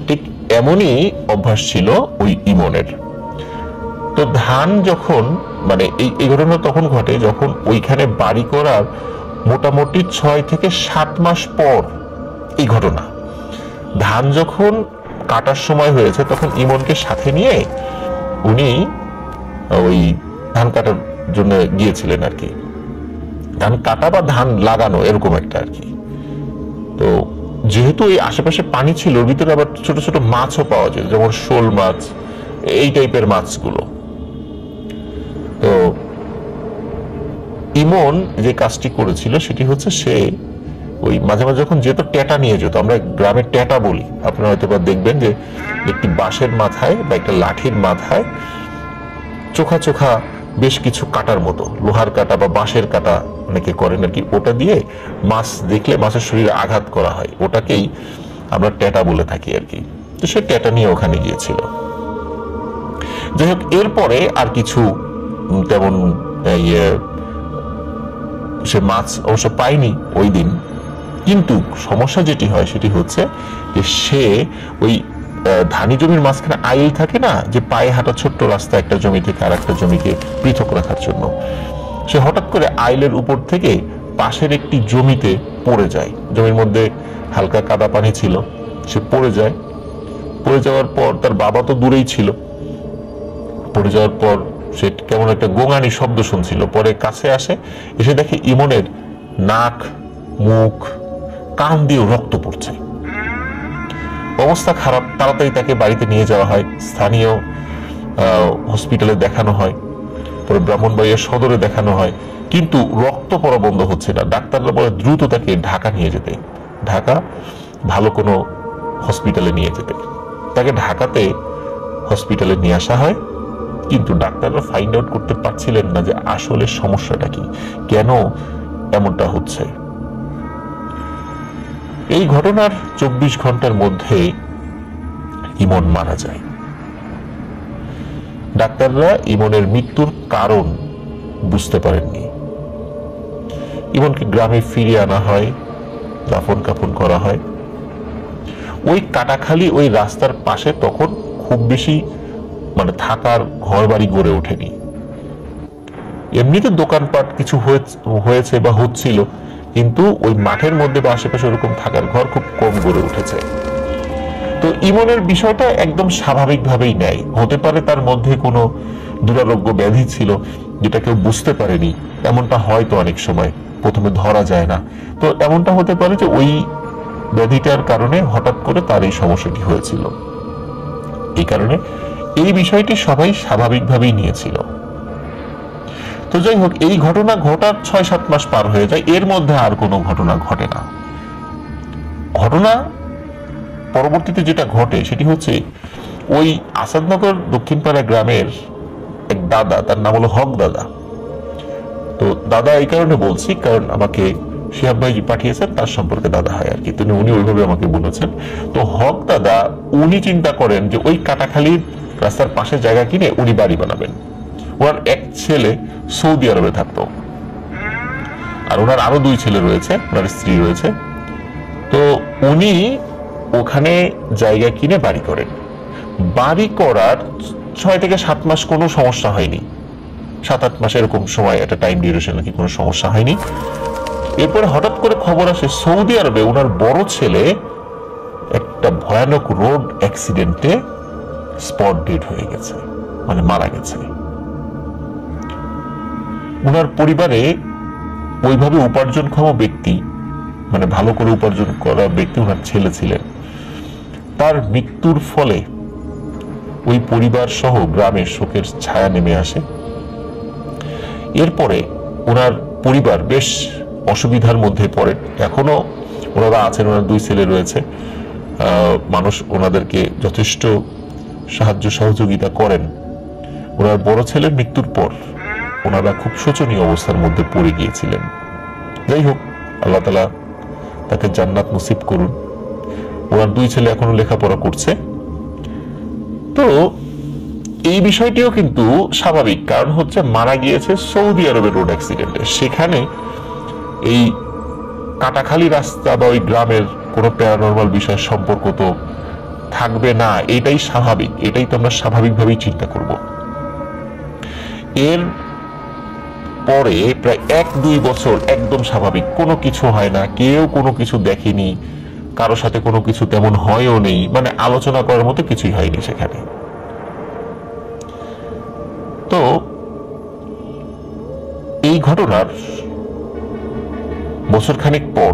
Speaker 1: ঠিক এমনই অভ্যাস ছিল ওই ইমনের। তো ধান যখন মানে এই ঘটনা তখন ঘটে যখন ওইখানে বাড়ি করার মোটামুটি 6 থেকে 7 মাস পর এই ঘটনা। ধান যখন কাটার সময় হয়েছে তখন ইমনকে সাথে নিয়ে উনি ওই ধান কাটার জন্য গিয়েছিলেন আর কি, ধান কাটা বা ধান লাগানো এরকম একটা আর কি। তো যেহেতু এই আশেপাশে পানি ছিল, ভিতরে আবার ছোট ছোট মাছও পাওয়া যায়, যেমন শোল মাছ, এই টাইপের মাছগুলো। তো ইমন যে কাজটি করেছিল সেটি হচ্ছে সে ওই মাঝে মাঝে যখন যেত ট্যাটা নিয়ে যেত, আমরা গ্রামে ট্যাটা বলি, আপনারা হয়তো দেখবেন যে একটি বাঁশের মাথায় বা একটা লাঠির মাথায় চোখা চোখা বেশ কিছু কাটার মতো, লোহার কাটা বা বাঁশের কাটা অনেকে করেন আর কি, ওটা দিয়ে মাছ দেখলে মাছের শরীরে আঘাত করা হয়, ওটাকেই আমরা ট্যাটা বলে থাকি আর কি। তো সে ট্যাটা নিয়ে ওখানে গিয়েছিল। যাই হোক, এরপরে আর কিছু তেমন সে মাছ অবশ্য পায়নি ওই দিন। কিন্তু সমস্যা যেটি হয় সেটি হচ্ছে যে সে ওই ধানি জমির মাঝখানে আইল থাকে না, যে পায়ে হাঁটা ছোট্ট রাস্তা একটা জমি থেকে আর একটা জমিকে পৃথক রাখার জন্য, সে হঠাৎ করে আইলের উপর থেকে পাশের একটি জমিতে পড়ে যায়। জমির মধ্যে হালকা কাদা পানি ছিল, সে পড়ে যায়। পড়ে যাওয়ার পর তার বাবা তো দূরেই ছিল, পড়ে যাওয়ার পর সে কেমন একটা গোঙানি শব্দ শুনছিল, পরে কাছে আসে, এসে দেখে ইমনের নাক, মুখ, কান দিয়ে রক্ত পড়ছে। অবস্থা খারাপ, তাড়াতাড়ি তাকে বাড়িতে নিয়ে যাওয়া হয়, স্থানীয় হসপিটালে দেখানো হয়, পরে ব্রাহ্মণবাড়িয়া সদরে দেখানো হয়, কিন্তু রক্ত পড়া বন্ধ হচ্ছে না। ডাক্তাররা বলে দ্রুত তাকে ঢাকা নিয়ে যেতে, ঢাকা ভালো কোনো হসপিটালে নিয়ে যেতে। তাকে ঢাকাতে হসপিটালে নিয়ে আসা হয়, কিন্তু ডাক্তাররা ফাইন্ড আউট করতে পারছিলেন না যে আসলে সমস্যাটা কি, কেন এমনটা হচ্ছে। এই ঘটনার 24 ঘন্টার মধ্যে ইমন মারা যায়। ডাক্তাররা ইমনের মৃত্যুর কারণ বুঝতে পারেননি। ইমনকে গ্রামে ফিরিয়ে আনা হয়, দাফন কাফন করা হয়। ওই কাটাখালি ওই রাস্তার পাশে তখন খুব বেশি মানে থাকার ঘর বাড়ি গড়ে ওঠেনি। এমনিতে দোকানপাট কিছু হয়েছে বা হচ্ছিল, কিন্তু ওই মাঠের মধ্যে বা আশেপাশে ওরকম থাকার ঘর খুব কম গড়ে উঠেছে। তো ইমনের বিষয়টা একদম স্বাভাবিকভাবেই নেয়। হতে পারে তার মধ্যে কোনো দুরারোগ্য ব্যাধি ছিল যেটা কেউ বুঝতে পারেনি, এমনটা হয়তো অনেক সময় প্রথমে ধরা যায় না। তো এমনটা হতে পারে যে ওই ব্যাধিটার কারণে হঠাৎ করে তার এই সমস্যাটি হয়েছিল। এই কারণে এই বিষয়টি সবাই স্বাভাবিকভাবেই নিয়েছিল। তো যাই হোক, এই ঘটনা ঘটার 6-7 মাস পার হয়ে যায়, এর মধ্যে আর কোনো ঘটনা ঘটে না। ঘটনা পরবর্তীতে যেটা ঘটে সেটি হচ্ছে ওই আসাদনগর দক্ষিণপাড়া গ্রামের এক দাদা, তার নাম হলো হক দাদা। তো দাদা এই কারণে বলছি কারণ আমাকে শিহাব ভাই পাঠিয়েছেন, তার সম্পর্কে দাদা হয় আর কি, উনি ওইভাবে আমাকে বলেছেন। তো হক দাদা উনি চিন্তা করেন যে ওই কাটাখালির রাস্তার পাশে জায়গা কিনে উনি বাড়ি বানাবেন। ওনার এক ছেলে সৌদি আরবে থাকতো, আর ওনার আরো 2 ছেলে রয়েছে, ওনার স্ত্রী রয়েছে। তো উনি ওখানে জায়গা কিনে বাড়ি করেন। বাড়ি করার 6 থেকে 7 মাস কোনো সমস্যা হয়নি, 7-8 মাস এরকম সময়, একটা টাইম ডিউরেশন নাকি কোনো সমস্যা হয়নি। এরপরে হঠাৎ করে খবর আসে সৌদি আরবে ওনার বড় ছেলে একটা ভয়ানক রোড অ্যাক্সিডেন্টে স্পট ডেড হয়ে গেছে, মানে মারা গেছে। ওনার পরিবারে ওইভাবে উপার্জনক্ষম ব্যক্তি, মানে ভালো করে উপার্জন করা ব্যক্তি ওনার ছেলে ছিলেন। তার মৃত্যুর ফলে ওই পরিবার সহ গ্রামের শোকের ছায়া নেমে আসে। এরপরে ওনার পরিবার বেশ অসুবিধার মধ্যে পড়ে। এখনো ওনারা আছেন, ওনার 2 ছেলে রয়েছে, মানুষ ওনাদেরকে যথেষ্ট সাহায্য সহযোগিতা করেন। ওনার বড় ছেলের মৃত্যুর পর ওনারা খুব শোচনীয় অবস্থার মধ্যে পড়ে গিয়েছিলেন। যাই হোক, আল্লাহ তাআলা তাকে জান্নাত নসিব করুন। ওনার 2 ছেলে এখনো লেখাপড়া করছে। তো এই বিষয়টিও কিন্তু স্বাভাবিক, কারণ হচ্ছে মারা গিয়েছে সৌদি আরবের রোড অ্যাক্সিডেন্টে। সেখানে এই কাটাখালি রাস্তা বা ওই গ্রামের কোনো প্যারানরমাল বিষয়ের সম্পর্ক তো থাকবে না, এটাই স্বাভাবিক, এটাই তো আমরা স্বাভাবিকভাবেই চিন্তা করব। এর পরে প্রায় 1-2 বছর একদম স্বাভাবিক, কোনো কিছু হয় না, কেউ কোনো কিছু দেখেনি, কারোর সাথে কোনো কিছু তেমন হয়ও নেই, মানে আলোচনা করার মতো কিছুই হয়নি সেখানে। তো এই ঘটনার বছরখানেক পর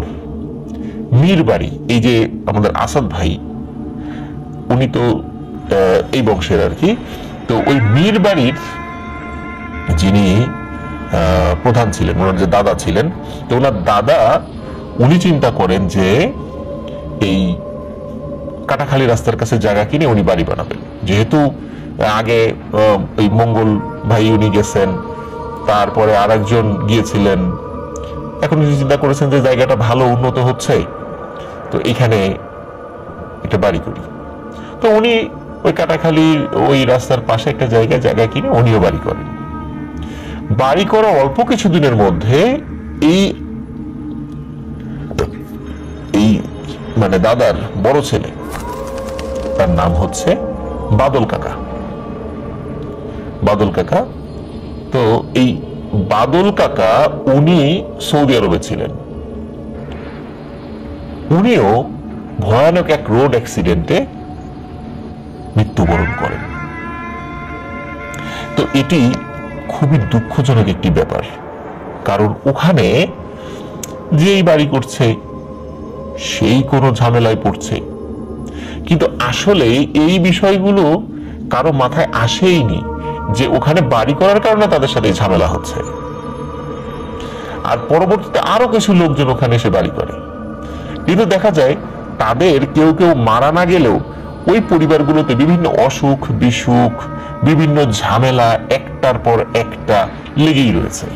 Speaker 1: মীর বাড়ি, এই যে আমাদের আসাদ ভাই, উনি তো এই বংশের আর কি, তো ওই মীর বাড়ির যিনি প্রধান ছিলেন, ওনার যে দাদা ছিলেন, তো ওনার দাদা উনি চিন্তা করেন যে এই কাটাখালী রাস্তার কাছে জায়গা কিনে উনি বাড়ি বানাবেন। যেহেতু আগে ওই মঙ্গল ভাই উনি গেছেন, তারপরে আর একজন গিয়েছিলেন, এখন উনি চিন্তা করেছেন যে জায়গাটা ভালো উন্নত হচ্ছে, তো এখানে একটা বাড়ি করি। তো উনি ওই কাটাখালীর ওই রাস্তার পাশে একটা জায়গা কিনে উনিও বাড়ি করেন। বাড়ি করা অল্প কিছুদিনের মধ্যে এই মানে দাদার বড় ছেলে, তার নাম হচ্ছে বাদল কাকা। বাদল কাকা, তো এই বাদল কাকা উনি সৌদি আরবে ছিলেন। উনিও ভয়ানক এক রোড অ্যাক্সিডেন্টে মৃত্যুবরণ করেন। তো এটি খুবই দুঃখজনক একটি ব্যাপার, কারণ ওখানে যেই বাড়ি করছে সেই কোনো ঝামেলায় পড়ছে, কিন্তু আসলে এই বিষয়গুলো কারো মাথায় আসেইনি যে ওখানে বাড়ি করার কারণে তাদের সাথে ঝামেলা হচ্ছে। আর পরবর্তীতে আরো কিছু লোকজন ওখানে এসে বাড়ি করে, কিন্তু দেখা যায় তাদের কেউ কেউ মারা না গেলেও ওই পরিবারগুলোতে বিভিন্ন অসুখ বিসুখ, বিভিন্ন ঝামেলা একটার পর একটা লেগেই রয়েছে,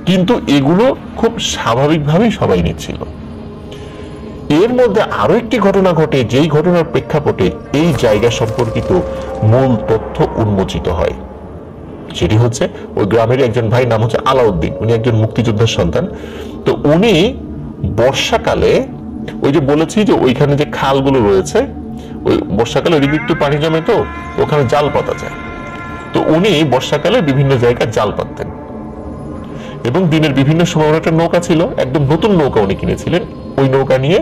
Speaker 1: কিন্তু এগুলো খুব স্বাভাবিকভাবেই সবাই নিচ্ছিল। এর মধ্যে আরো একটি ঘটনা ঘটে, যেই ঘটনার প্রেক্ষাপটে এই জায়গা সম্পর্কিত মূল তথ্য উন্মোচিত হয়। সেটি হচ্ছে ওই গ্রামের একজন ভাই, নাম হচ্ছে আলাউদ্দিন, উনি একজন মুক্তিযোদ্ধার সন্তান। তো উনি বর্ষাকালে, ওই যে বলেছি যে ওইখানে যে খালগুলো রয়েছে, ওই বর্ষাকালে ওইদিকে একটু পানি জমে, তো ওখানে জাল পাতা যায়। তো উনি বর্ষাকালে বিভিন্ন জায়গায় জাল পাততেন, এবং দিনের বিভিন্ন সময় ওনার একটা নৌকা ছিল, একদম নতুন নৌকা উনি কিনেছিলেন। ওই নৌকা নিয়ে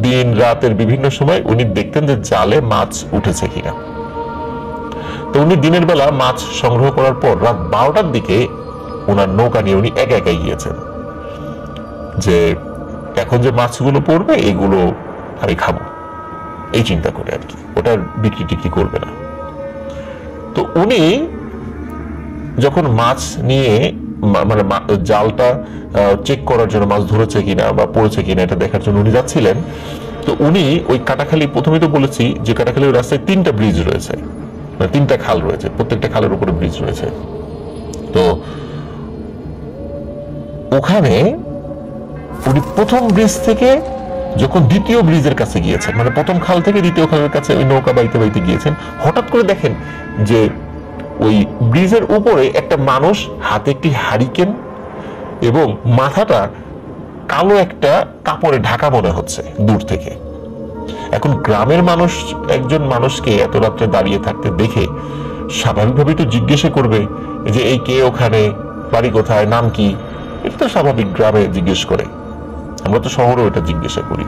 Speaker 1: দিন রাতের বিভিন্ন সময় উনি দেখতেন যে জালে মাছ উঠেছে কিনা। তো উনি দিনের বেলা মাছ সংগ্রহ করার পর রাত 12টার দিকে ওনার নৌকা নিয়ে উনি একা একাই গিয়েছেন, যে এখন যে মাছগুলো পড়বে এগুলো আমি খাবো, এই চিন্তা করে আর কি, ওটার বিক্রি টিক্রি করবে না। তো উনি যখন মাছ নিয়ে, মানে জালটা চেক করার জন্য, মাছ ধরেছে কিনা বা পড়েছে কিনা এটা দেখার জন্য উনি যাচ্ছিলেন। তো উনি ওই কাটাখালী, প্রথমে তো বলেছি যে কাটাখালী রাস্তায় 3টা ব্রিজ রয়েছে, মানে 3টা খাল রয়েছে, প্রত্যেকটা খালের উপরে ব্রিজ রয়েছে। তো ওখানে উনি প্রথম ব্রিজ থেকে যখন দ্বিতীয় ব্রিজের কাছে গিয়েছেন, মানে প্রথম খাল থেকে দ্বিতীয় খালের কাছে ওই নৌকা বাইতে বাইতে গিয়েছেন, হঠাৎ করে দেখেন যে ওই ব্রিজের উপরে একটা মানুষ, হাতে একটি হারিকেন এবং মাথাটা কালো একটা কাপড়ে ঢাকা মনে হচ্ছে দূর থেকে। এখন গ্রামের মানুষ একজন মানুষকে এত রাত্রে দাঁড়িয়ে থাকতে দেখে স্বাভাবিকভাবেই তো জিজ্ঞাসা করবে যে এই কে, ওখানে বাড়ি কোথায়, নাম কি, এটা তো স্বাভাবিক, গ্রামে জিজ্ঞেস করে, আমরা তো শহরেও এটা জিজ্ঞাসা করি।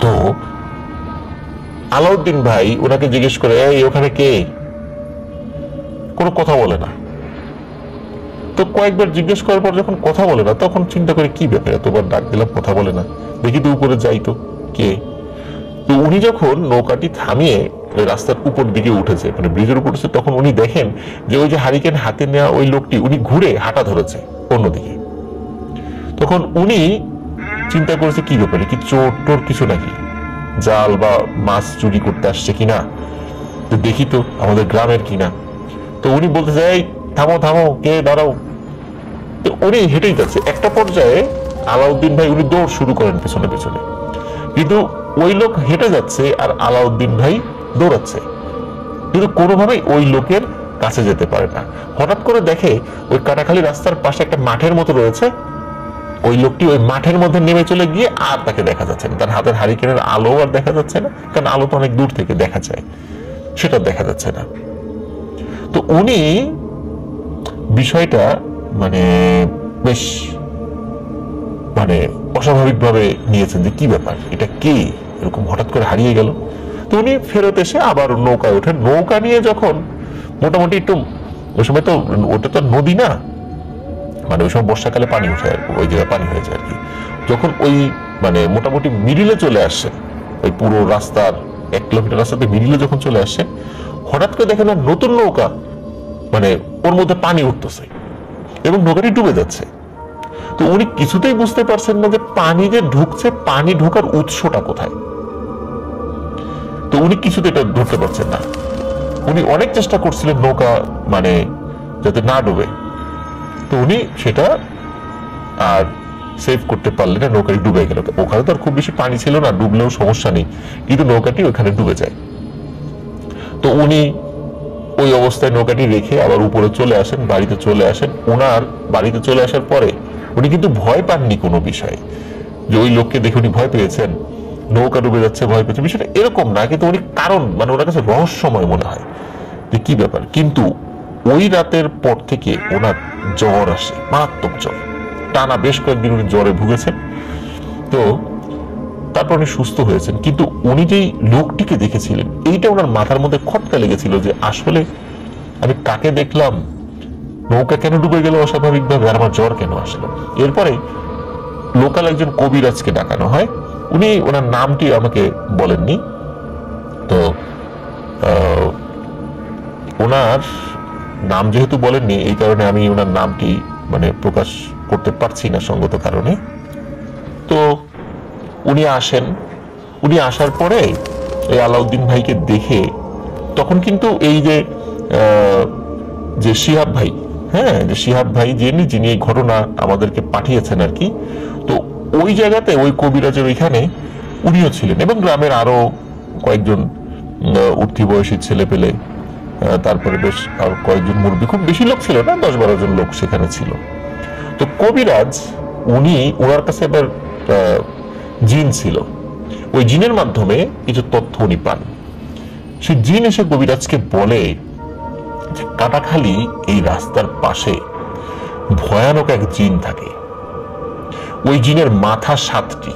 Speaker 1: তো আলাউদ্দিন ভাই ওনাকে জিজ্ঞেস করে, এই ওখানে কে, কোনো কথা বলে না। তো কয়েকবার জিজ্ঞেস করার পর যখন কথা বলে না, তখন চিন্তা করে কি ব্যাপার, এতবার ডাক দিলাম কথা বলে না, দেখি তো উপরে যাই তো কে। তো উনি যখন নৌকাটি থামিয়ে রাস্তার উপর দিকে উঠেছে, মানে ব্রিজের উপর উঠেছে, তখন উনি দেখেন যে ওই যে হারিকেন হাতে নেওয়া ওই লোকটি উনি ঘুরে হাঁটা ধরেছে অন্যদিকে। তখন উনি চিন্তা করেছে কি ব্যাপারে, কি চোর টোর কিছু নাকি, জাল বা মাছ চুরি করতে আসছে কিনা, তো দেখি তো আমাদের গ্রামের কিনা। তো উনি বলতে চাই, থামো থামো, কে, দাঁড়াও। তো উনি হেঁটেই যাচ্ছে, একটা পর্যায়ে আলাউদ্দিন ভাই উনি দৌড় শুরু করেন পেছনে পেছনে, কিন্তু ওই লোক হেঁটে যাচ্ছে আর আলাউদ্দিন ভাই দৌড়াচ্ছে, কিন্তু কোনোভাবেই ওই লোকের কাছে যেতে পারে না। হঠাৎ করে দেখে ওই কাটাখালী রাস্তার পাশে একটা মাঠের মতো রয়েছে, ওই লোকটি ওই মাঠের মধ্যে নেমে চলে গিয়ে আর তাকে দেখা যাচ্ছে না, তার হাতের হারিকেনের আলো আর দেখা যাচ্ছে না, কারণ আলো তো অনেক দূর থেকে দেখা যায়, সেটা দেখা যাচ্ছে না। তো উনি বিষয়টা মানে বেশ মানে অস্বাভাবিকভাবে নিয়েছেন যে কি ব্যাপার, এটা কে এরকম হঠাৎ করে হারিয়ে গেল। তো উনি ফেরত এসে আবার নৌকায় ওঠেন। নৌকা নিয়ে যখন মোটামুটি একটু, ওই সময় তো ওটা তো নদী না, মানে ওই সময় বর্ষাকালে পানি উঠে আর ওই জায়গায় পানি হয়ে যায় আর কি। যখন ওই মানে মোটামুটি মিডিলে চলে আসছে, ওই পুরো রাস্তার 1 কিলোমিটার রাস্তাতে মিডিলে যখন চলে আসছে, হঠাৎ করে দেখেন নতুন নৌকা, মানে ওর মধ্যে পানি উঠতেছে এবং নৌকাটি ডুবে যাচ্ছে। তো উনি কিছুতেই বুঝতে পারছেন না যে পানি যে ঢুকছে, পানি ঢোকার উৎসটা কোথায়। তো উনি কিছুতে এটা ধরতে পারছেন না। উনি অনেক চেষ্টা করছিলেন নৌকা মানে যাতে না ডুবে, তো উনি সেটা আর সেভ করতে পারলেন না, নৌকাটি ডুবে গেল। ওখানে তো আর খুব বেশি পানি ছিল না, ডুবলেও সমস্যা নেই, কিন্তু নৌকাটি ওখানে ডুবে যায়। তো উনি ওই অবস্থায় নৌকাটি রেখে আবার উপরে চলে আসেন, বাড়িতে চলে আসেন। ওনার বাড়িতে চলে আসার পরে উনি কিন্তু ভয় পাননি কোনো বিষয়ে, যে ওই লোককে দেখে উনি ভয় পেয়েছেন, নৌকা ডুবে যাচ্ছে ভয় পেয়েছেন, বিষয়টা এরকম না। কিন্তু উনি কারণ মানে ওনার কাছে রহস্যময় মনে হয় যে কি ব্যাপার। কিন্তু ওই রাতের পর থেকে ওনার জ্বর আসে, মারাত্মক জ্বর, টানা বেশ কয়েকদিন উনি জ্বরে ভুগেছেন। তো তারপর উনি সুস্থ হয়েছেন। কিন্তু উনি যেই লোকটিকে দেখেছিলেন, এইটা ওনার মাথার মধ্যে খটকা লেগেছিল যে আসলে আমি কাকে দেখলাম, নৌকা কেন ডুবে গেল অস্বাভাবিকভাবে, আর আমার জ্বর কেন আসলো। এরপরে লোকাল একজন কবিরাজকে ডাকানো হয়। উনি ওনার নামটি আমাকে বলেননি, তো ওনার নাম যেহেতু বলেননি, এই কারণে আমি ওনার নামটি মানে প্রকাশ করতে পারছি না সঙ্গত কারণে। তো উনি আসেন। উনি আসার পরে এই আলাউদ্দিন ভাইকে দেখে, তখন কিন্তু এই যে শিহাব ভাই, হ্যাঁ, যে শিহাব ভাই যিনি এই ঘটনা আমাদেরকে পাঠিয়েছেন আর কি, তো ওই জায়গাতে ওই কবিরাজের ওইখানে উনিও ছিলেন, এবং গ্রামের আরো কয়েকজন উঠতি বয়সী ছেলে পেলে, তারপরে বেশ আর কয়েকজন মুরব্বী, খুব বেশি লোক ছিল না, 10-12 জন লোক সেখানে ছিল। তো কবিরাজ উনি, ওনার কাছে এবার জিন ছিল, ওই জিনের মাধ্যমে কিছু তথ্য উনি পান। সে জিন এসে কবিরাজকে বলে যে কাটাখালী এই রাস্তার পাশে ভয়ানক এক জিন থাকে, ওই জিনের মাথা 7টি,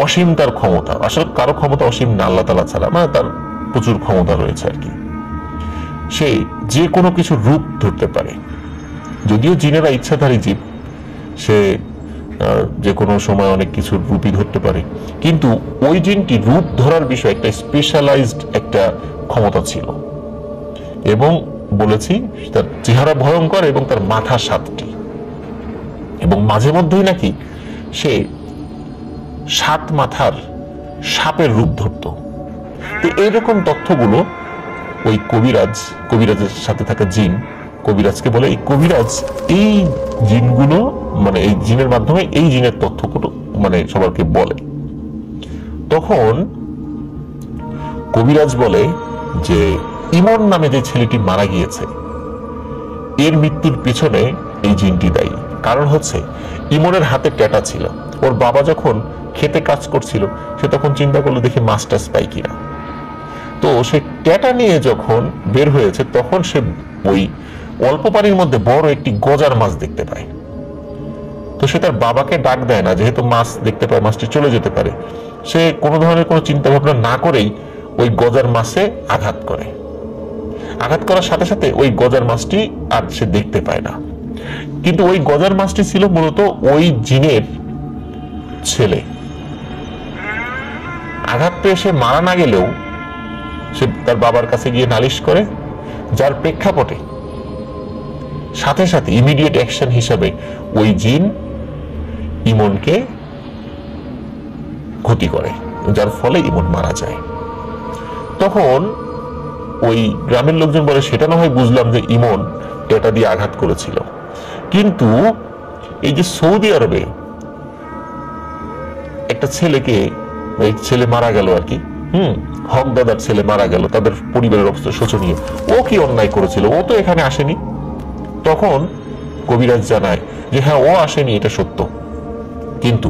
Speaker 1: অসীম তার ক্ষমতা। আসলে কারো ক্ষমতা অসীম না, আল্লাহ তাআলা ছাড়া, মানে তার প্রচুর ক্ষমতা রয়েছে আর কি। সে যে কোনো কিছু রূপ ধরতে পারে, যদিও জিনেরা ইচ্ছাধারী জীব, সে যে কোনো সময় অনেক কিছু রূপই ধরতে পারে, কিন্তু ওই জিনটি রূপ ধরার বিষয়ে একটা স্পেশালাইজড একটা ক্ষমতা ছিল। এবং বলেছি তার চেহারা ভয়ঙ্কর এবং তার মাথা 7টি, এবং মাঝে মধ্যেই নাকি সে 7 মাথার সাপের রূপ ধরত। তো এইরকম তথ্যগুলো ওই কবিরাজের সাথে থাকা জিন কবিরাজকে বলে, এই কবিরাজ এই জিনগুলো মানে এই জিনের মাধ্যমে এই জিনের তথ্যগুলো মানে সবাইকে বলে। তখন কবিরাজ বলে যে ইমন নামে যে ছেলেটি মারা গিয়েছে, এর মৃত্যুর পিছনে এই জিনটি দায়ী। কারণ হচ্ছে ইমনের হাতে ট্যাটা ছিল, ওর বাবা যখন খেতে কাজ করছিল সে তখন চিন্তা করলো দেখি মাছ টাছ পাই কিনা। তো সে ট্যাটা নিয়ে যখন বের হয়েছে, তখন সে ওই অল্প পানির মধ্যে বড় একটি গজার মাছ দেখতে পায়। তো সে তার বাবাকে ডাক দেয় না, যেহেতু মাছ দেখতে পায় মাছটি চলে যেতে পারে। সে কোনো ধরনের কোনো চিন্তা ভাবনা না করেই ওই গজার মাছে আঘাত করে। আঘাত করার সাথে সাথে ওই গজার মাছটি আর সে দেখতে পায় না। কিন্তু ওই গজার মাছটি ছিল মূলত ওই জিনের ছেলে। আঘাত পেয়ে সে মারা না গেলেও সে তার বাবার কাছে গিয়ে নালিশ করে, যার প্রেক্ষাপটে সাথে সাথে ইমিডিয়েট অ্যাকশন হিসাবে ওই জিন ইমনকে ক্ষতি করে, যার ফলে ইমন মারা যায়। তখন ওই গ্রামের লোকজন বলে সেটা না হয় বুঝলাম যে ইমন এটা দিয়ে আঘাত করেছিল, কিন্তু এই যে সৌদি আরবে একটা ছেলেকে, এই ছেলে মারা গেল আর কি, হক দাদার ছেলে মারা গেল, তাদের পরিবারের অবস্থা শোচনীয়, ও কি অন্যায় করেছিল, ও তো এখানে আসেনি। তখন কবিরাজ জানায় যে হ্যাঁ ও আসেনি, এটা সত্য, কিন্তু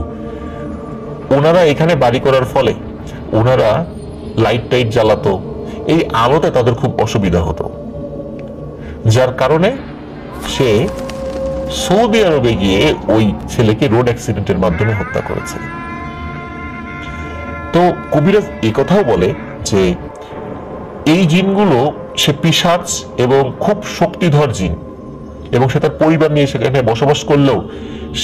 Speaker 1: ওনারা এখানে বাড়ি করার ফলে ওনারা লাইট টাইট জ্বালাতো, এই আলোতে তাদের খুব অসুবিধা হতো, যার কারণে সে সৌদি আরবে গিয়ে ওই ছেলেকে রোড অ্যাক্সিডেন্টের মাধ্যমে হত্যা করেছে। তো কবিরাজ এই কথাও বলে যে এই জিনগুলো সে পিশাচ এবং খুব শক্তিধর জিন, এবং সে তার পরিবার নিয়ে সেখানে বসবাস করলেও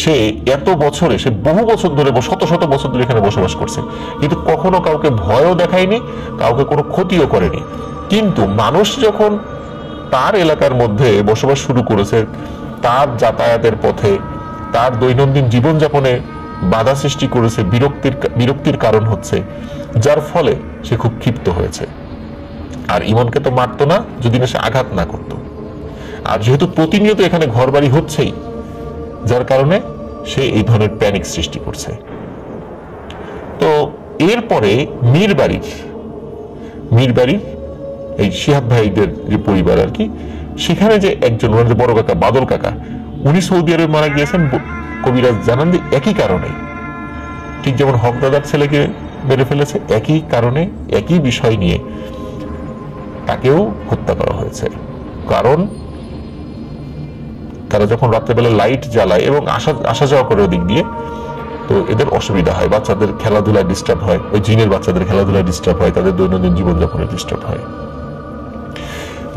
Speaker 1: সে এত বছরে, সে বহু বছর ধরে, শত শত বছর ধরে এখানে বসবাস করছে, কিন্তু কখনো কাউকে ভয়ও দেখায়নি, কাউকে কোনো ক্ষতিও করেনি। কিন্তু মানুষ যখন তার এলাকার মধ্যে বসবাস শুরু করেছে, তার যাতায়াতের পথে, তার দৈনন্দিন জীবনযাপনে বাধা সৃষ্টি করেছে, বিরক্তির কারণ হচ্ছে, যার ফলে সে খুব ক্ষিপ্ত হয়েছে। আর ইমনকে তো মারতো না যদি না সে আঘাত না করত। আর যেহেতু প্রতিনিয়ত এখানে ঘর বাড়ি হচ্ছেই, যার কারণে সে এই ধরনের প্যানিক সৃষ্টি করছে। তো এরপরে মীর বাড়ির এই শিহাব ভাইদের যে পরিবার আর কি, সেখানে যে একজন ওনাদের বড় কাকা বাদল কাকা, উনি সৌদি আরবে মারা গিয়েছেন। কবিরাজ জানান যে একই কারণে, ঠিক যেমন হক দাদার ছেলেকে মেরে ফেলেছে, একই কারণে একই বিষয় নিয়ে তাকেও হত্যা করা হয়েছে। কারণ তারা যখন রাত্রেবেলা লাইট জ্বালায় এবং আসা যাওয়া করে ওদিক দিয়ে, তো এদের অসুবিধা হয়, বাচ্চাদের খেলাধুলায় ডিস্টার্ব হয়, ওই জিনের বাচ্চাদের খেলাধুলায় ডিস্টার্ব হয়, তাদের দৈনন্দিন জীবনযাপনে ডিস্টার্ব হয়।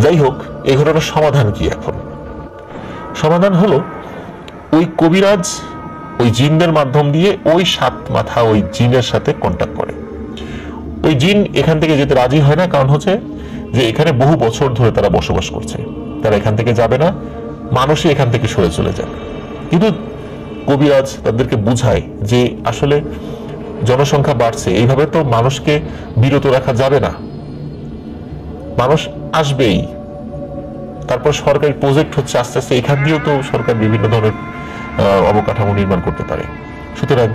Speaker 1: যাই হোক, এই ঘটনার সমাধান কি? এখন সমাধান হলো ওই কবিরাজ ওই জিনদের মাধ্যম দিয়ে ওই 7 মাথা ওই জিনের সাথে কন্ট্যাক্ট করে। ওই জিন এখান থেকে যেতে রাজি হয় না, কারণ হচ্ছে যে এখানে বহু বছর ধরে তারা বসবাস করছে, তারা এখান থেকে যাবে না, মানুষই এখান থেকে সরে চলে যায়। কিন্তু কবিরাজ তাদেরকে বুঝায় যে আসলে জনসংখ্যা বাড়ছে, এইভাবে তো মানুষকে বিরত রাখা যাবে না, মানুষ আসবেই। তারপর সরকারি প্রজেক্ট হচ্ছে আস্তে আস্তে, এখান দিয়েও তো সরকার বিভিন্ন ধরনের অবকাঠামো নির্মাণ করতে পারে, সুতরাং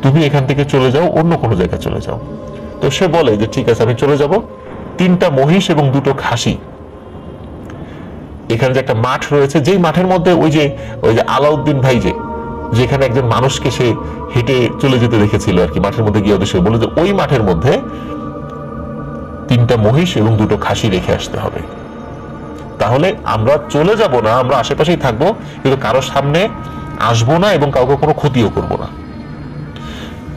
Speaker 1: তুমি এখান থেকে চলে যাও, অন্য কোনো জায়গায় চলে যাও। তো সে বলে যে ঠিক আছে, আমি চলে যাব। 3টা মহিষ এবং 2টো খাসি, এখানে যে একটা মাঠ রয়েছে, যেই মাঠের মধ্যে ওই যে আলাউদ্দিন ভাই যেখানে একজন মানুষকে সে হেঁটে চলে যেতে দেখেছিল আর কি, মাঠের মধ্যে গিয়ে ওদের সে বলে যে ওই মাঠের মধ্যে 3টা মহিষ এবং 2টো খাসি রেখে আসতে হবে। তাহলে আমরা চলে যাব না, আমরা আশেপাশেই থাকবো, কিন্তু কারোর সামনে আসবো না এবং কাউকে কোনো ক্ষতিও করব না।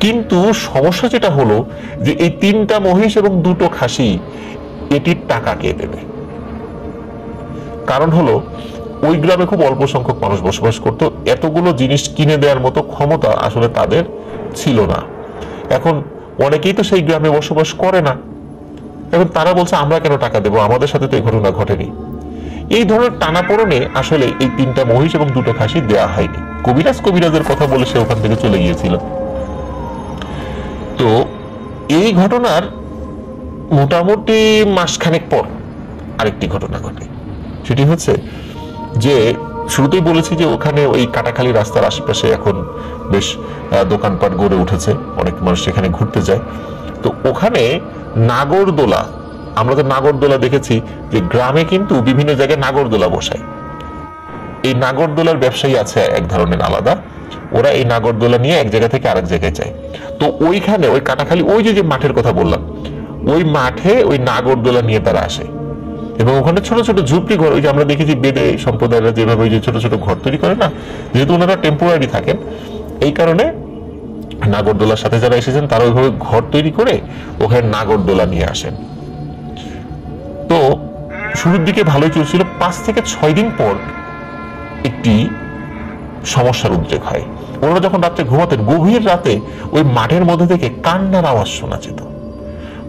Speaker 1: কিন্তু সমস্যা যেটা হলো যে এই 3টা মহিষ এবং 2টো খাসি, এটির টাকা কে দেবে? কারণ হলো ওই গ্রামে খুব অল্প সংখ্যক মানুষ বসবাস করত, এতগুলো জিনিস কিনে দেওয়ার মতো ক্ষমতা আসলে তাদের ছিল না। এখন অনেকেই তো সেই গ্রামে বসবাস করে না, এখন তারা বলছে আমরা কেন টাকা দেবো, আমাদের সাথে তো এই ঘটনা ঘটেনি। এই ধরনের টানাপোড়েনে আসলে এই 3টা মহিষ এবং 2টো খাসি দেওয়া হয়নি। কবিরাজের কথা বলে সে ওখান থেকে চলে গিয়েছিল। তো এই ঘটনার মোটামুটি মাসখানেক পর আরেকটি ঘটনা ঘটে। সেটি হচ্ছে যে শুরুতেই বলেছি যে ওখানে ওই কাটাখালী রাস্তার আশেপাশে এখন বেশ দোকানপাট গড়ে উঠেছে, অনেক মানুষ সেখানে ঘুরতে যায়। তো ওখানে নাগরদোলা, আমরা তো নাগরদোলা দেখেছি যে গ্রামে কিন্তু বিভিন্ন জায়গায় নাগরদোলা বসায়। এই নাগরদোলার ব্যবসায়ী আছে এক ধরনের আলাদা, ওরা এই নাগরদোলা নিয়ে এক জায়গা থেকে আরেক জায়গায় যায়। তো ওইখানে ওই কাটাখালী ওই যে মাঠের কথা বললাম, ওই মাঠে ওই নাগরদোলা নিয়ে তারা আসে, এবং ওখানে ছোট ছোট ঝুপড়ি ঘর, ওই যে আমরা দেখেছি বেদে সম্প্রদায়রা যেভাবে ওই যে ছোট ছোট ঘর তৈরি করে না, যেহেতু ওনারা টেম্পোরারি থাকেন, এই কারণে নাগরদোলার সাথে যারা এসেছেন তারা ওইভাবে ঘর তৈরি করে ওখানে নাগরদোলা নিয়ে আসেন। তো শুরুর দিকে ভালোই চলছিল, 5 থেকে 6 দিন পর একটি সমস্যার উদ্রেক হয়। ওনারা যখন রাত্রে ঘুমাতেন, গভীর রাতে ওই মাঠের মধ্যে থেকে কান্নার আওয়াজ শোনা যেত।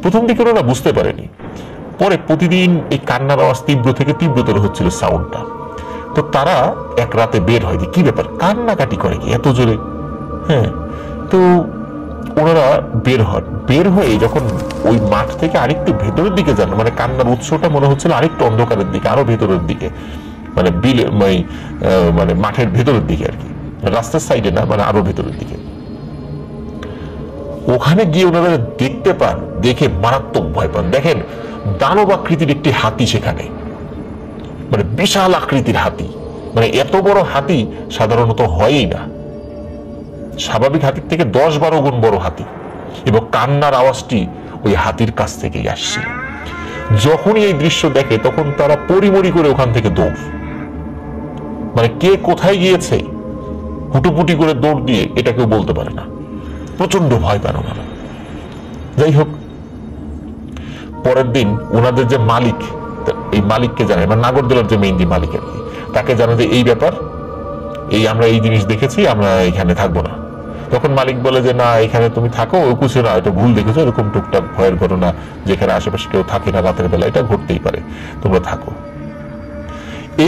Speaker 1: প্রথম দিকে ওরা বুঝতে পারেনি, পরে প্রতিদিন এই কান্নার আওয়াজ তীব্র থেকে তীব্রতর হচ্ছিল সাউন্ডটা। তো তারা এক রাতে বের হয়, কি ব্যাপার, কান্নাকাটি করে কি এত জোরে? হ্যাঁ, তো ওনারা বের হয়ে যখন ওই মাঠ থেকে আরেকটু ভেতরের দিকে যান, মানে কান্নার উৎসটা মনে হচ্ছিল আরেকটু অন্ধকারের দিকে, আরো ভেতরের দিকে, মানে মানে মাঠের ভেতরের দিকে আর কি, রাস্তার সাইডে না, মানে আরো ভেতরের দিকে। ওখানে গিয়ে ওনারা দেখতে পান, দেখে মারাত্মক ভয় পান। দেখেন দানব আকৃতির একটি হাতি সেখানে, মানে বিশাল আকৃতির হাতি, মানে এত বড় হাতি সাধারণত হয়ই না, স্বাভাবিক হাতির থেকে 10-12 গুণ বড় হাতি, এবং কান্নার আওয়াজটি ওই হাতির কাছ থেকেই আসছে। যখনই এই দৃশ্য দেখে তখন তারা পরিমরি করে ওখান থেকে দৌড়, মানে কে কোথায় গিয়েছে হুটোপুটি করে দৌড় দিয়ে এটা কেউ বলতে পারে না, প্রচন্ড ভয় পায় ওনারা। যাই হোক, পরের দিন ওনাদের যে মালিক, এই মালিককে জানে, মানে নাগরদোলার যে মেইন যে মালিক আর কি, তাকে জানে যে এই ব্যাপার, এই আমরা এই জিনিস দেখেছি, আমরা এখানে থাকবো না। তখন মালিক বলে যে না, এখানে তুমি থাকো, ও কিছু না, এটা ভুল দেখেছো, এরকম টুকটাক ভয়ের ঘটনা যেখানে আশেপাশে কেউ থাকে না রাতের বেলা, এটা ঘটতেই পারে, তোমরা থাকো।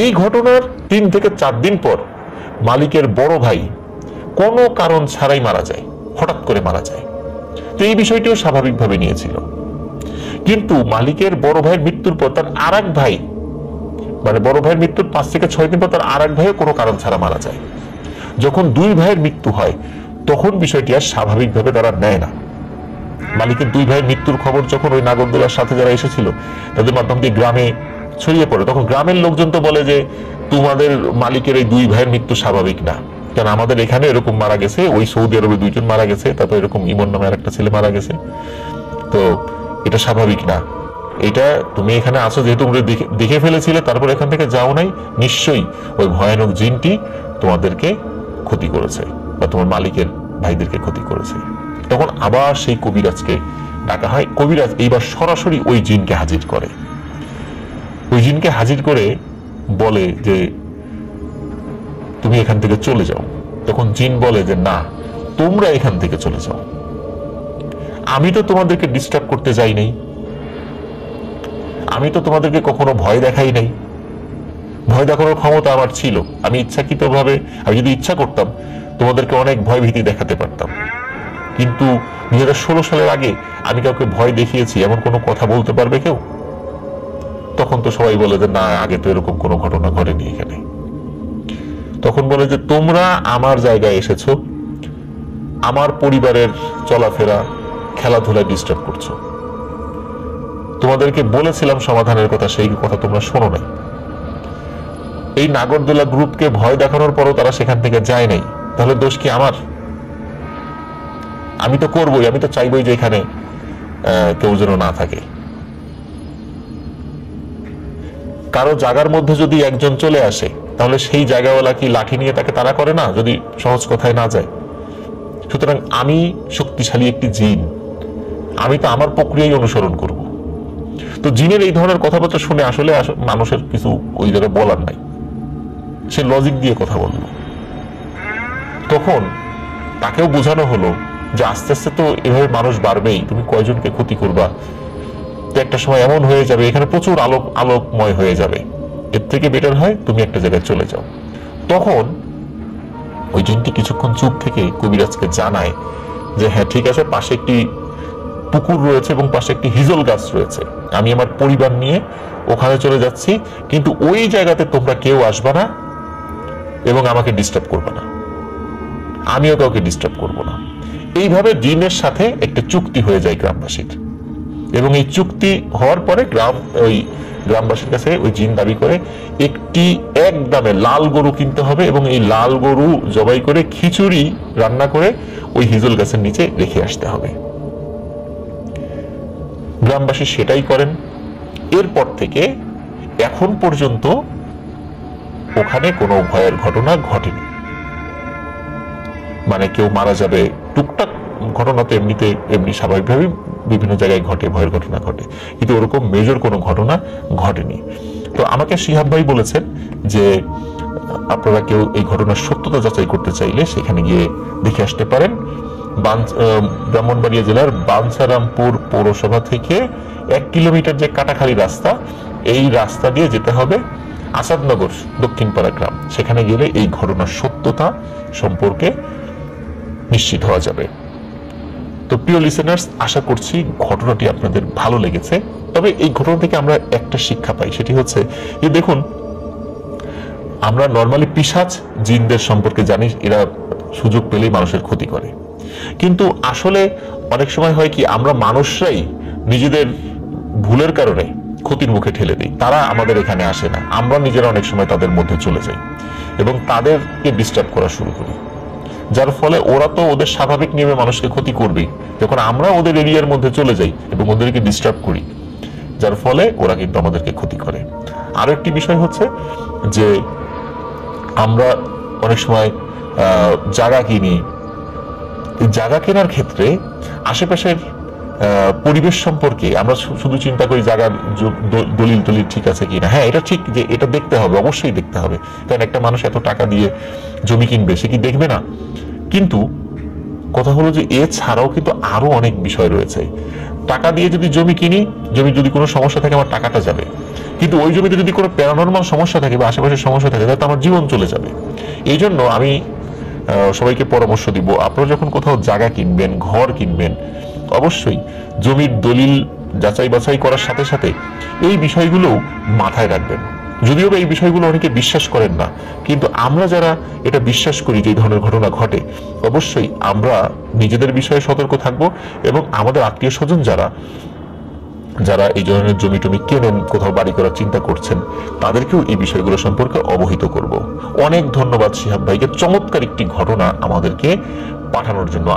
Speaker 1: এই ঘটনার 3 থেকে 4 দিন পর মালিকের বড় ভাই কোনো কারণ ছাড়াই মারা যায়, হঠাৎ করে মারা যায়। তো এই বিষয়টিও স্বাভাবিকভাবে নিয়েছিল। কিন্তু মালিকের বড় ভাইয়ের মৃত্যুর পর তার আর এক ভাই, মানে বড় ভাইয়ের মৃত্যুর 5 থেকে 6 দিন পর তার আর এক ভাইও কোনো কারণ ছাড়া মারা যায়। যখন 2 ভাইয়ের মৃত্যু হয় তখন বিষয়টি আর স্বাভাবিকভাবে তারা নেয় না। মালিকের 2 ভাইয়ের মৃত্যুর খবর যখন ওই নাগরদোলার সাথে যারা এসেছিল তাদের মাধ্যম দিয়ে গ্রামে ছড়িয়ে পড়ে, তখন গ্রামের লোকজন তো বলে যে তোমাদের মালিকের এই 2 ভাইয়ের মৃত্যু স্বাভাবিক না, কারণ আমাদের এখানে এরকম মারা গেছে, ওই সৌদি আরবে 2 জন মারা গেছে, তারপর এরকম ইমন নামে আরেকটা ছেলে মারা গেছে, তো এটা স্বাভাবিক না। এটা তুমি এখানে আসো যেহেতু দেখে ফেলেছিলে, তারপর এখান থেকে যাও নাই, নিশ্চয়ই ওই ভয়ানক জিনটি তোমাদেরকে ক্ষতি করেছে বা তোমার মালিকের ভাইদেরকে ক্ষতি করেছে। তখন আবার সেই কবিরাজকে ডাকা হয়। কবিরাজ এইবার সরাসরি ওই জিনকে হাজির করে, ওই জিনকে হাজির করে বলে যে তুমি এখান থেকে চলে যাও। তখন জিন বলে যে না, তোমরা এখান থেকে চলে যাও, আমি তো তোমাদেরকে ডিস্টার্ব করতে যাই নাই, আমি তো তোমাদেরকে কখনো ভয় দেখাই নাই, ভয় দেখানোর ক্ষমতা আমার ছিল, আমি ইচ্ছাকৃতভাবে, আমি যদি ইচ্ছা করতাম তোমাদেরকে অনেক ভয় ভীতি দেখাতে পারতাম, কিন্তু 2016 সালের আগে আমি কাউকে ভয় দেখিয়েছি এমন কোনো কথা বলতে পারবে কেউ? তখন তো সবাই বলে যে না, আগে তো এরকম কোনো ঘটনা ঘটেনি এখানে। তখন বলে যে তোমরা আমার জায়গায় এসেছো, আমার পরিবারের চলাফেরা খেলাধুলায় ডিস্টার্ব করছো, তোমাদেরকে বলেছিলাম সমাধানের কথা, সেই কথা তোমরা শোনো নাই। এই নাগরদোলা গ্রুপকে ভয় দেখানোর পরও তারা সেখান থেকে যায় নাই, তাহলে দোষ কি আমার? আমি তো করবোই, আমি তো চাইবই যে এখানে কেউ যেন না থাকে। কারো জায়গার মধ্যে যদি একজন চলে আসে তাহলে সেই জায়গাওয়ালা কি লাঠি নিয়ে তাকে তাড়া করে না, যদি সহজ কথায় না যায়? সুতরাং আমি শক্তিশালী একটি জিন, আমি তো আমার প্রক্রিয়াই অনুসরণ করব। তো জিনের এই ধরনের কথাবার্তা শুনে আসলে মানুষের কিছু ওই জায়গায় বলার নাই, সে লজিক দিয়ে কথা বলল। তখন তাকেও বোঝানো হলো যে আস্তে আস্তে তো এভাবে মানুষ বাড়বেই, তুমি কয়জনকে ক্ষতি করবা, তো একটা সময় এমন হয়ে যাবে এখানে প্রচুর আলোকময় হয়ে যাবে, এর থেকে বেটার হয় তুমি একটা জায়গায় চলে যাও। তখন ওই জিনটি কিছুক্ষণ চুপ থেকে কবিরাজকে জানায় যে হ্যাঁ ঠিক আছে, পাশে একটি পুকুর রয়েছে এবং পাশে একটি হিজল গাছ রয়েছে, আমি আমার পরিবার নিয়ে ওখানে চলে যাচ্ছি, কিন্তু ওই জায়গাতে তোমরা কেউ আসবা না এবং আমাকে ডিস্টার্ব করবে না, আমিও কাউকে ডিস্টার্ব করব না। এইভাবে জিনের সাথে একটা চুক্তি হয়ে যায় গ্রামবাসীর, এবং এই চুক্তি হওয়ার পরে গ্রামবাসীর কাছে ওই জিন দাবি করে একটি একদমে লাল গরু কিনতে হবে এবং এই লাল গরু জবাই করে খিচুড়ি রান্না করে ওই হিজল গাছের নিচে রেখে আসতে হবে। গ্রামবাসী সেটাই করেন। এরপর থেকে এখন পর্যন্ত ওখানে কোনো ভয়ের ঘটনা ঘটেনি। মানে কেউ মারা যাবে, টুকটাক ঘটনা তো এমনি স্বাভাবিকভাবে বিভিন্ন জায়গায় ঘটে, ভয়ের ঘটনা ঘটে, কিন্তু ওরকম মেজর কোনো ঘটনা ঘটেনি। তো আমাকে শিহাব ভাই বলেছেন যে আপনারা কেউ এই ঘটনার সত্যতা যাচাই করতে চাইলে সেখানে গিয়ে দেখে আসতে পারেন। ব্রাহ্মণবাড়িয়া জেলার বাঞ্ছারামপুর পৌরসভা থেকে 1 কিলোমিটার যে কাটাখালী রাস্তা, এই রাস্তা দিয়ে যেতে হবে আসাদনগর দক্ষিণপাড়া গ্রাম। সেখানে গেলে এই ঘটনার সত্যতা সম্পর্কে নিশ্চিত হওয়া যাবে। তো প্রিয় লিসেনার্স, আশা করছি ঘটনাটি আপনাদের ভালো লেগেছে। তবে এই ঘটনা থেকে আমরা একটা শিক্ষা পাই, সেটি হচ্ছে যে দেখুন, আমরা নর্মালি পিশাচ জিনদের সম্পর্কে জানি, এরা সুযোগ পেলেই মানুষের ক্ষতি করে, কিন্তু আসলে অনেক সময় হয় কি, আমরা মানুষরাই নিজেদের ভুলের কারণে ক্ষতির মুখে ঠেলে দিই। তারা আমাদের এখানে আসে না, আমরা নিজেরা অনেক সময় তাদের মধ্যে চলে যাই এবং তাদেরকে ডিস্টার্ব করা শুরু করি, যার ফলে ওরা তো ওদের স্বাভাবিক নিয়মে মানুষকে ক্ষতি করবেই। যখন আমরা ওদের এরিয়ার মধ্যে চলে যাই এবং ওদেরকে ডিস্টার্ব করি, যার ফলে ওরা কিন্তু আমাদেরকে ক্ষতি করে। আরো একটি বিষয় হচ্ছে যে আমরা অনেক সময় জায়গা কিনি। জায়গা কেনার ক্ষেত্রে আশেপাশের পরিবেশ সম্পর্কে আমরা শুধু চিন্তা করি জায়গার দলিল টলিল ঠিক আছে কিনা। হ্যাঁ, এটা ঠিক যে এটা দেখতে হবে, অবশ্যই দেখতে হবে, কারণ একটা মানুষ এত টাকা দিয়ে জমি কিনবে, সে কি দেখবে না? কিন্তু কথা হলো যে এছাড়াও কিন্তু আরো অনেক বিষয় রয়েছে। টাকা দিয়ে যদি জমি কিনি, জমি যদি কোনো সমস্যা থাকে আমার টাকাটা যাবে, কিন্তু ওই জমিতে যদি কোনো প্যারানরমাল সমস্যা থাকে বা আশেপাশের সমস্যা থাকে তাহলে আমার জীবন চলে যাবে। এই জন্য আমি সবাইকে পরামর্শ দিব, আপনারা যখন কোথাও জায়গা কিনবেন, ঘর কিনবেন, অবশ্যই জমির দলিল যাচাই বাছাই করার সাথে সাথে এই বিষয়গুলো মাথায় রাখবেন। যদিও এই বিষয়গুলো অনেকে বিশ্বাস করেন না, কিন্তু আমরা যারা এটা বিশ্বাস করি যে এই ধরনের ঘটনা ঘটে, অবশ্যই আমরা নিজেদের বিষয়ে সতর্ক থাকব এবং আমাদের আত্মীয় স্বজন যারা যারা এই ধরনের জমি টমি কেনেন, কোথাও বাড়ি করার চিন্তা করছেন, তাদেরকেও এই বিষয়গুলো সম্পর্কে অবহিত করব। অনেক ধন্যবাদ শিহাব ভাইকে চমৎকার একটি ঘটনা আমাদেরকে পাঠানোর জন্য।